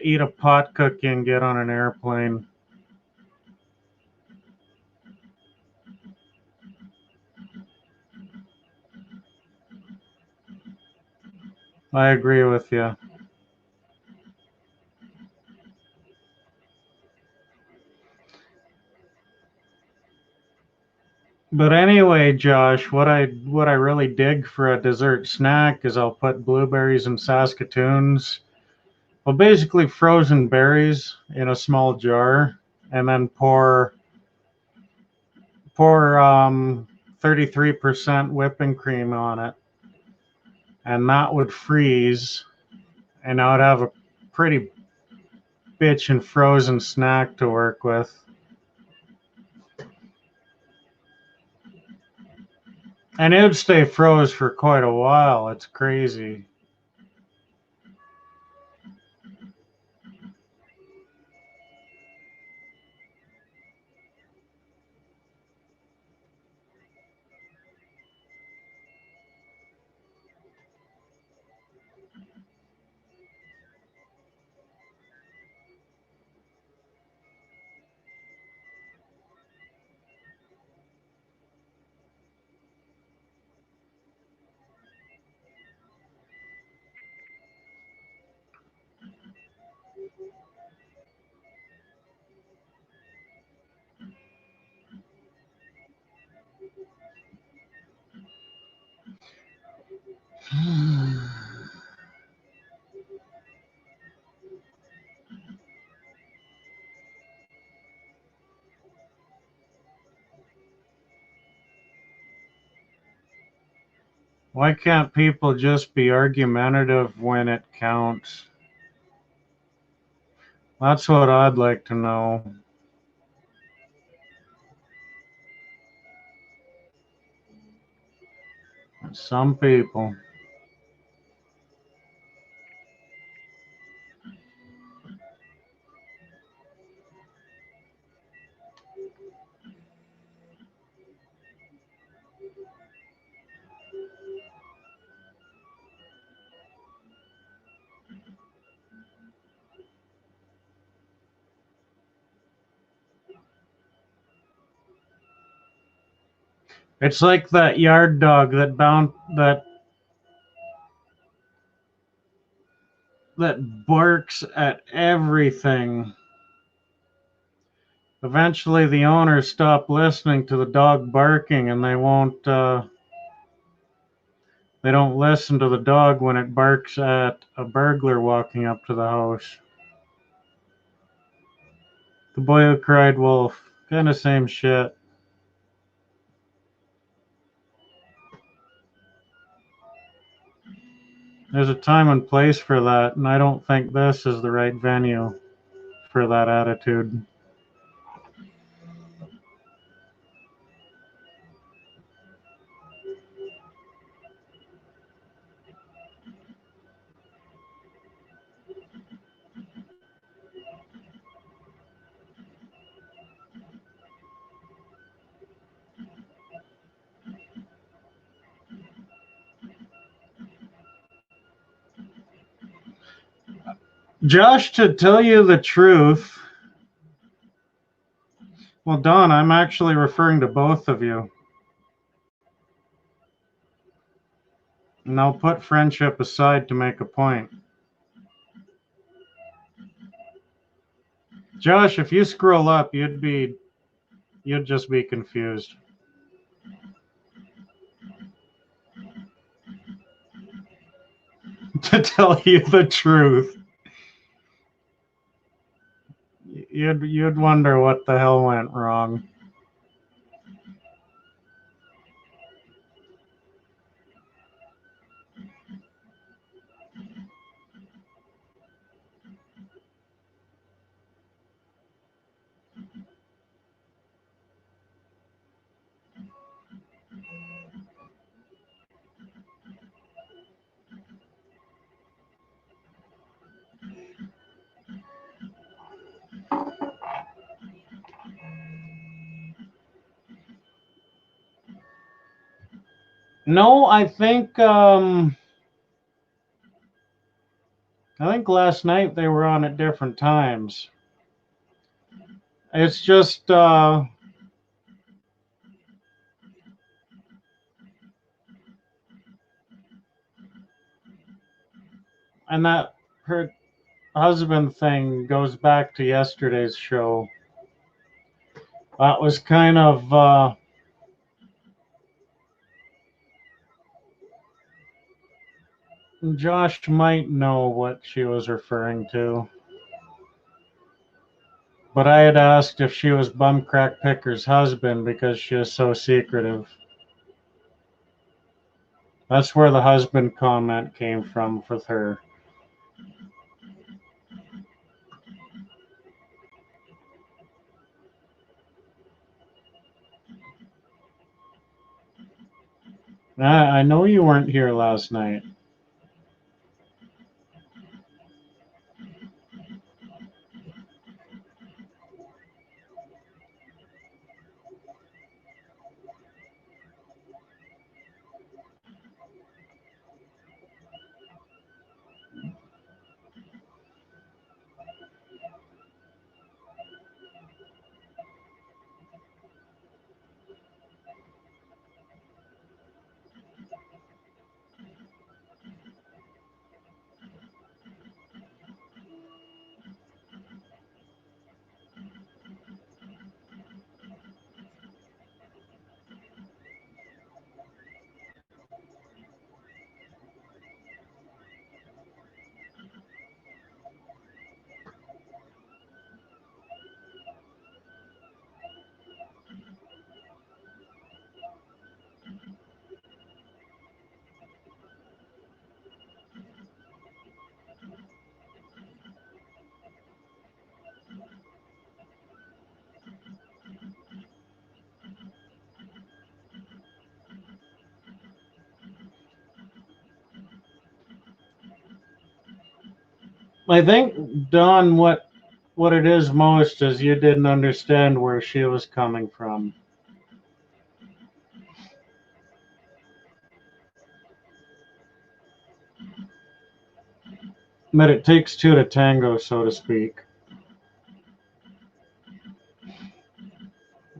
eat a pot cookie and get on an airplane. I agree with you. But anyway, Josh, what I really dig for a dessert snack is I'll put blueberries and Saskatoons, well, basically frozen berries in a small jar, and then pour 33% whipping cream on it, and that would freeze, and I would have a pretty bitchin' frozen snack to work with. And it would stay froze for quite a while. It's crazy. Why can't people just be argumentative when it counts? That's what I'd like to know. Some people. It's like that yard dog that barks at everything. Eventually, the owners stop listening to the dog barking, and they don't listen to the dog when it barks at a burglar walking up to the house. The boy who cried wolf, kind of same shit. There's a time and place for that, and I don't think this is the right venue for that attitude. Josh, to tell you the truth, well, Don, I'm actually referring to both of you. And I'll put friendship aside to make a point. Josh, if you scroll up, you'd just be confused. To tell you the truth, you'd wonder what the hell went wrong. No, I think I think last night they were on at different times. It's just, and that her husband thing goes back to yesterday's show. That was kind of, Josh might know what she was referring to. But I had asked if she was Bumcrack Picker's husband because she is so secretive. That's where the husband comment came from with her. I know you weren't here last night. I think, Don, what it is most is you didn't understand where she was coming from. But it takes two to tango, so to speak.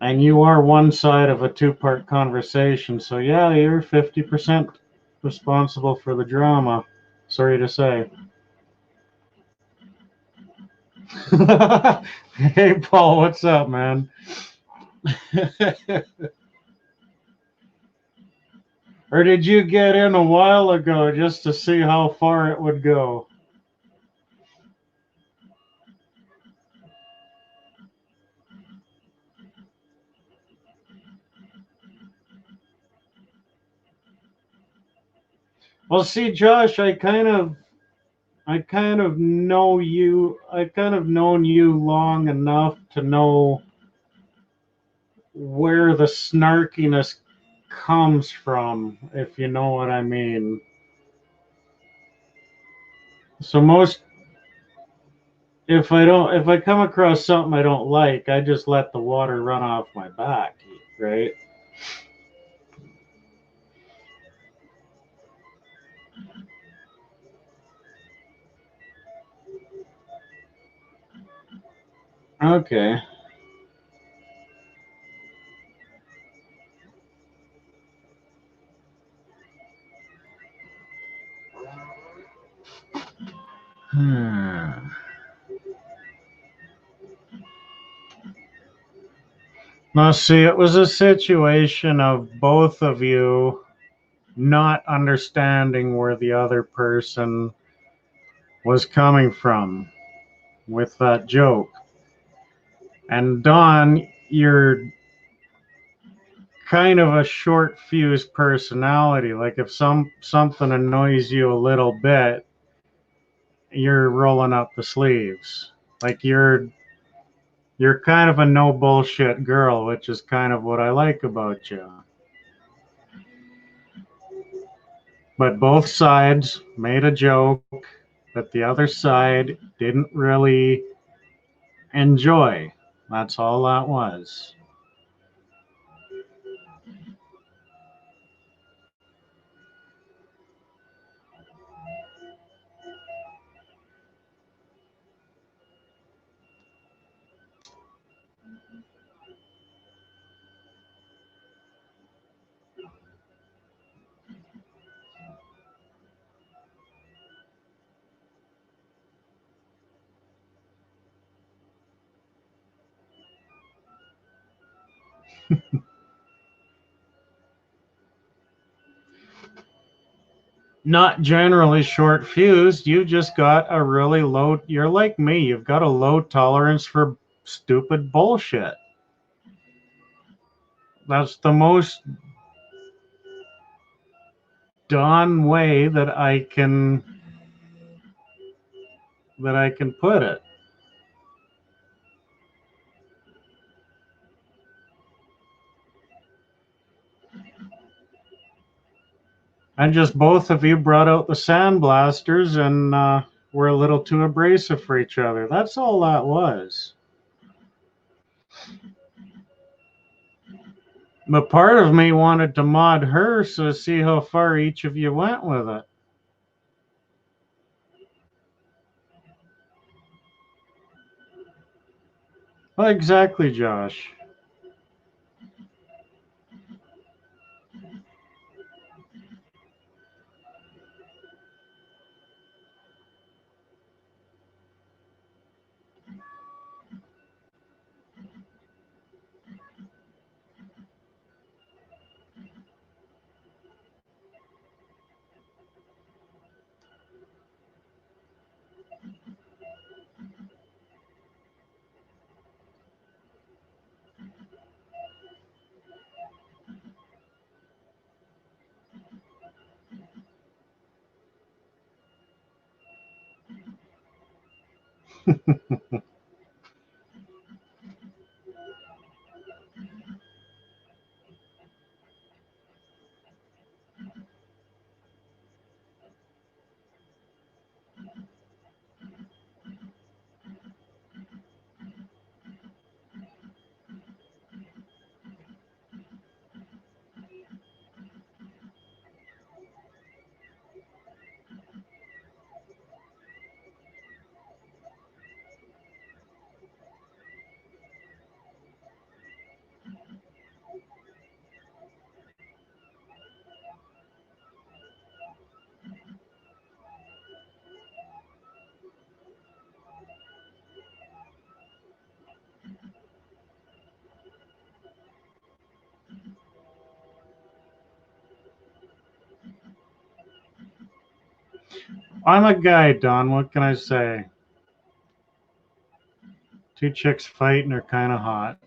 And you are one side of a two-part conversation, so yeah, you're 50% responsible for the drama. Sorry to say. Hey, Paul, what's up, man? Or did you get in a while ago just to see how far it would go? Well, see, Josh, I kind of know you. I kind of known you long enough to know where the snarkiness comes from, if you know what I mean. So most, if I come across something I don't like, I just let the water run off my back, right? Okay. Hmm. Now, see, it was a situation of both of you not understanding where the other person was coming from with that joke. And Don, you're kind of a short fuse personality. Like if something annoys you a little bit, you're rolling up the sleeves. Like you're kind of a no bullshit girl, which is kind of what I like about you. But both sides made a joke that the other side didn't really enjoy. That's all that was. Not generally short fused. You just got a really low. You're like me. You've got a low tolerance for stupid bullshit. That's the most done way that I can put it. And just both of you brought out the sandblasters and were a little too abrasive for each other. That's all that was. But part of me wanted to mod her so see how far each of you went with it. Well, exactly, Josh. I'm a guy, Don. What can I say? Two chicks fighting are kind of hot.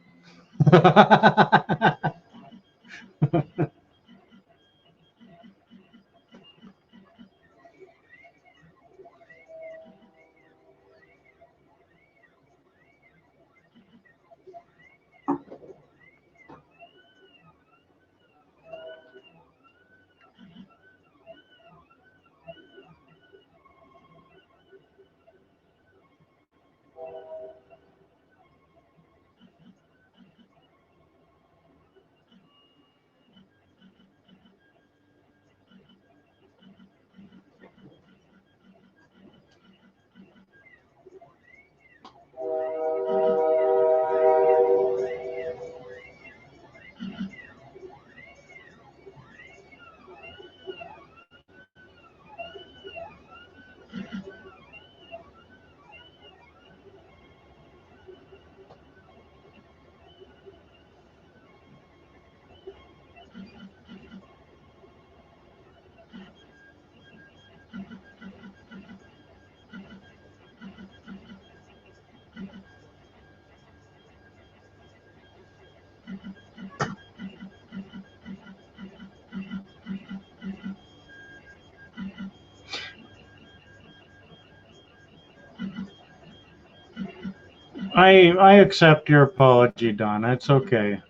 I accept your apology, Don. It's okay.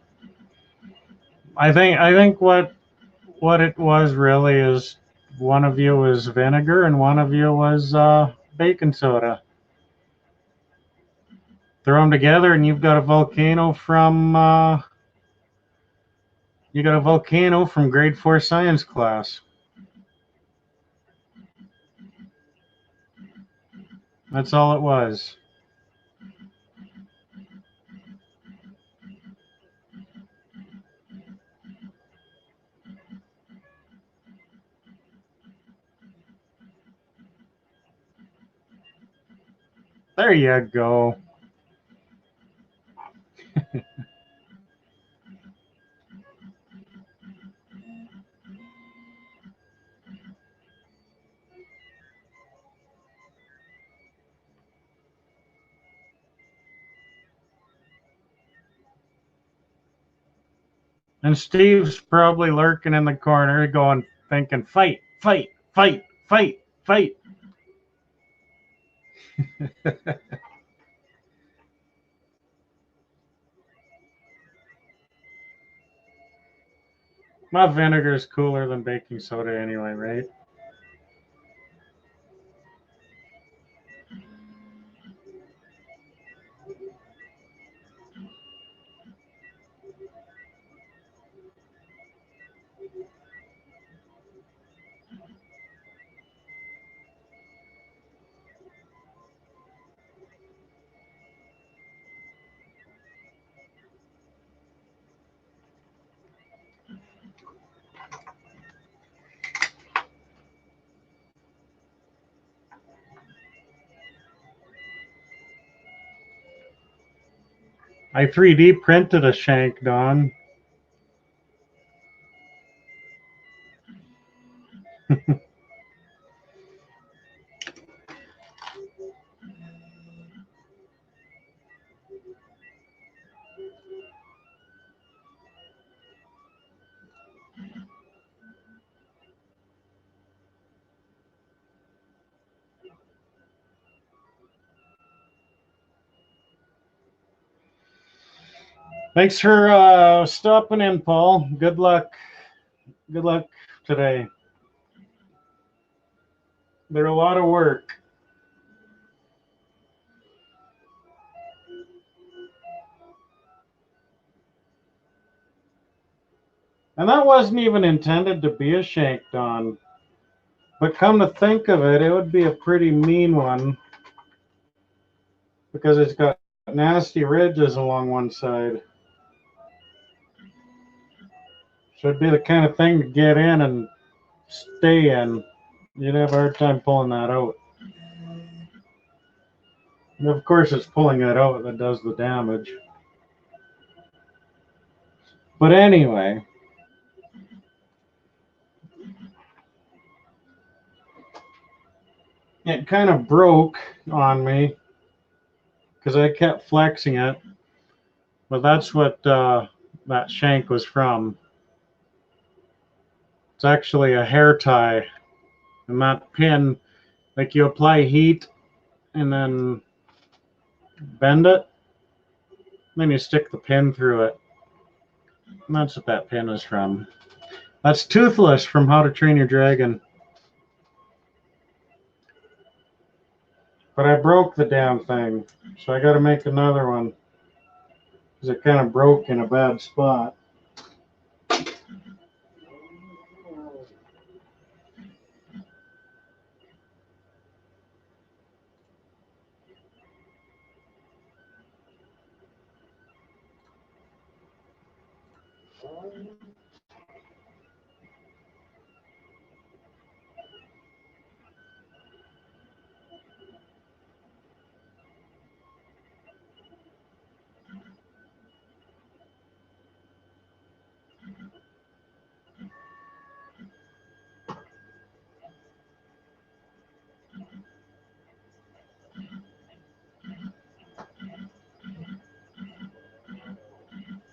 I think what it was really is one of you was vinegar and one of you was baking soda. Throw them together and you've got a volcano from grade 4 science class. That's all it was. There you go. And Steve's probably lurking in the corner going, thinking, fight, fight, fight, fight, fight. My vinegar is cooler than baking soda anyway, right? I 3D printed a shank, Don. Thanks for stopping in, Paul. Good luck. Good luck today. They're a lot of work. And that wasn't even intended to be a shank, Don. But come to think of it, it would be a pretty mean one because it's got nasty ridges along one side. So it'd be the kind of thing to get in and stay in. You'd have a hard time pulling that out. And of course, it's pulling it out that does the damage. But anyway, it kind of broke on me because I kept flexing it. But that's what that shank was from. It's actually a hair tie. And that pin, like you apply heat and then bend it, then you stick the pin through it. And that's what that pin is from. That's Toothless from How to Train Your Dragon. But I broke the damn thing, so I got to make another one because it kind of broke in a bad spot.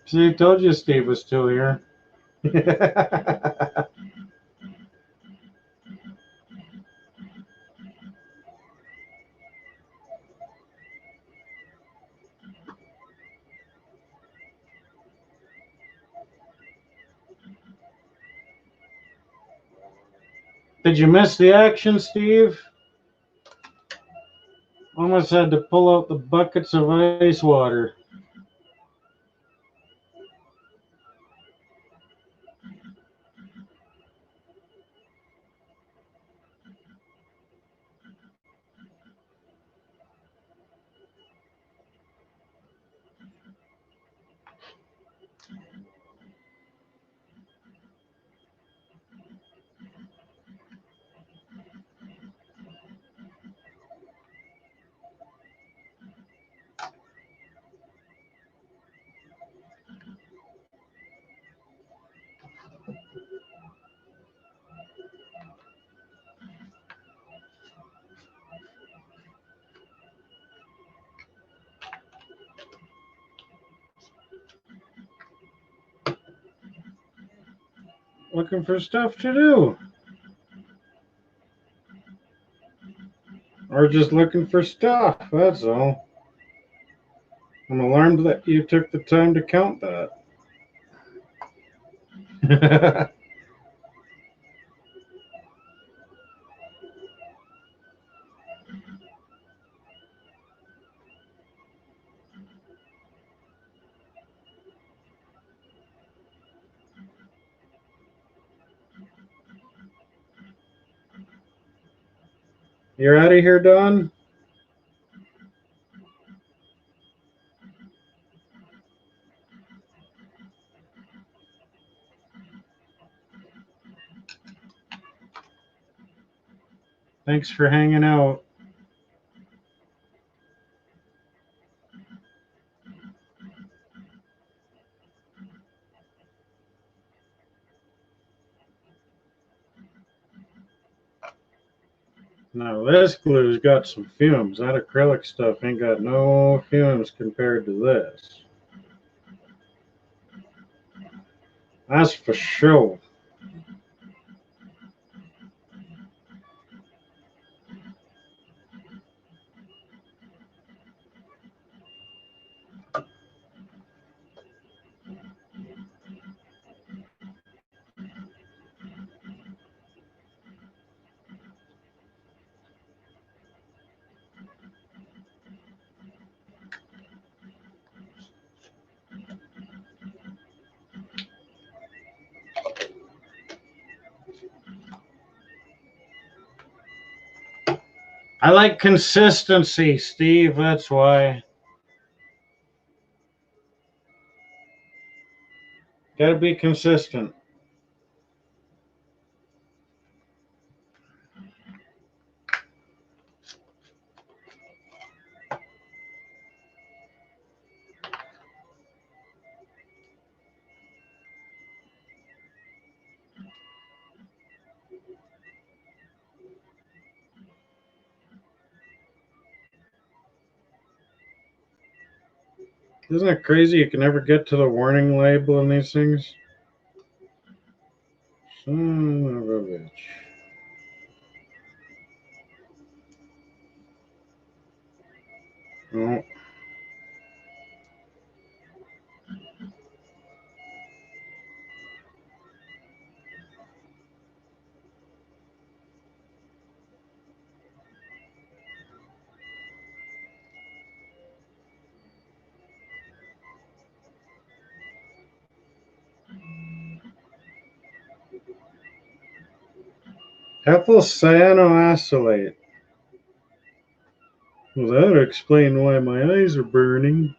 See, I told you Steve was still here. Did you miss the action, Steve? Almost had to pull out the buckets of ice water. looking for stuff to do. Or just looking for stuff, that's all. I'm alarmed that you took the time to count that. You're out of here, Don? Thanks for hanging out. Now this glue's got some fumes. That acrylic stuff ain't got no fumes compared to this. That's for sure. I like consistency, Steve. That's why. Gotta be consistent. Isn't it crazy you can never get to the warning label in these things? Son of a bitch. Oh. Ethyl cyanoacylate. Well, that would explain why my eyes are burning.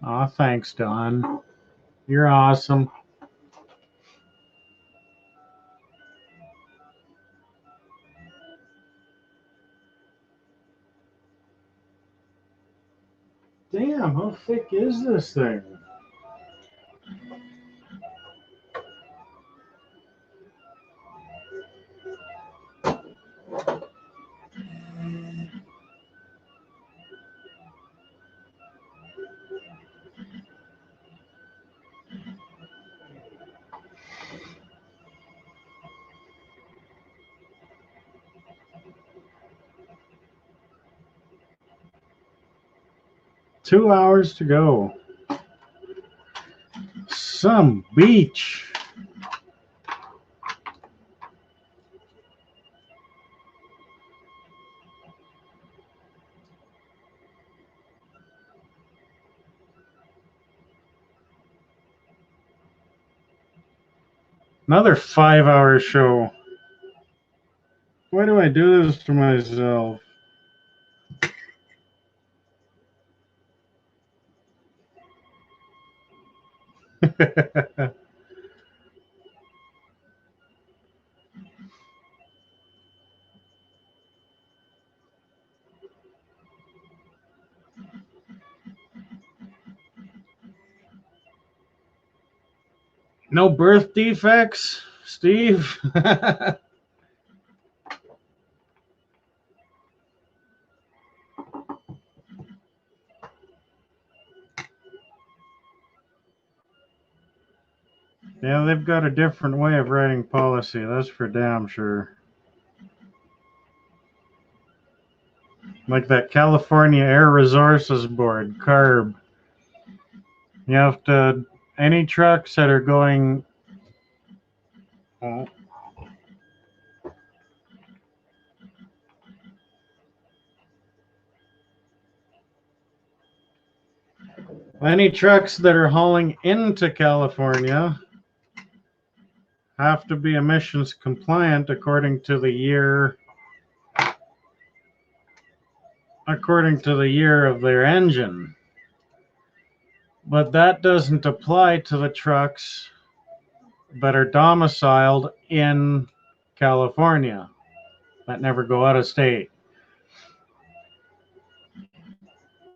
Aw, thanks, Don. You're awesome. Damn, how thick is this thing? Two hours to go. Some beach. Another 5-hour show. Why do I do this to myself? No birth defects, Steve? Yeah, they've got a different way of writing policy, that's for damn sure. Like that California Air Resources Board, CARB. You have to, any trucks that are going, any trucks that are hauling into California have to be emissions compliant according to the year of their engine. But that doesn't apply to the trucks that are domiciled in California that never go out of state.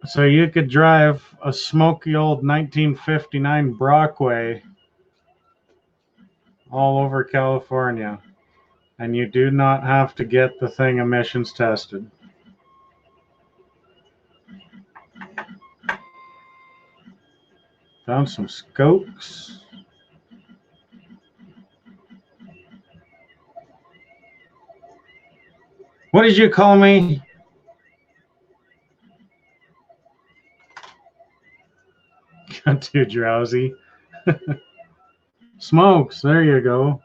So you could drive a smoky old 1959 Brockway all over California, and you do not have to get the thing emissions tested. Found some skokes. What did you call me? Got too drowsy. Smokes, there you go.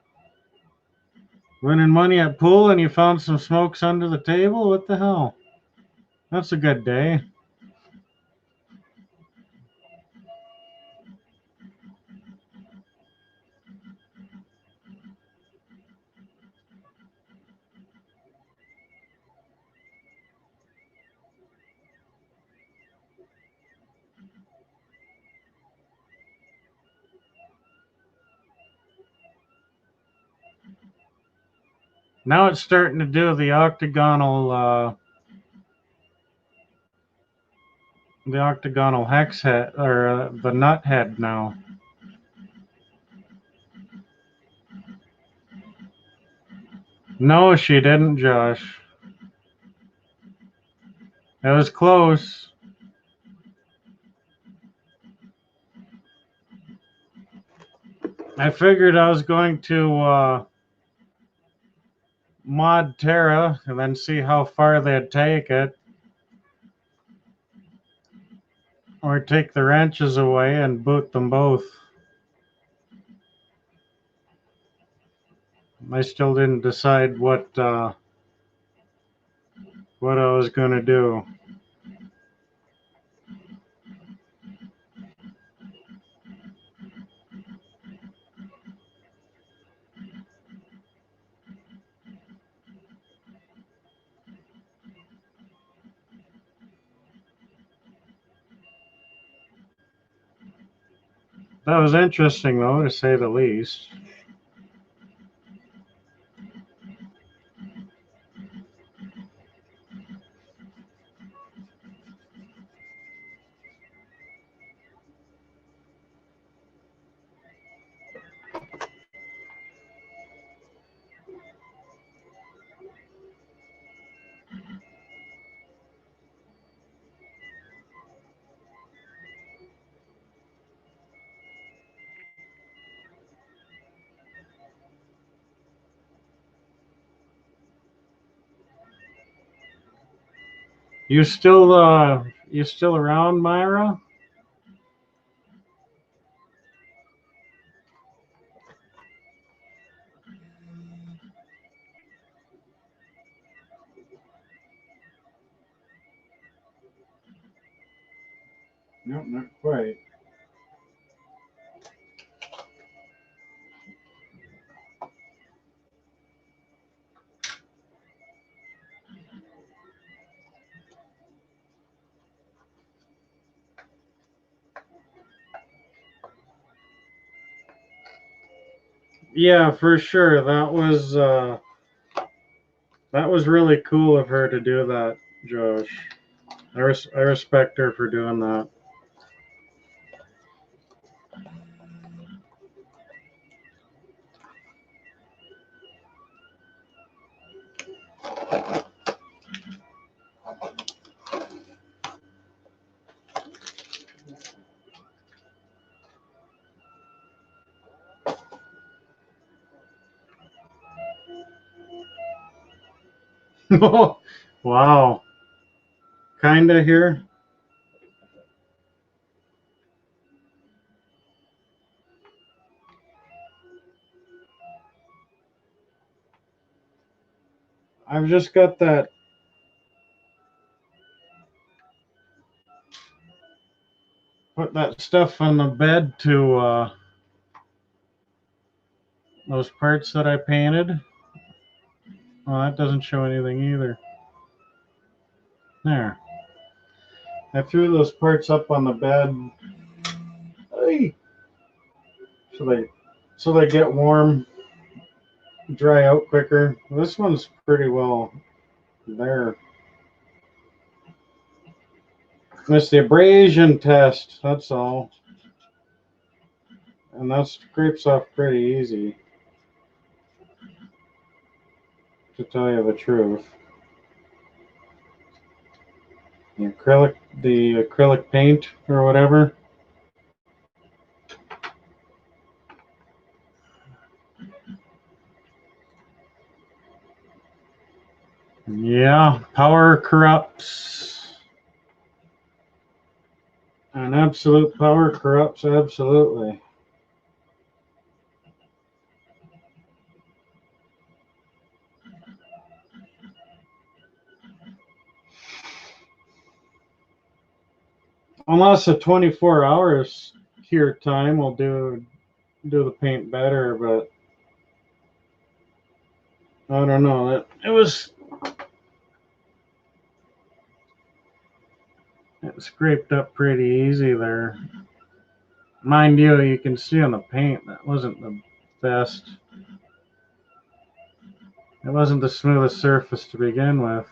Winning money at pool and you found some smokes under the table? What the hell? That's a good day. Now it's starting to do the octagonal hex head, or the nut head now. No, she didn't, Josh. It was close. I figured I was going to mod Terra and then see how far they'd take it. Or take the wrenches away and boot them both. I still didn't decide what I was going to do. That was interesting, though, to say the least. You still around, Myra? Nope, not quite. Yeah, for sure. That was really cool of her to do that, Josh. I respect her for doing that. Wow. Kinda here. I've just got that put that stuff on the bed to those parts that I painted. Well, that doesn't show anything either. There. I threw those parts up on the bed. Hey. So they get warm, dry out quicker. This one's pretty well there. It's the abrasion test, that's all. And that scrapes off pretty easy, to tell you the truth. The acrylic paint or whatever. Yeah, power corrupts. And absolute power corrupts absolutely. Unless a 24 hours cure time will do the paint better, but I don't know. It scraped up pretty easy there. Mind you, you can see on the paint that wasn't the best. It wasn't the smoothest surface to begin with.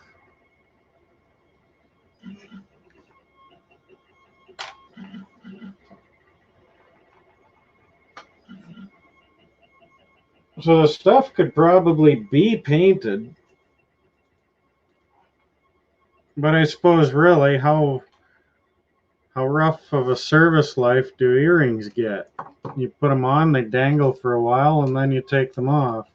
So the stuff could probably be painted, but I suppose really how rough of a service life do earrings get? You put them on, they dangle for a while, and then you take them off.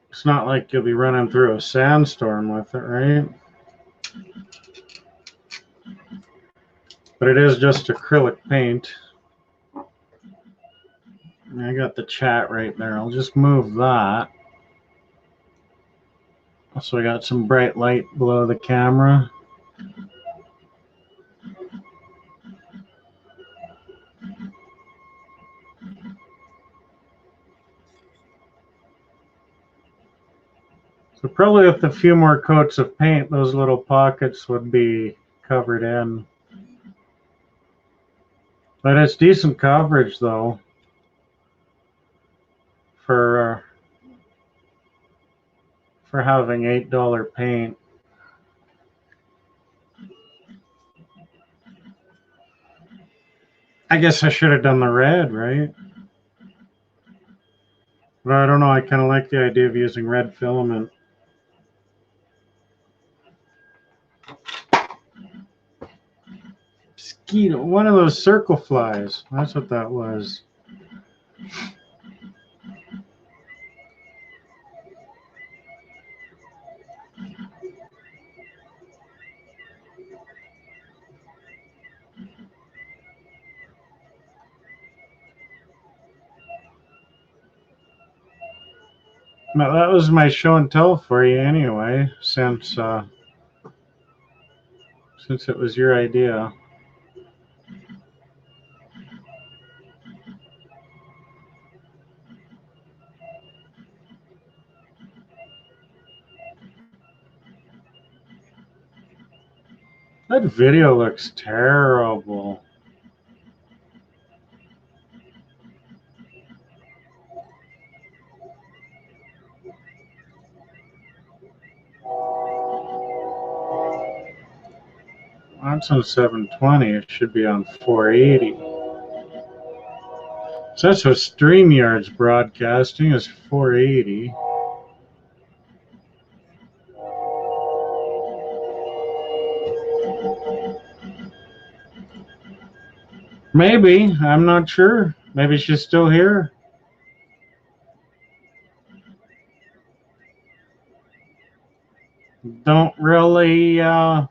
It's not like you'll be running through a sandstorm with it, right? But it is just acrylic paint. I got the chat right there. I'll just move that. So I got some bright light below the camera. So probably with a few more coats of paint, those little pockets would be covered in. But it's decent coverage though for having $8 paint. I guess I should have done the red, right? But I don't know, I kind of like the idea of using red filament. Mosquito, one of those circle flies. That's what that was. Now, that was my show and tell for you anyway, since it was your idea. That video looks terrible. That's on 720. It should be on 480. So that's what StreamYard's broadcasting is 480. Maybe. I'm not sure. Maybe she's still here. Don't really, didn't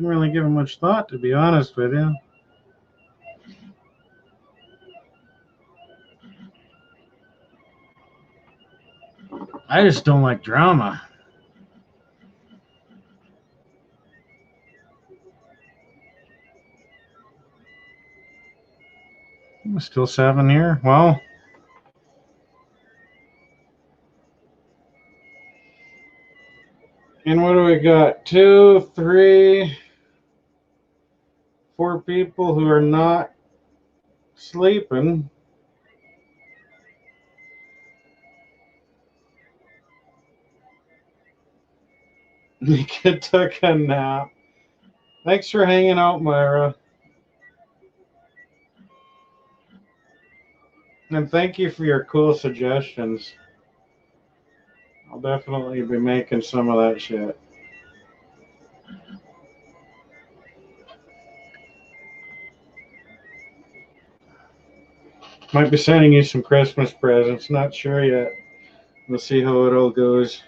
really give it much thought, to be honest with you. I just don't like drama. I'm still 7 here. Well, and what do we got? 2, 3, 4 people who are not sleeping. Nika took a nap. Thanks for hanging out, Myra. And thank you for your cool suggestions. I'll definitely be making some of that shit. Might be sending you some Christmas presents. Not sure yet. We'll see how it all goes.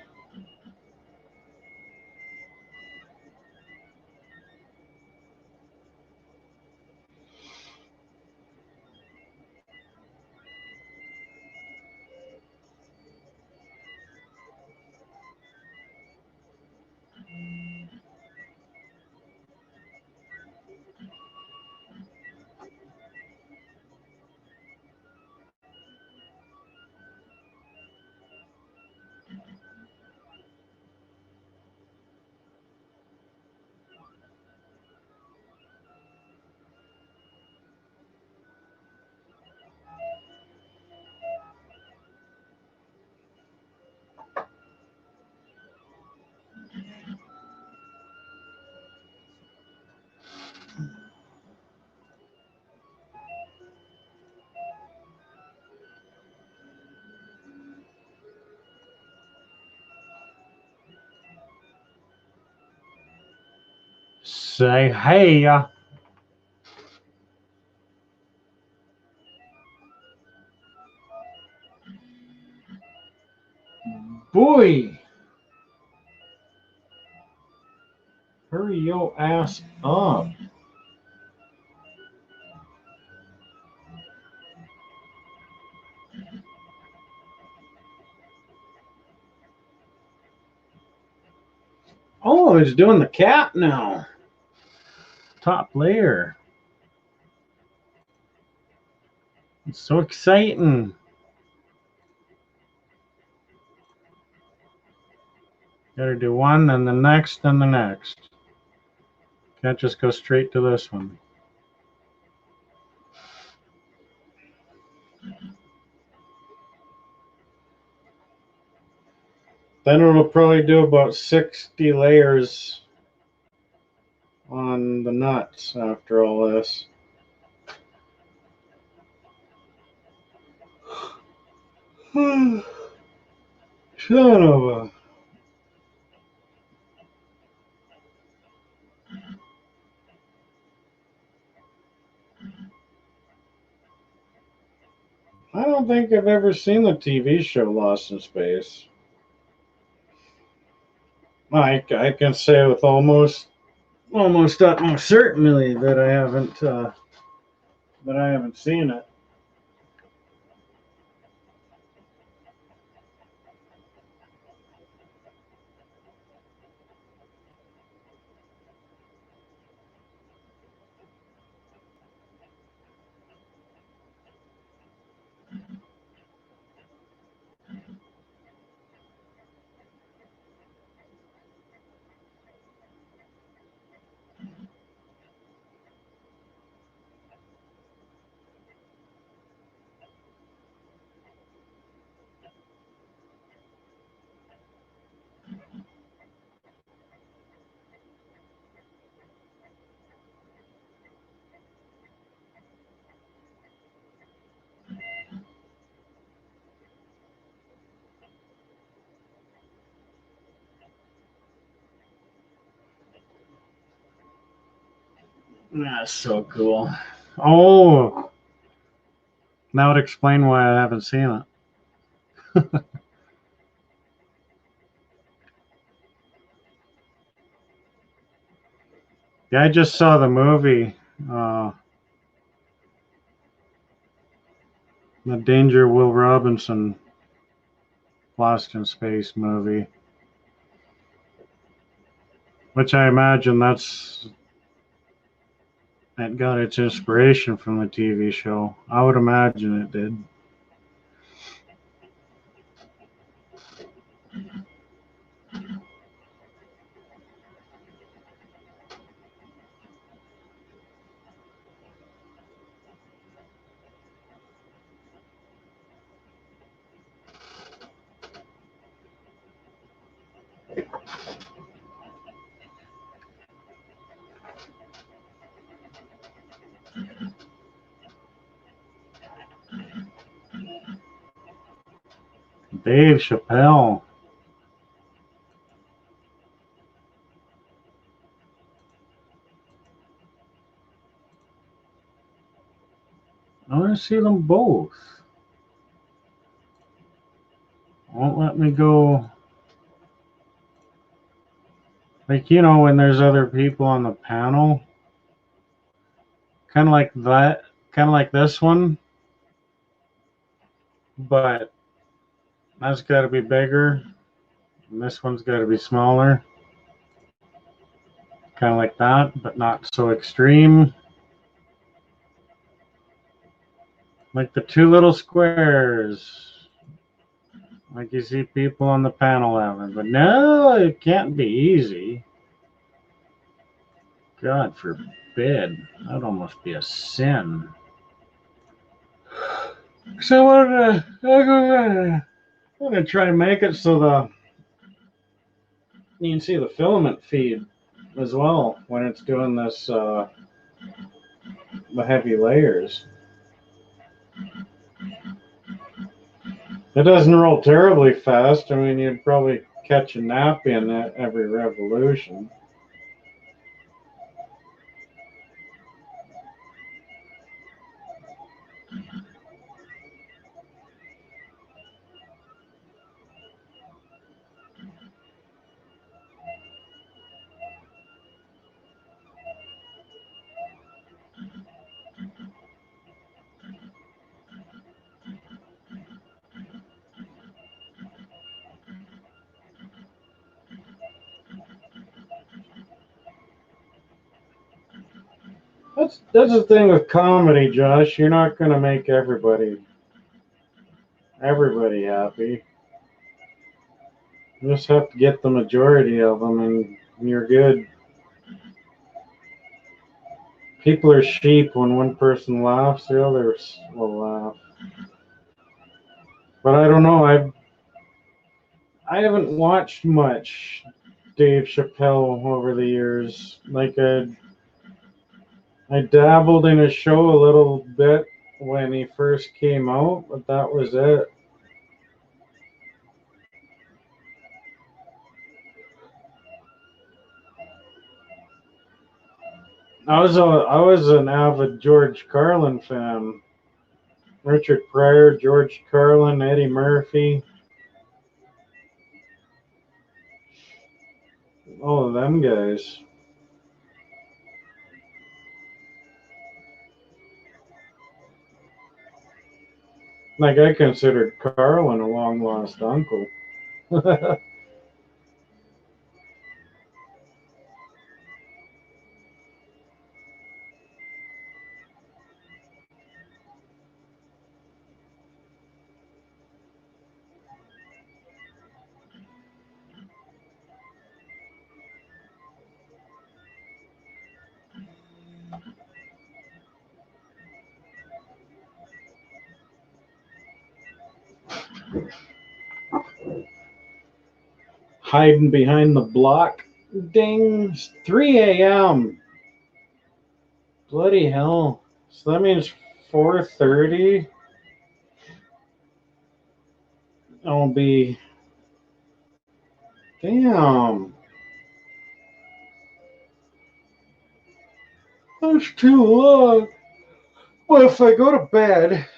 Say hey. Boy, hurry your ass up. Oh, he's doing the cat now. Top layer. It's so exciting. Gotta do one, and the next, and the next. Can't just go straight to this one. Then it'll probably do about 60 layers on the nuts after all this. Son of a... I don't think I've ever seen the TV show Lost in Space. I can say with almost utmost certainty that I haven't seen it. That's so cool. Oh, that would explain why I haven't seen it. Yeah, I just saw the movie, uh, the Danger Will Robinson Lost in Space movie, which I imagine it got its inspiration from the TV show. I would imagine it did. Dave Chappelle. I want to see them both. Won't let me go. Like, when there's other people on the panel, kind of like that, kind of like this one, but that's got to be bigger, and this one's got to be smaller. Kind of like that, but not so extreme. Like the two little squares. Like you see people on the panel having, but no, it can't be easy. God forbid. That'd almost be a sin. So I'm gonna try and make it so you can see the filament feed as well when it's doing this the heavy layers. It doesn't roll terribly fast. I mean, you'd probably catch a nap in it every revolution. That's the thing with comedy, Josh. You're not gonna make everybody happy. You just have to get the majority of them, and you're good. People are sheep. When one person laughs, the others will laugh. But I don't know. I haven't watched much Dave Chappelle over the years. Like I dabbled in his show a little bit when he first came out, but that was it. I was an avid George Carlin fan. Richard Pryor, George Carlin, Eddie Murphy, all of them guys. Like I considered Carlin a long lost uncle. Hiding behind the block. Ding! 3 a.m. Bloody hell! So that means 4:30. I'll be. Damn! That's too long. Well, if I go to bed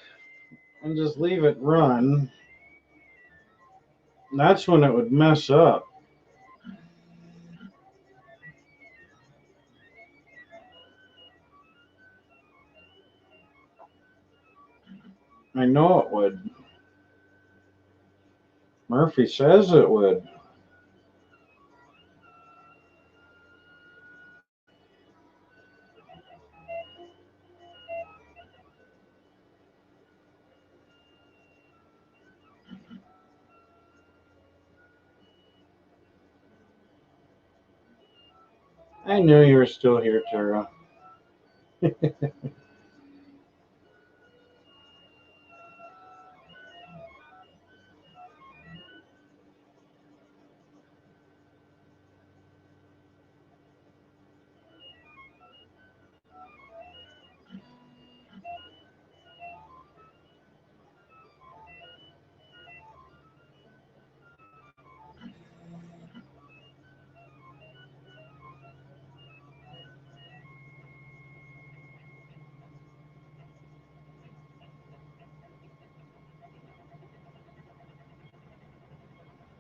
and just leave it run, that's when it would mess up. I know it would. Murphy says it would. I knew you were still here, Tara.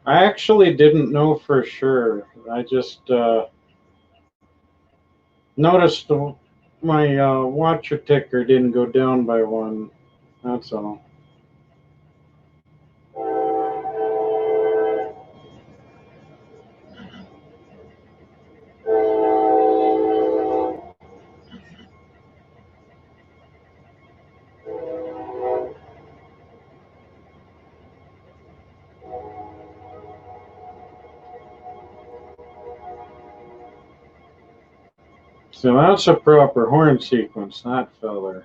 I actually didn't know for sure. I just noticed my watcher ticker didn't go down by one. That's all. So that's a proper horn sequence, that feller.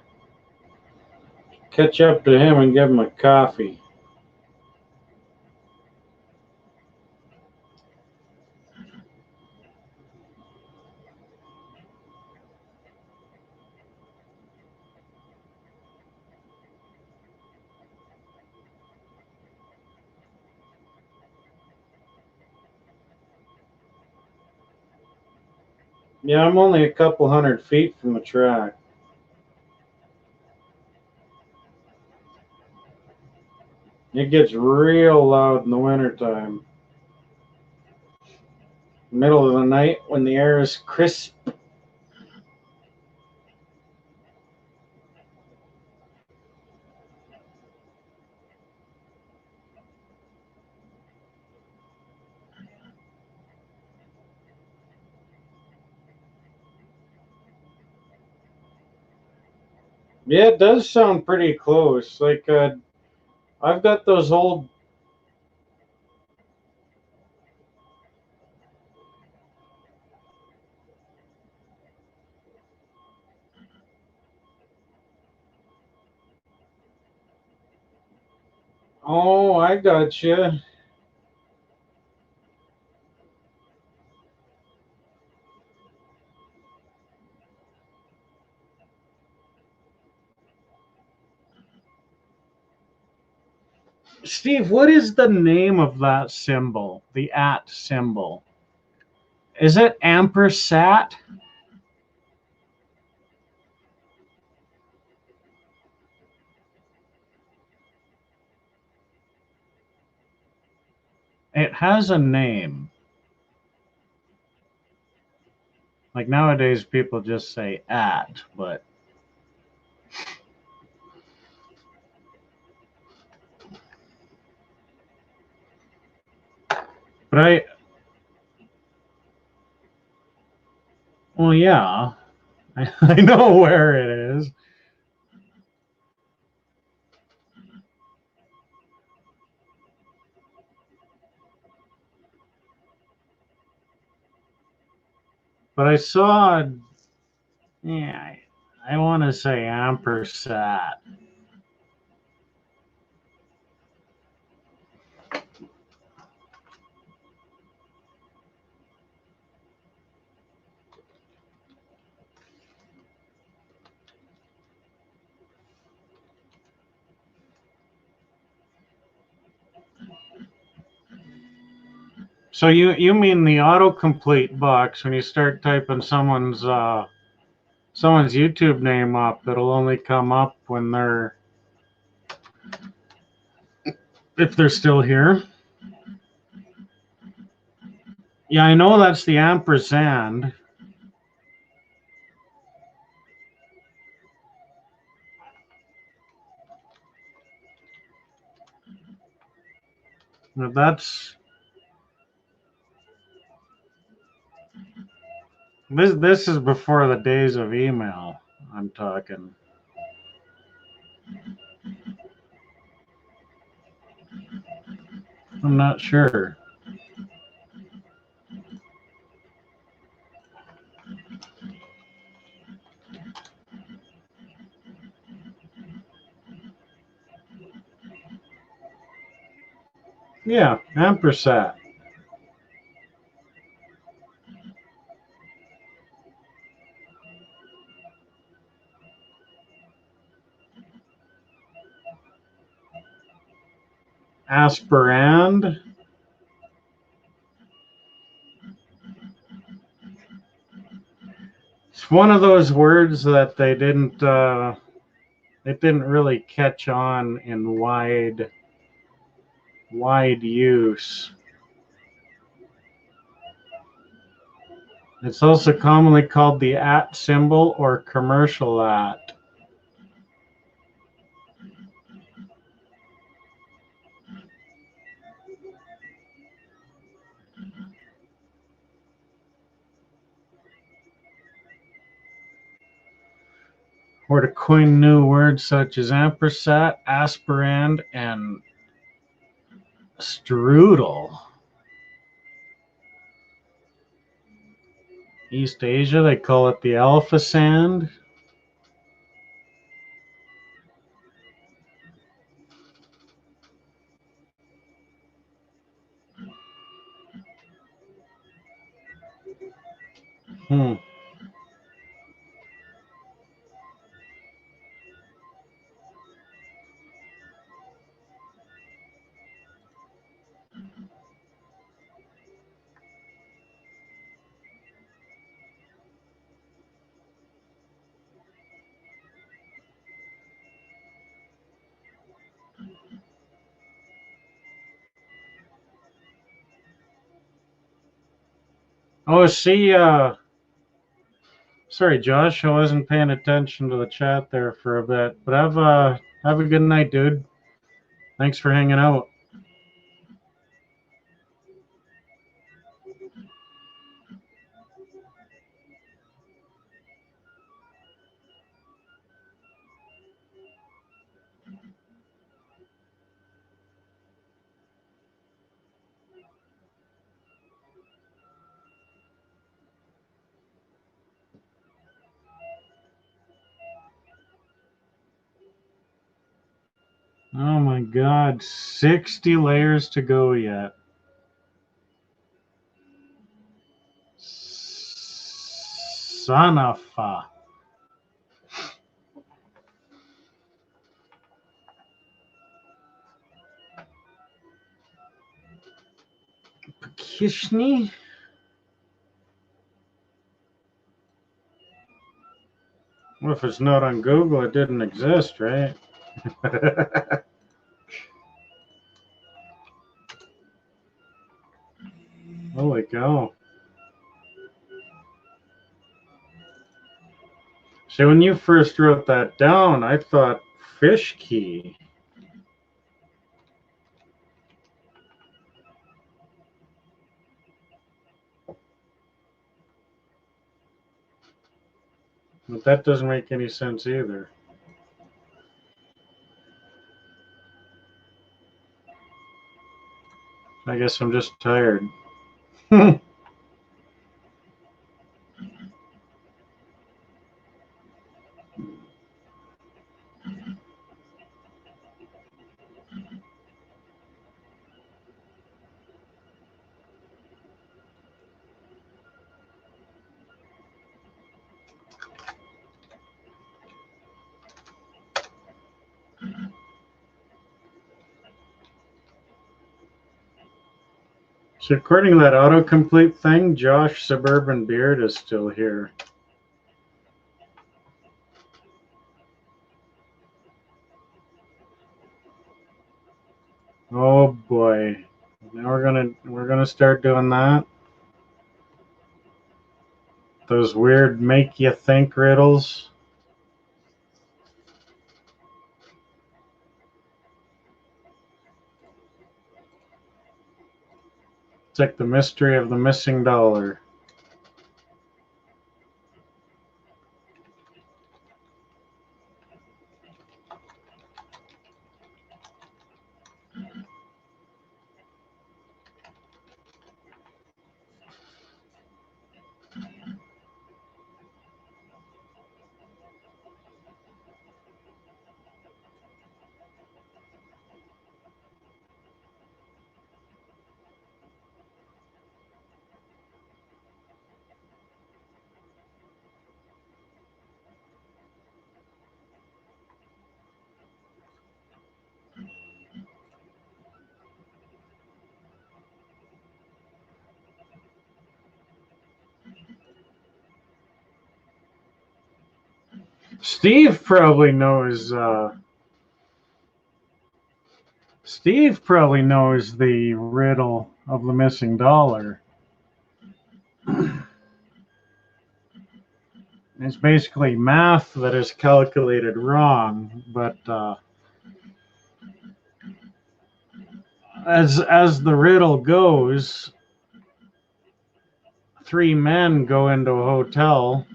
Catch up to him and give him a coffee. Yeah, I'm only a couple 100 feet from the track. It gets real loud in the wintertime. Middle of the night when the air is crisp. Yeah, it does sound pretty close. Like, I've got those old. Oh, I got you. Steve, what is the name of that symbol? The at symbol. Is it ampersat? It has a name. Like nowadays, people just say at, but well, yeah, I know where it is. But I saw, yeah, I want to say ampersat. So you mean the autocomplete box when you start typing someone's someone's YouTube name up, it'll only come up when they're, if they're still here. Yeah, I know that's the ampersand. But that's this is before the days of email. I'm talking. I'm not sure. Yeah, ampersat. Aspirand. It's one of those words that they didn't it didn't really catch on in wide use. It's also commonly called the at symbol or commercial at. Or to coin new words such as ampersat, aspirand, and strudel. East Asia, they call it the alpha sand. Oh, see, sorry, Josh, I wasn't paying attention to the chat there for a bit, but have a good night, dude. Thanks for hanging out. Oh my God, 60 layers to go yet. Son of a. Kishni? Well, if it's not on Google, it didn't exist, right? Holy cow. See, when you first wrote that down, I thought fish key. But that doesn't make any sense either. I guess I'm just tired. So according to that autocomplete thing, Josh Suburban Beard is still here. Oh boy. Now we're gonna start doing that. Those weird make you think riddles. It's like the mystery of the missing dollar. Steve probably knows. Steve probably knows the riddle of the missing dollar. It's basically math that is calculated wrong, but as the riddle goes, three men go into a hotel,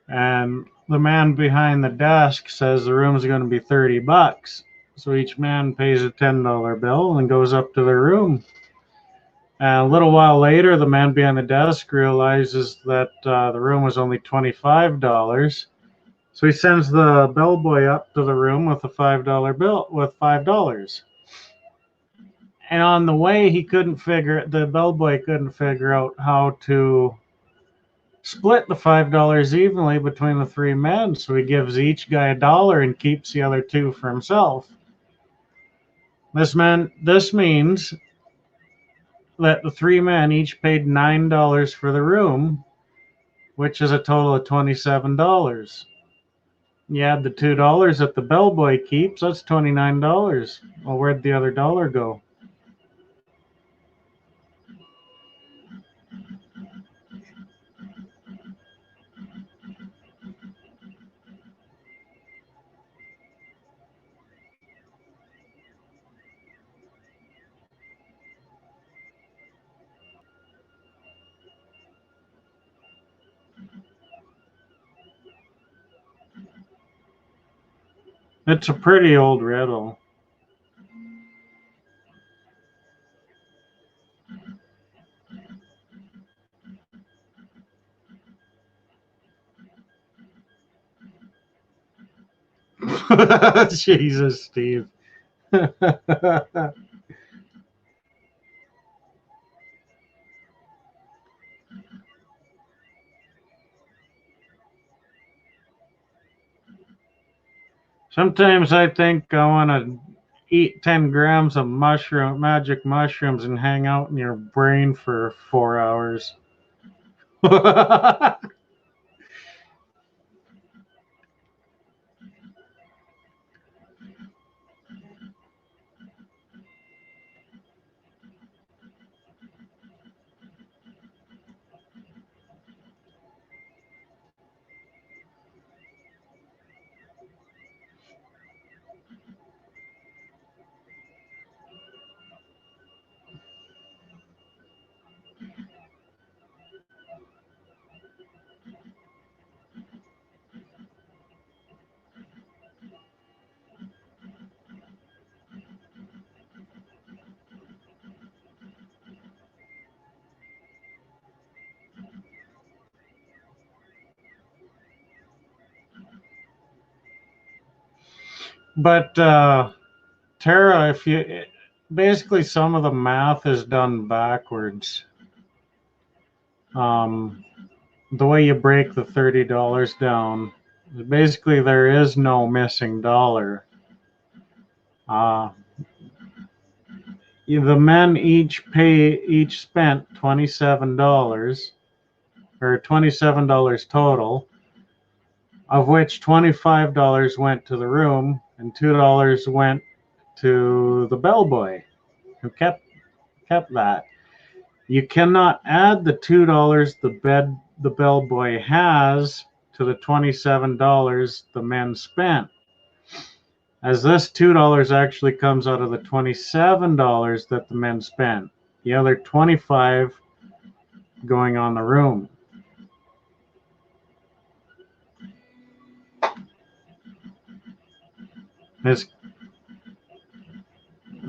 and the man behind the desk says the room's going to be $30. So each man pays a $10 bill and goes up to their room. And a little while later, the man behind the desk realizes that the room was only $25. So he sends the bellboy up to the room with a $5 bill with $5. And on the way, the bellboy couldn't figure out how to split the $5 evenly between the three men. So he gives each guy $1 and keeps the other two for himself. This means that the three men each paid $9 for the room, which is a total of $27. You add the $2 that the bellboy keeps, that's $29. Well, where'd the other dollar go? It's a pretty old riddle. Jesus, Steve. Sometimes I think I want to eat 10 grams of magic mushrooms and hang out in your brain for 4 hours. But Tara, if you basically some of the math is done backwards. The way you break the $30 down, basically there is no missing dollar. The men each spent $27 or $27 total, of which $25 went to the room and $2 went to the bellboy who kept that. You cannot add the $2 the bellboy has to the $27 the men spent, as this $2 actually comes out of the $27 that the men spent. The other 25 going on the room.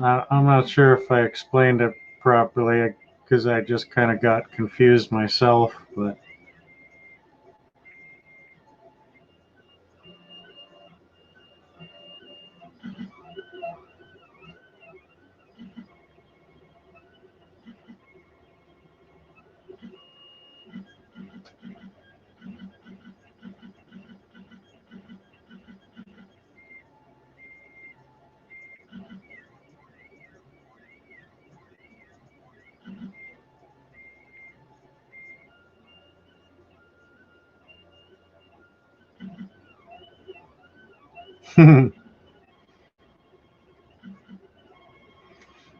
I'm not sure if I explained it properly because I just kind of got confused myself, but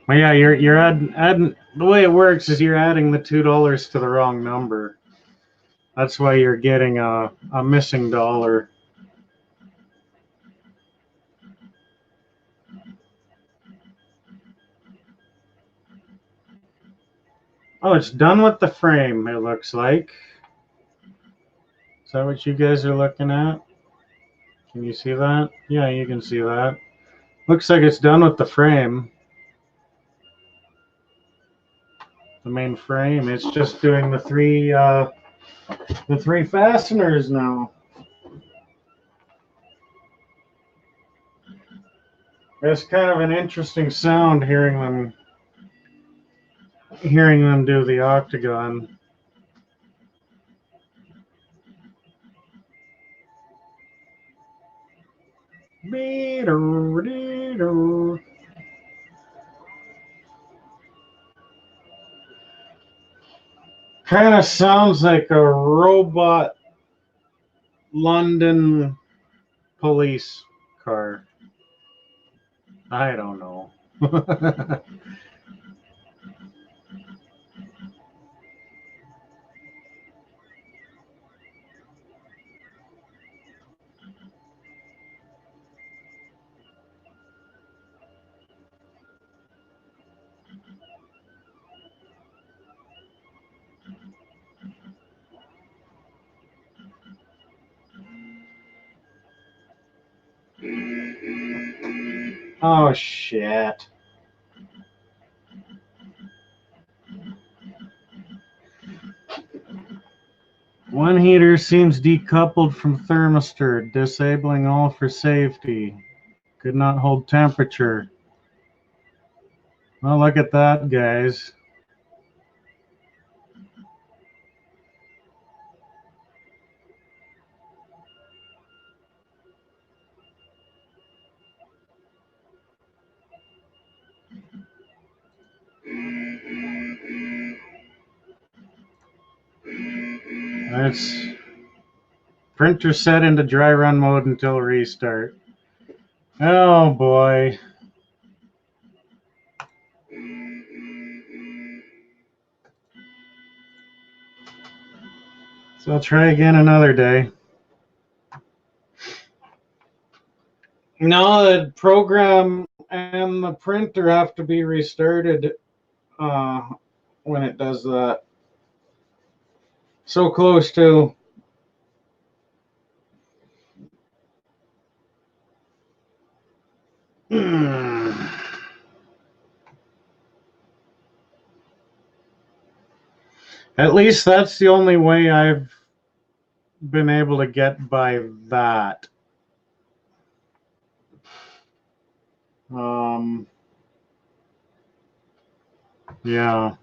well, yeah, you're adding the way it works is you're adding the $2 to the wrong number. That's why you're getting a missing dollar. Oh, it's done with the frame, it looks like. Is that what you guys are looking at? Can you see that? Yeah, you can see that. Looks like it's done with the frame. The main frame. It's just doing the three fasteners now. It's kind of an interesting sound hearing them do the octagon. Kind of sounds like a robot London police car. I don't know. Oh, shit. One heater seems decoupled from thermistor, disabling all for safety. Could not hold temperature. Well, look at that, guys. That's printer set into dry run mode until restart. Oh boy. So I'll try again another day. No, the program and the printer have to be restarted when it does that. So close to. At least that's the only way I've been able to get by that. Yeah.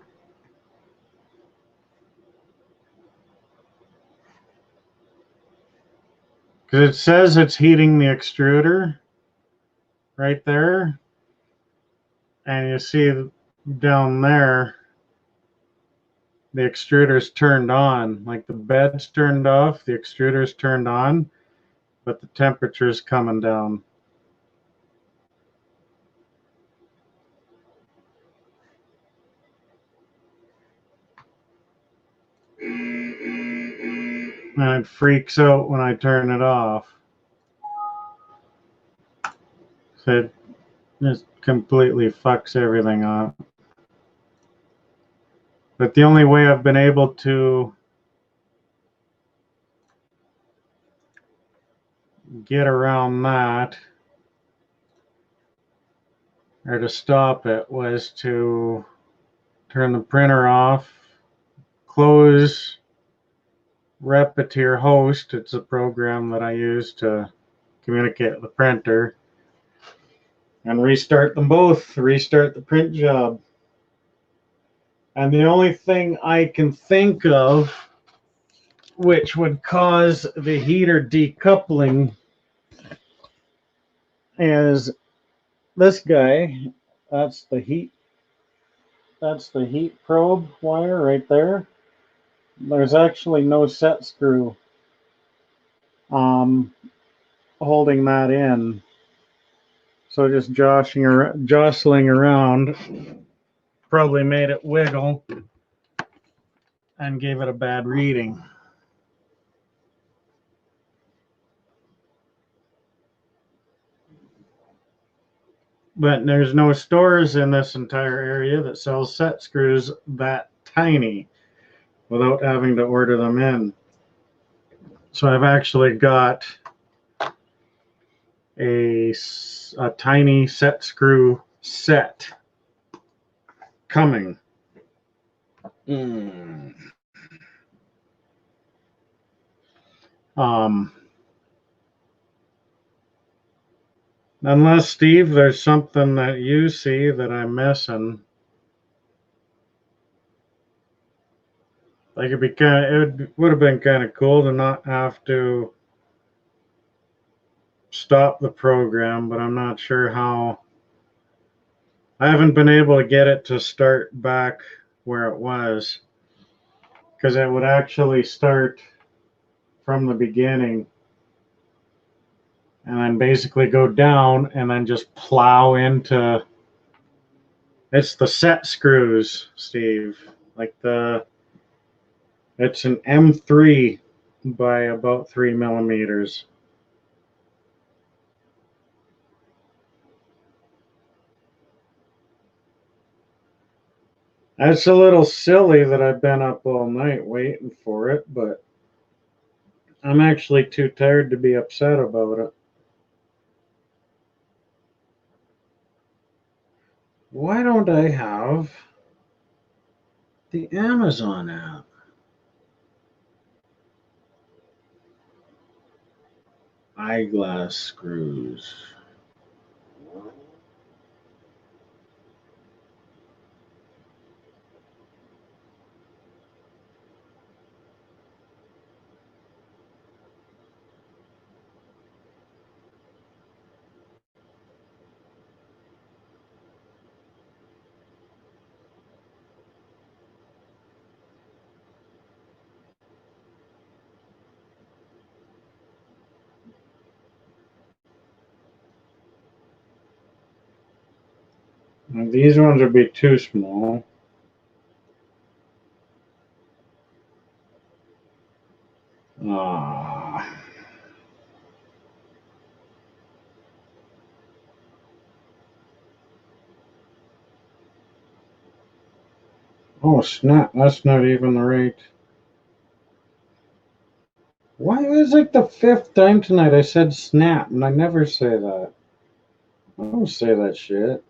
Because it says it's heating the extruder right there. And you see down there, the extruder's turned on. Like the bed's turned off, the extruder's turned on, but the temperature's coming down. and it freaks out when I turn it off. So it just completely fucks everything up. But the only way I've been able to get around that, or to stop it, was to turn the printer off, close Repetier Host. It's a program that I use to communicate with the printer, and restart them both, restart the print job. And the only thing I can think of which would cause the heater decoupling is this guy. That's the heat probe wire right there. There's actually no set screw holding that in. So just jostling around probably made it wiggle and gave it a bad reading. But there's no stores in this entire area that sells set screws that tiny without having to order them in. So I've actually got a tiny set screw set coming. Unless, Steve, there's something that you see that I'm missing. Like it would have been kind of cool to not have to stop the program, but I'm not sure how. I haven't been able to get it to start back where it was, because it would actually start from the beginning and then basically go down and then just plow into. It's the set screws, Steve. Like it's an M3 by about 3 millimeters. It's a little silly that I've been up all night waiting for it, but I'm actually too tired to be upset about it. Why don't I have the Amazon app? Eyeglass screws. Now, these ones would be too small. Ah. Oh, snap. That's not even the right. Why was it like the 5th time tonight I said snap, and I never say that? I don't say that shit.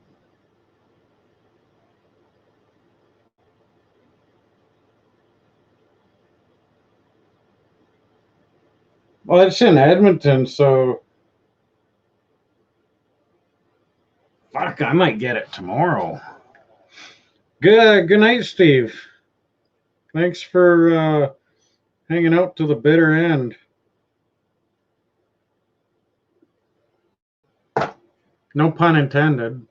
Well, it's in Edmonton, so fuck, I might get it tomorrow. Good night, Steve. Thanks for hanging out to the bitter end. No pun intended.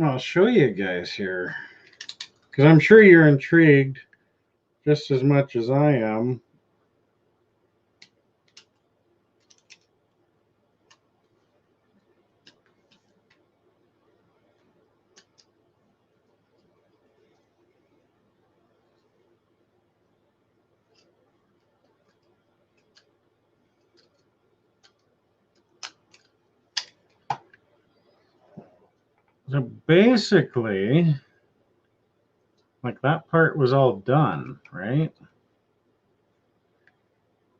I'll show you guys here. because I'm sure you're intrigued just as much as I am. So basically, like that part was all done, right?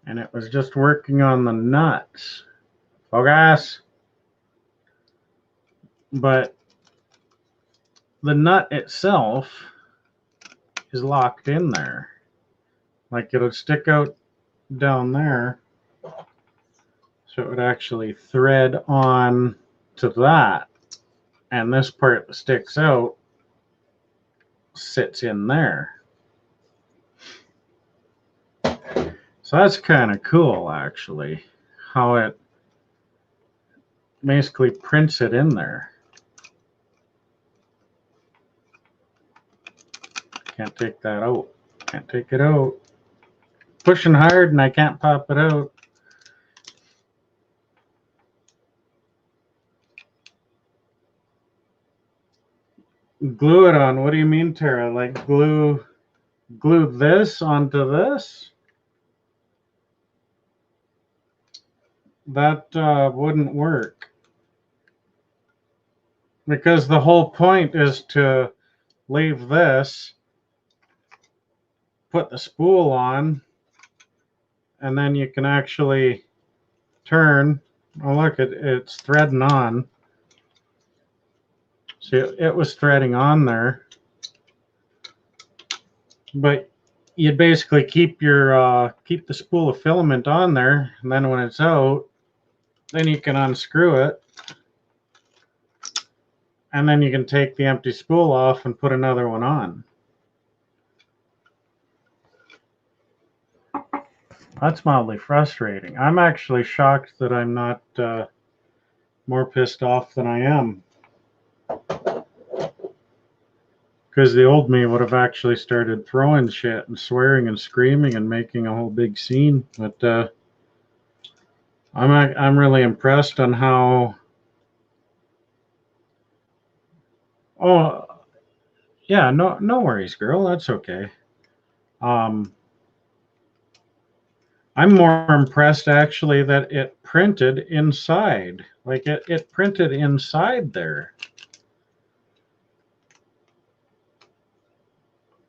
And it was just working on the nuts. Focus. But the nut itself is locked in there. Like it'll stick out down there. So it would actually thread on to that. And this part that sticks out sits in there. So that's kind of cool, actually, how it basically prints it in there. Can't take that out. Can't take it out. Pushing hard and I can't pop it out. Glue it on. What do you mean, Tara? Like glue this onto this? That wouldn't work. Because the whole point is to leave this, put the spool on, and then you can actually turn. Oh, look, it's threading on. See, it was threading on there. But you basically keep your keep the spool of filament on there, and then when it's out, then you can unscrew it, and then you can take the empty spool off and put another one on. That's mildly frustrating. I'm actually shocked that I'm not more pissed off than I am. Because the old me would have actually started throwing shit and swearing and screaming and making a whole big scene. But I'm really impressed on how. Oh, yeah, no worries, girl. That's okay. I'm more impressed actually that it printed inside. Like it printed inside there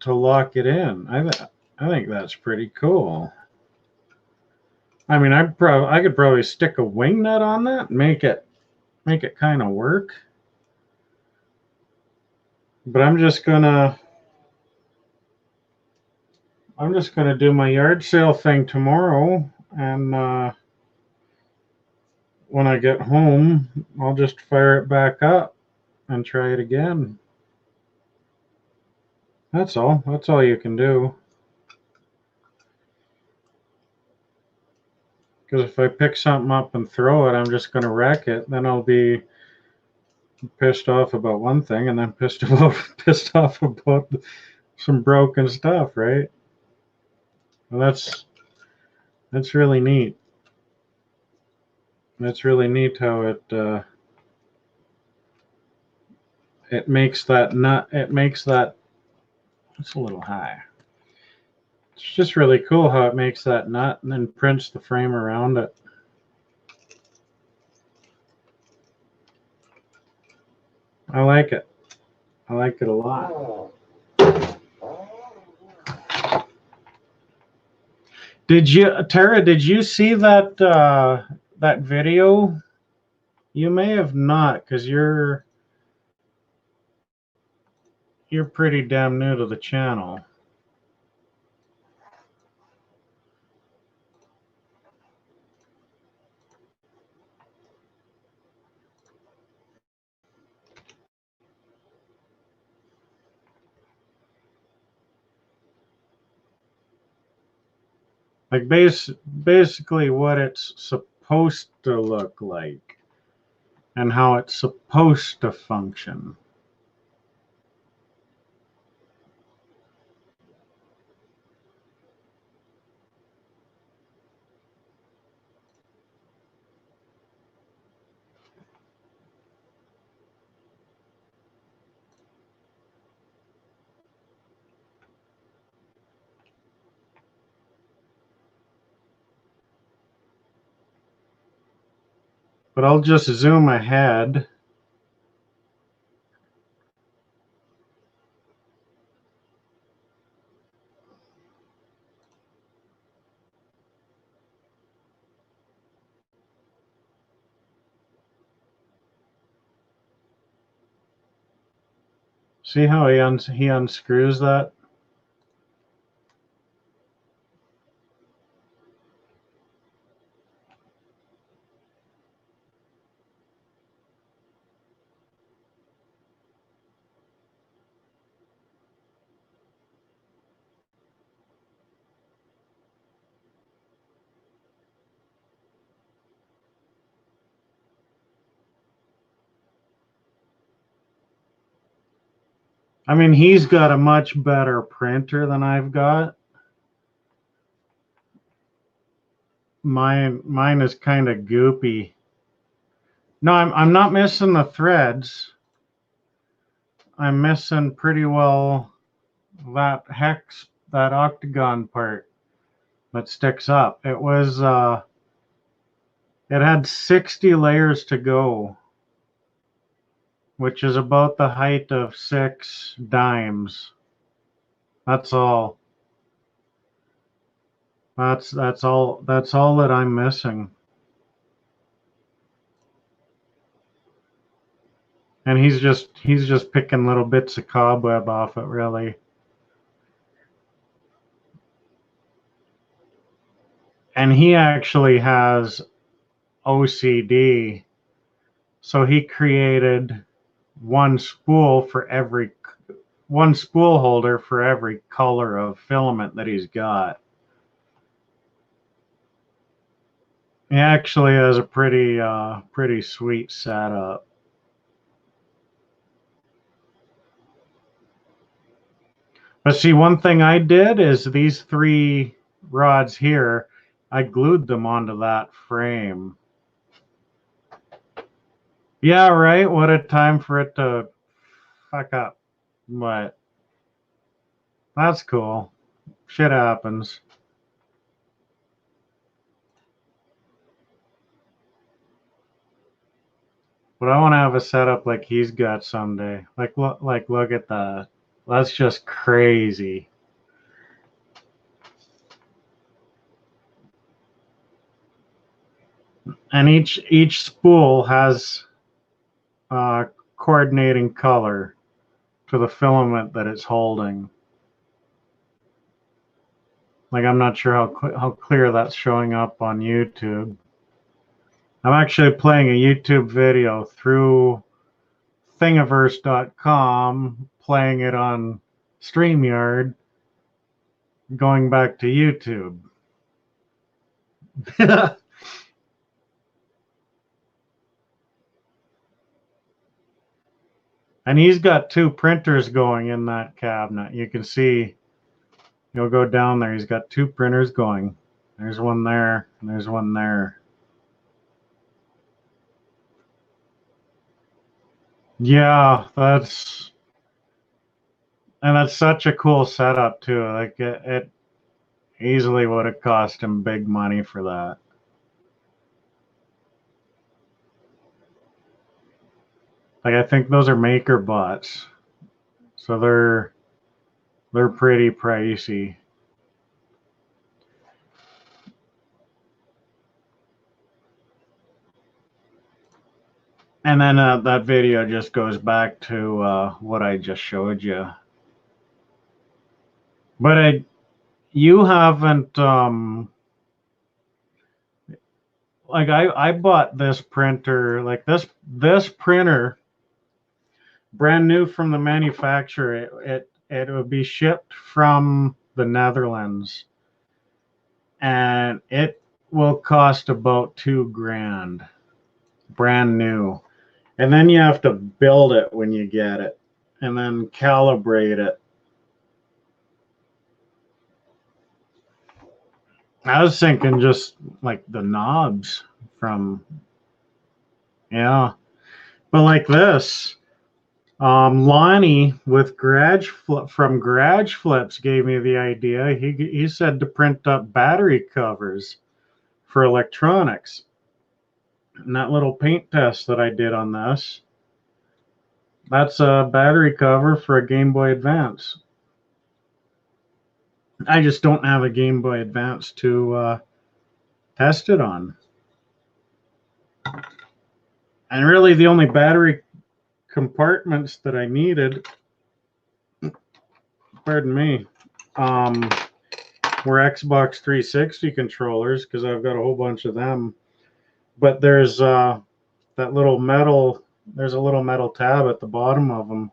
to lock it in. I think that's pretty cool. I mean, I could probably stick a wing nut on that and make it kind of work. But I'm just gonna do my yard sale thing tomorrow, and when I get home, I'll just fire it back up and try it again. That's all. That's all you can do. Because if I pick something up and throw it, I'm just going to wreck it. Then I'll be pissed off about one thing, and then pissed off about some broken stuff, right? Well, that's really neat. That's really neat how it makes that nut. It makes that. It's a little high. It's just really cool how it makes that nut and then prints the frame around it. I like it. I like it a lot. Tara, did you see that that video? You may have not, because you're pretty damn new to the channel. Like basically what it's supposed to look like and how it's supposed to function. But I'll just zoom ahead. See how he unscrews that? I mean, he's got a much better printer than I've got. Mine is kind of goopy. No, I'm not missing the threads. I'm missing pretty well that hex, that octagon part that sticks up. It had 60 layers to go, which is about the height of 6 dimes. That's all. That's all that I'm missing. And he's just picking little bits of cobweb off it, really. And he actually has OCD, so he created one spool holder for every color of filament that he's got. He actually has a pretty sweet setup. But see, one thing I did is these 3 rods here, I glued them onto that frame. Yeah, right. What a time for it to fuck up. But that's cool. Shit happens. But I want to have a setup like he's got someday. Like look at that. That's just crazy. And each spool has coordinating color to the filament that it's holding. Like, I'm not sure how clear that's showing up on YouTube. I'm actually playing a YouTube video through thingiverse.com, playing it on StreamYard, going back to YouTube. And he's got 2 printers going in that cabinet. You can see, you'll go down there, he's got 2 printers going. There's one there, and there's one there. Yeah, that's such a cool setup too. Like it easily would have cost him big money for that. Like, I think those are maker bots, so they're pretty pricey. And then that video just goes back to what I just showed you. But you haven't like I bought this printer, like this printer, brand new from the manufacturer. It would be shipped from the Netherlands, and it will cost about $2,000, brand new. And then you have to build it when you get it, and then calibrate it. I was thinking just like the knobs from, yeah. But like this, Lonnie with from Garage Flips gave me the idea. He said to print up battery covers for electronics. And that little paint test that I did on this, that's a battery cover for a Game Boy Advance. I just don't have a Game Boy Advance to test it on. And really the only battery compartments that I needed, pardon me, were Xbox 360 controllers, because I've got a whole bunch of them. But there's that little metal, there's a little metal tab at the bottom of them.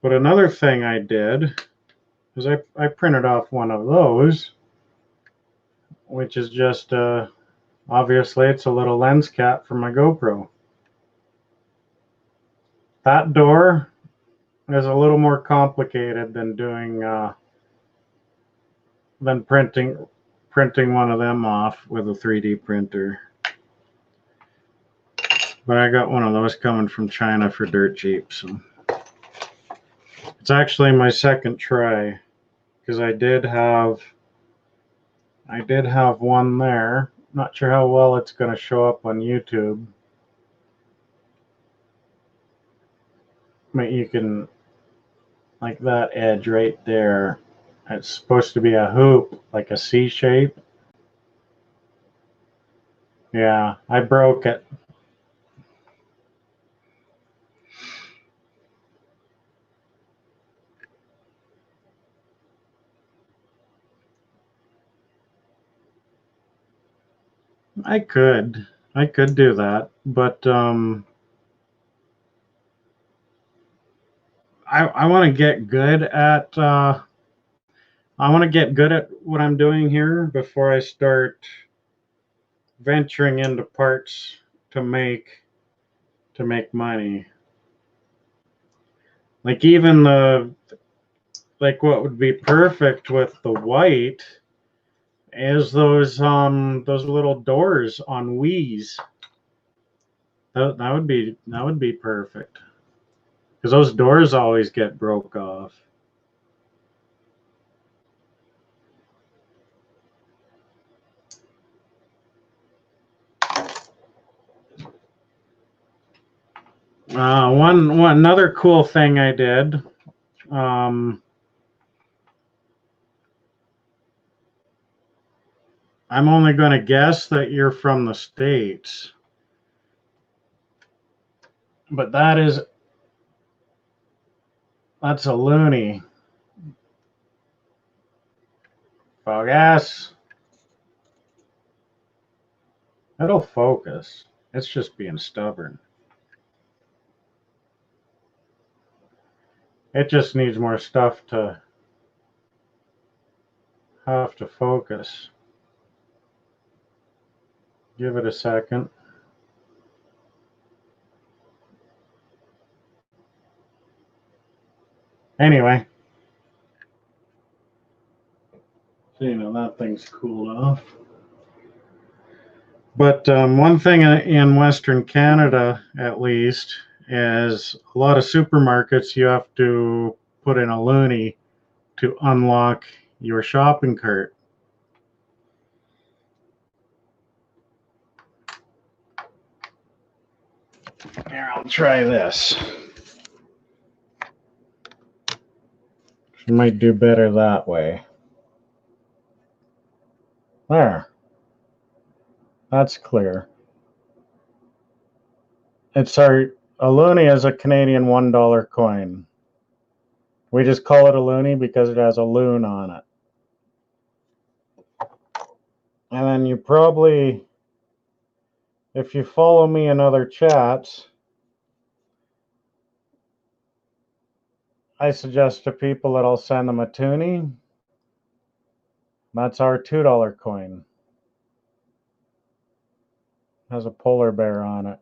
But another thing I did is I printed off one of those, which is just obviously it's a little lens cap for my GoPro. That door is a little more complicated than doing than printing one of them off with a 3D printer. But I got one of those coming from China for dirt cheap, so it's actually my second try, because I did have one there. Not sure how well it's going to show up on YouTube. But you can, like that edge right there, it's supposed to be a hoop, like a C shape. Yeah, I broke it. I could do that, but I want to get good at what I'm doing here before I start venturing into parts to make money. Like even what would be perfect with the white is those little doors on Wii's. That would be perfect, because those doors always get broke off. One another cool thing I did. I'm only going to guess that you're from the States, but that's a loony. Focus. It'll focus. It's just being stubborn. It just needs more stuff to have to focus. Give it a second. Anyway, so that thing's cooled off. But one thing in Western Canada, at least, is a lot of supermarkets you have to put in a loonie to unlock your shopping cart. Here, I'll try this. You might do better that way. There. That's clear. It's a loonie is a Canadian $1 coin. We just call it a loonie because it has a loon on it. And then you probably, if you follow me in other chats, I suggest to people that I'll send them a toonie. That's our $2 coin. Has a polar bear on it.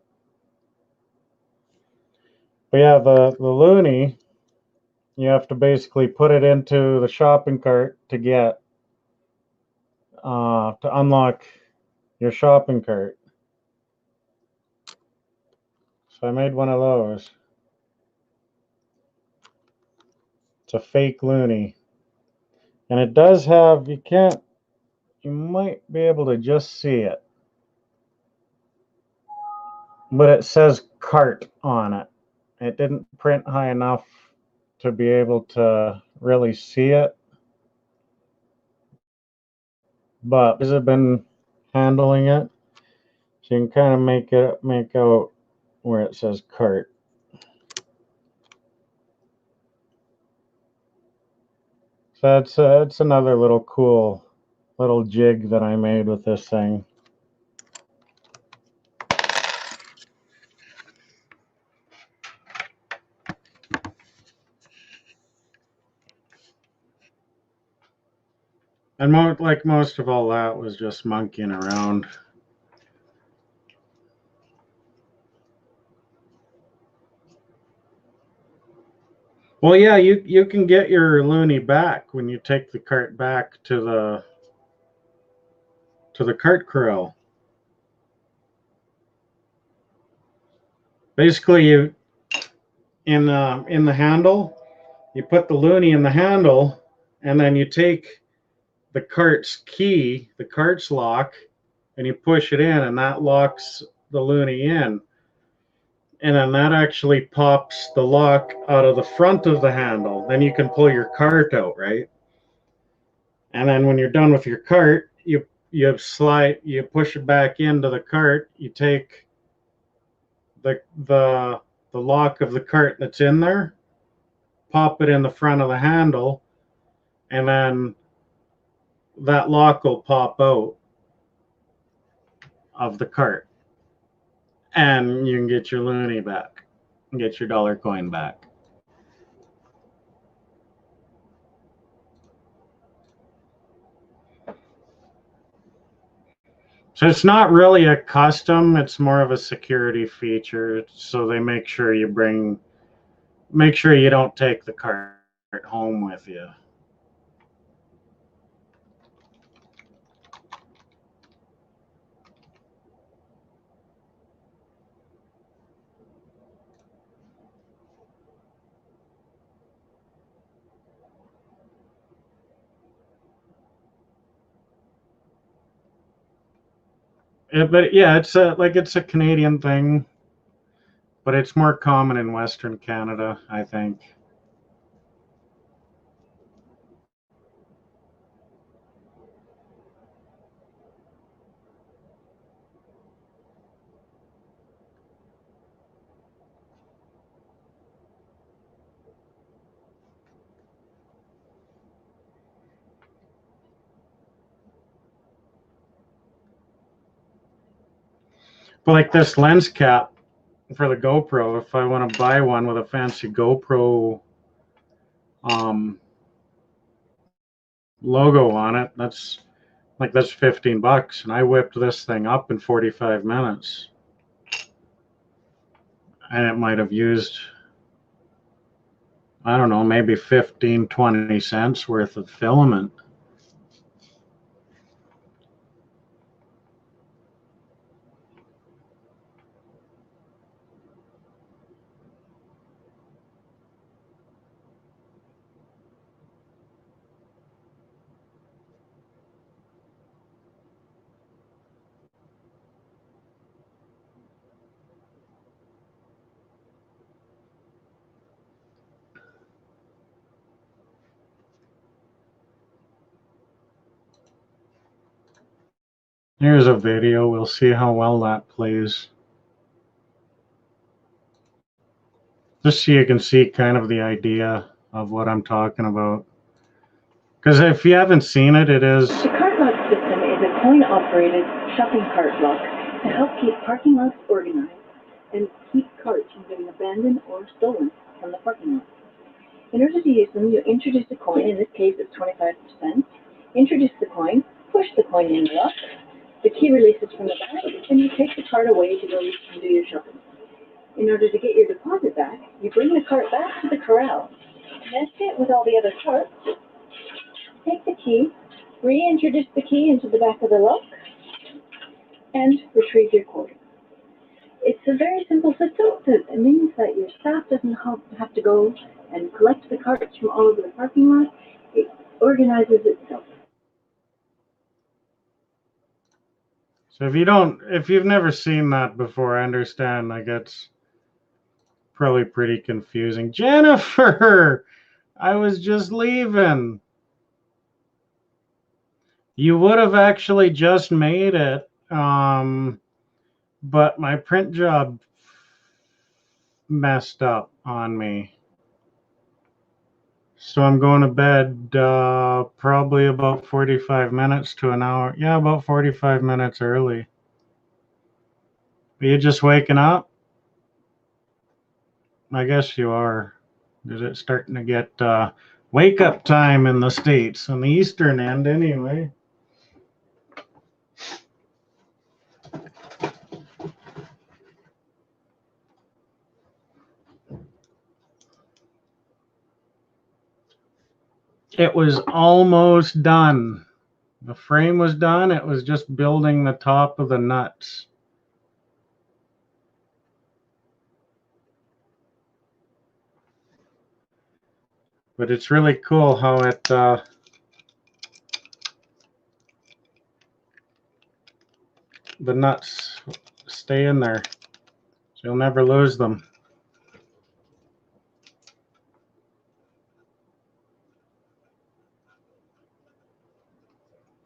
But yeah, the loonie, you have to basically put it into the shopping cart to get to unlock your shopping cart. So I made one of those. It's a fake loonie. And it does have, you might be able to just see it. but it says cart on it. It didn't print high enough to be able to really see it, but I've been handling it, so you can kind of make out where it says cart. So it's another little cool little jig that I made with this thing. And like most of all that was just monkeying around. Well, yeah, you can get your loonie back when you take the cart back to the cart corral. Basically, you in the handle, you put the loonie in the handle, and then you take the cart's key, the cart's lock, and you push it in, and that locks the loonie in. And then that actually pops the lock out of the front of the handle. Then you can pull your cart out, right? And then when you're done with your cart, you push it back into the cart. You take the lock of the cart that's in there, pop it in the front of the handle, and then that lock will pop out of the cart, and you can get your loonie back and get your dollar coin back. So it's not really a custom, it's more of a security feature. So they make sure you don't take the cart home with you. But yeah, it's a Canadian thing, but it's more common in Western Canada, I think. But like this lens cap for the GoPro, if I want to buy one with a fancy GoPro logo on it, that's $15, and I whipped this thing up in 45 minutes, and it might have used, I don't know, maybe 15-20 cents worth of filament. Here's a video. We'll see how well that plays. Just so you can see kind of the idea of what I'm talking about. Because if you haven't seen it, it is... The cart lock system is a coin-operated shopping cart lock to help keep parking lots organized and keep carts from getting abandoned or stolen from the parking lot. In order to use them, you introduce a coin, in this case it's 25%, introduce the coin, push the coin in the lock, the key releases from the back, and you take the cart away to go and do your shopping. In order to get your deposit back, you bring the cart back to the corral, nest it with all the other carts, take the key, reintroduce the key into the back of the lock, and retrieve your quarter. It's a very simple system that means that your staff doesn't have to go and collect the carts from all over the parking lot. It organizes itself. So if you've never seen that before, I understand. Like it's probably pretty confusing. Jennifer, I was just leaving. You would have actually just made it, but my print job messed up on me. So I'm going to bed probably about 45 minutes to an hour. Yeah, about 45 minutes early. Are you just waking up? I guess you are. Is it starting to get wake up time in the States, on the eastern end anyway? It was almost done. The frame was done. It was just building the top of the nuts. But it's really cool how it the nuts stay in there, so you'll never lose them.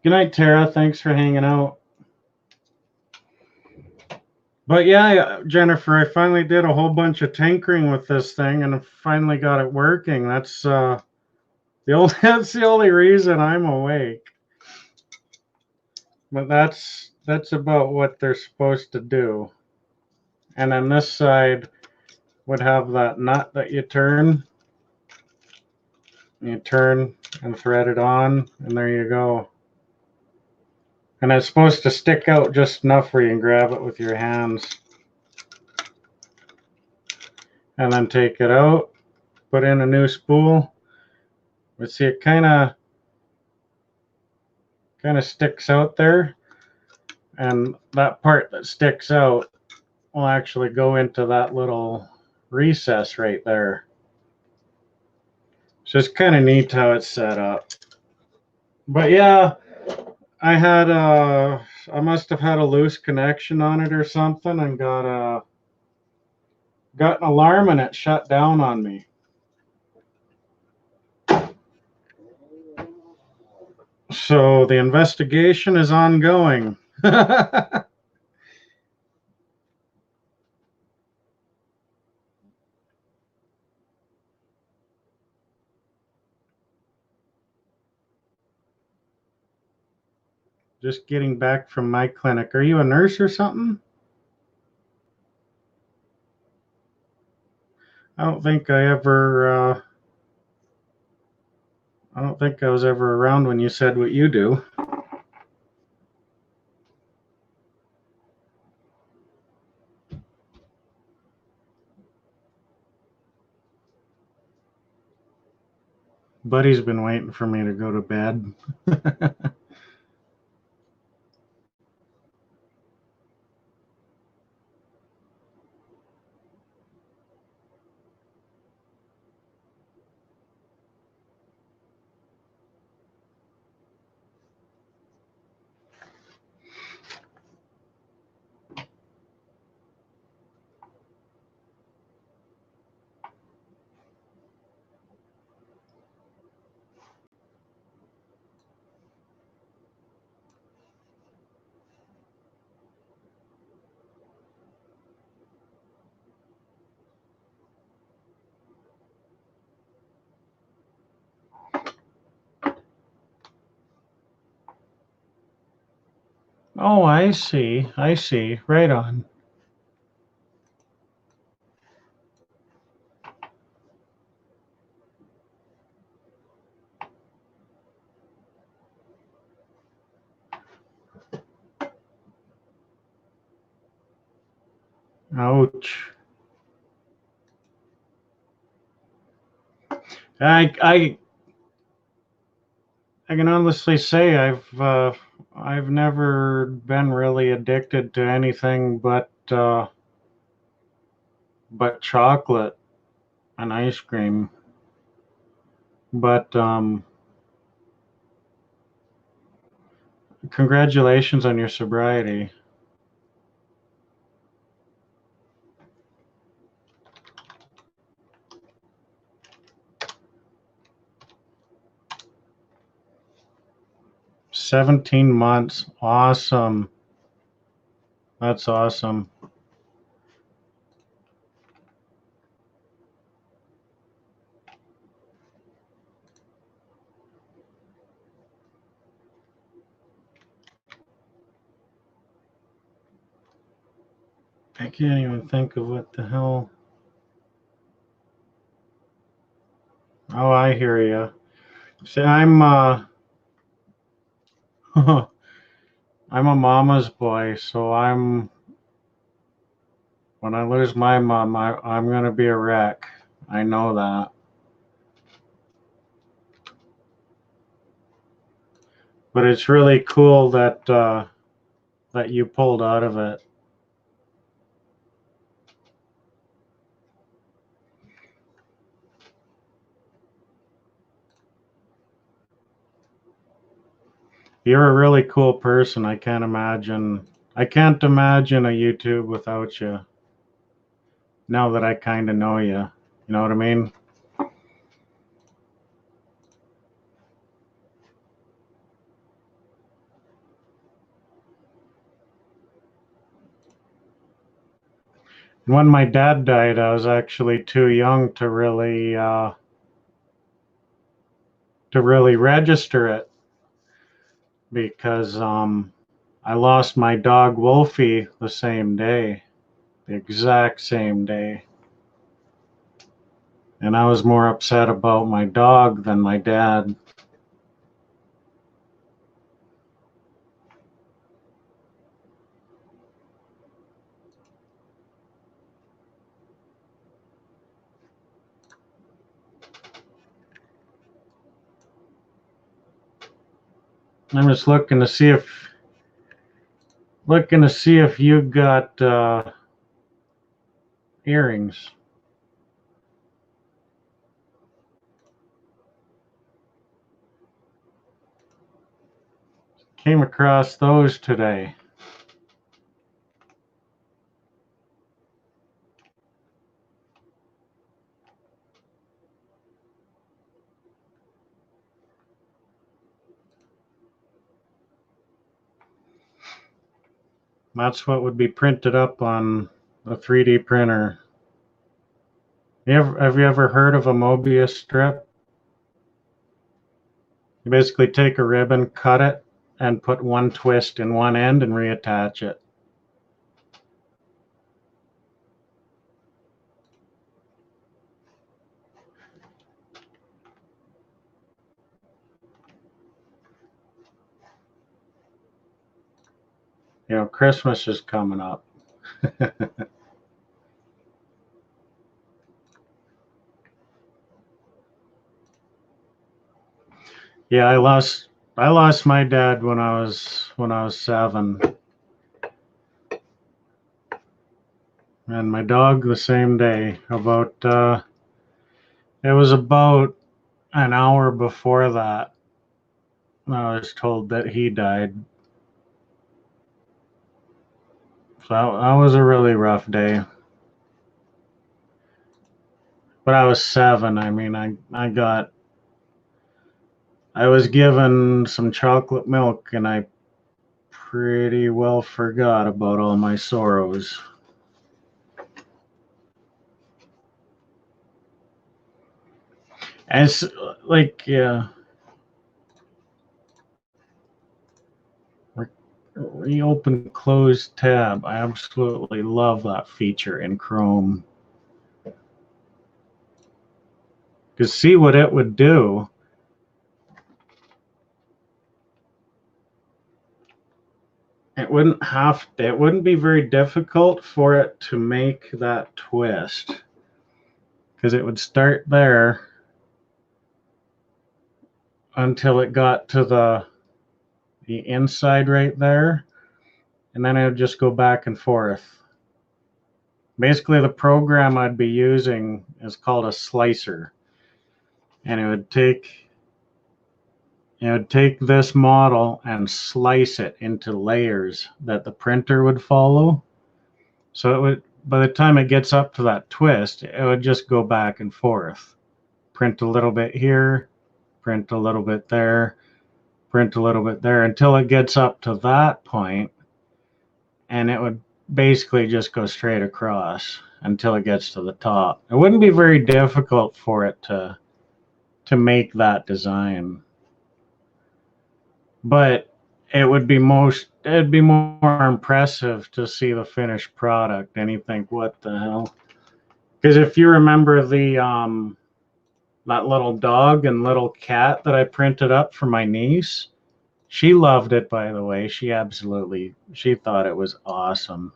Good night, Tara. Thanks for hanging out. But yeah, Jennifer, I finally did a whole bunch of tinkering with this thing, and I finally got it working. That's that's the only reason I'm awake. But that's about what they're supposed to do. And then this side would have that nut that you turn. You turn and thread it on, and there you go. And it's supposed to stick out just enough where you can grab it with your hands. And then take it out, put in a new spool. But see, it kind of sticks out there. And that part that sticks out will actually go into that little recess right there. So it's kind of neat how it's set up. But yeah, I must have had a loose connection on it or something and got an alarm and it shut down on me. So the investigation is ongoing. Just getting back from my clinic. Are you a nurse or something? I don't think I was ever around when you said what you do. Buddy's been waiting for me to go to bed. Oh, I see. I see. Right on. Ouch. I can honestly say I've never been really addicted to anything but chocolate and ice cream. But congratulations on your sobriety. 17 months. Awesome. That's awesome. I can't even think of what the hell. Oh, I hear you. See, I'm I'm a mama's boy, so when I lose my mom, I'm gonna be a wreck. I know that. But it's really cool that that you pulled out of it. You're a really cool person. I can't imagine a YouTube without you. Now that I kind of know you. You know what I mean? When my dad died, I was actually too young to really register it because I lost my dog Wolfie the same day, the exact same day. And I was more upset about my dog than my dad. I'm just looking to see if you got earrings. Came across those today. That's what would be printed up on a 3D printer. Have you ever heard of a Mobius strip? You basically take a ribbon, cut it, and put one twist in one end and reattach it. You know, Christmas is coming up. Yeah, I lost my dad when I was 7. And my dog the same day. It was about an hour before that I was told that he died. So that was a really rough day. But I was 7. I mean, I was given some chocolate milk and I pretty well forgot about all my sorrows. As like, yeah. Reopen closed tab. I absolutely love that feature in Chrome. Because see what it would do. It wouldn't be very difficult for it to make that twist. Because it would start there until it got to the inside right there. And then it would just go back and forth. Basically, the program I'd be using is called a slicer. And it would take this model and slice it into layers that the printer would follow. So it would, by the time it gets up to that twist, it would just go back and forth. Print a little bit here, print a little bit there, print a little bit there until it gets up to that point, and it would basically just go straight across until it gets to the top. It wouldn't be very difficult for it to make that design, but it'd be more impressive to see the finished product. And you think, what the hell? Because if you remember the that little dog and little cat that I printed up for my niece, she loved it, by the way. She thought it was awesome.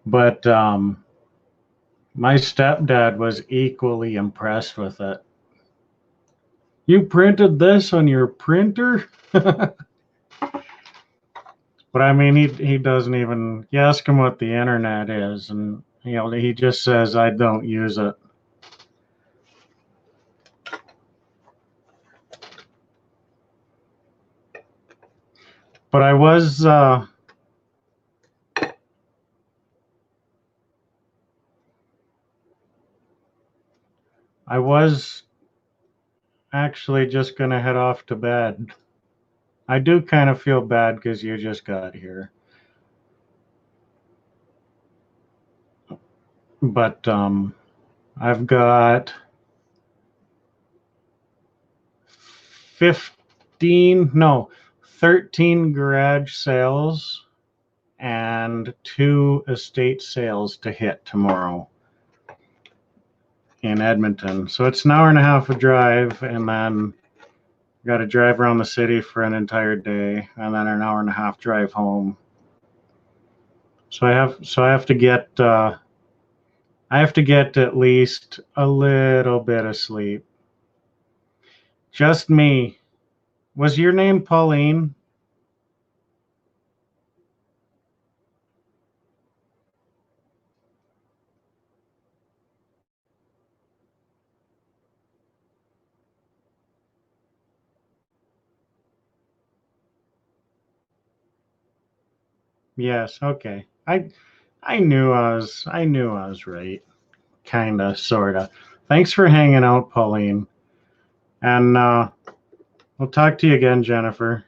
But my stepdad was equally impressed with it. You printed this on your printer? But I mean, he doesn't even, you ask him what the internet is, and he just says, I don't use it. But I was actually just gonna head off to bed. I do kind of feel bad because you just got here. But I've got 13 garage sales and 2 estate sales to hit tomorrow in Edmonton. So it's an hour and a half of drive, and then got to drive around the city for an entire day, and then an hour and a half drive home. So I have to get at least a little bit of sleep. Just me. Was your name Pauline? Yes, okay. I knew I was right. Kinda, sorta. Thanks for hanging out, Pauline. And we'll talk to you again, Jennifer.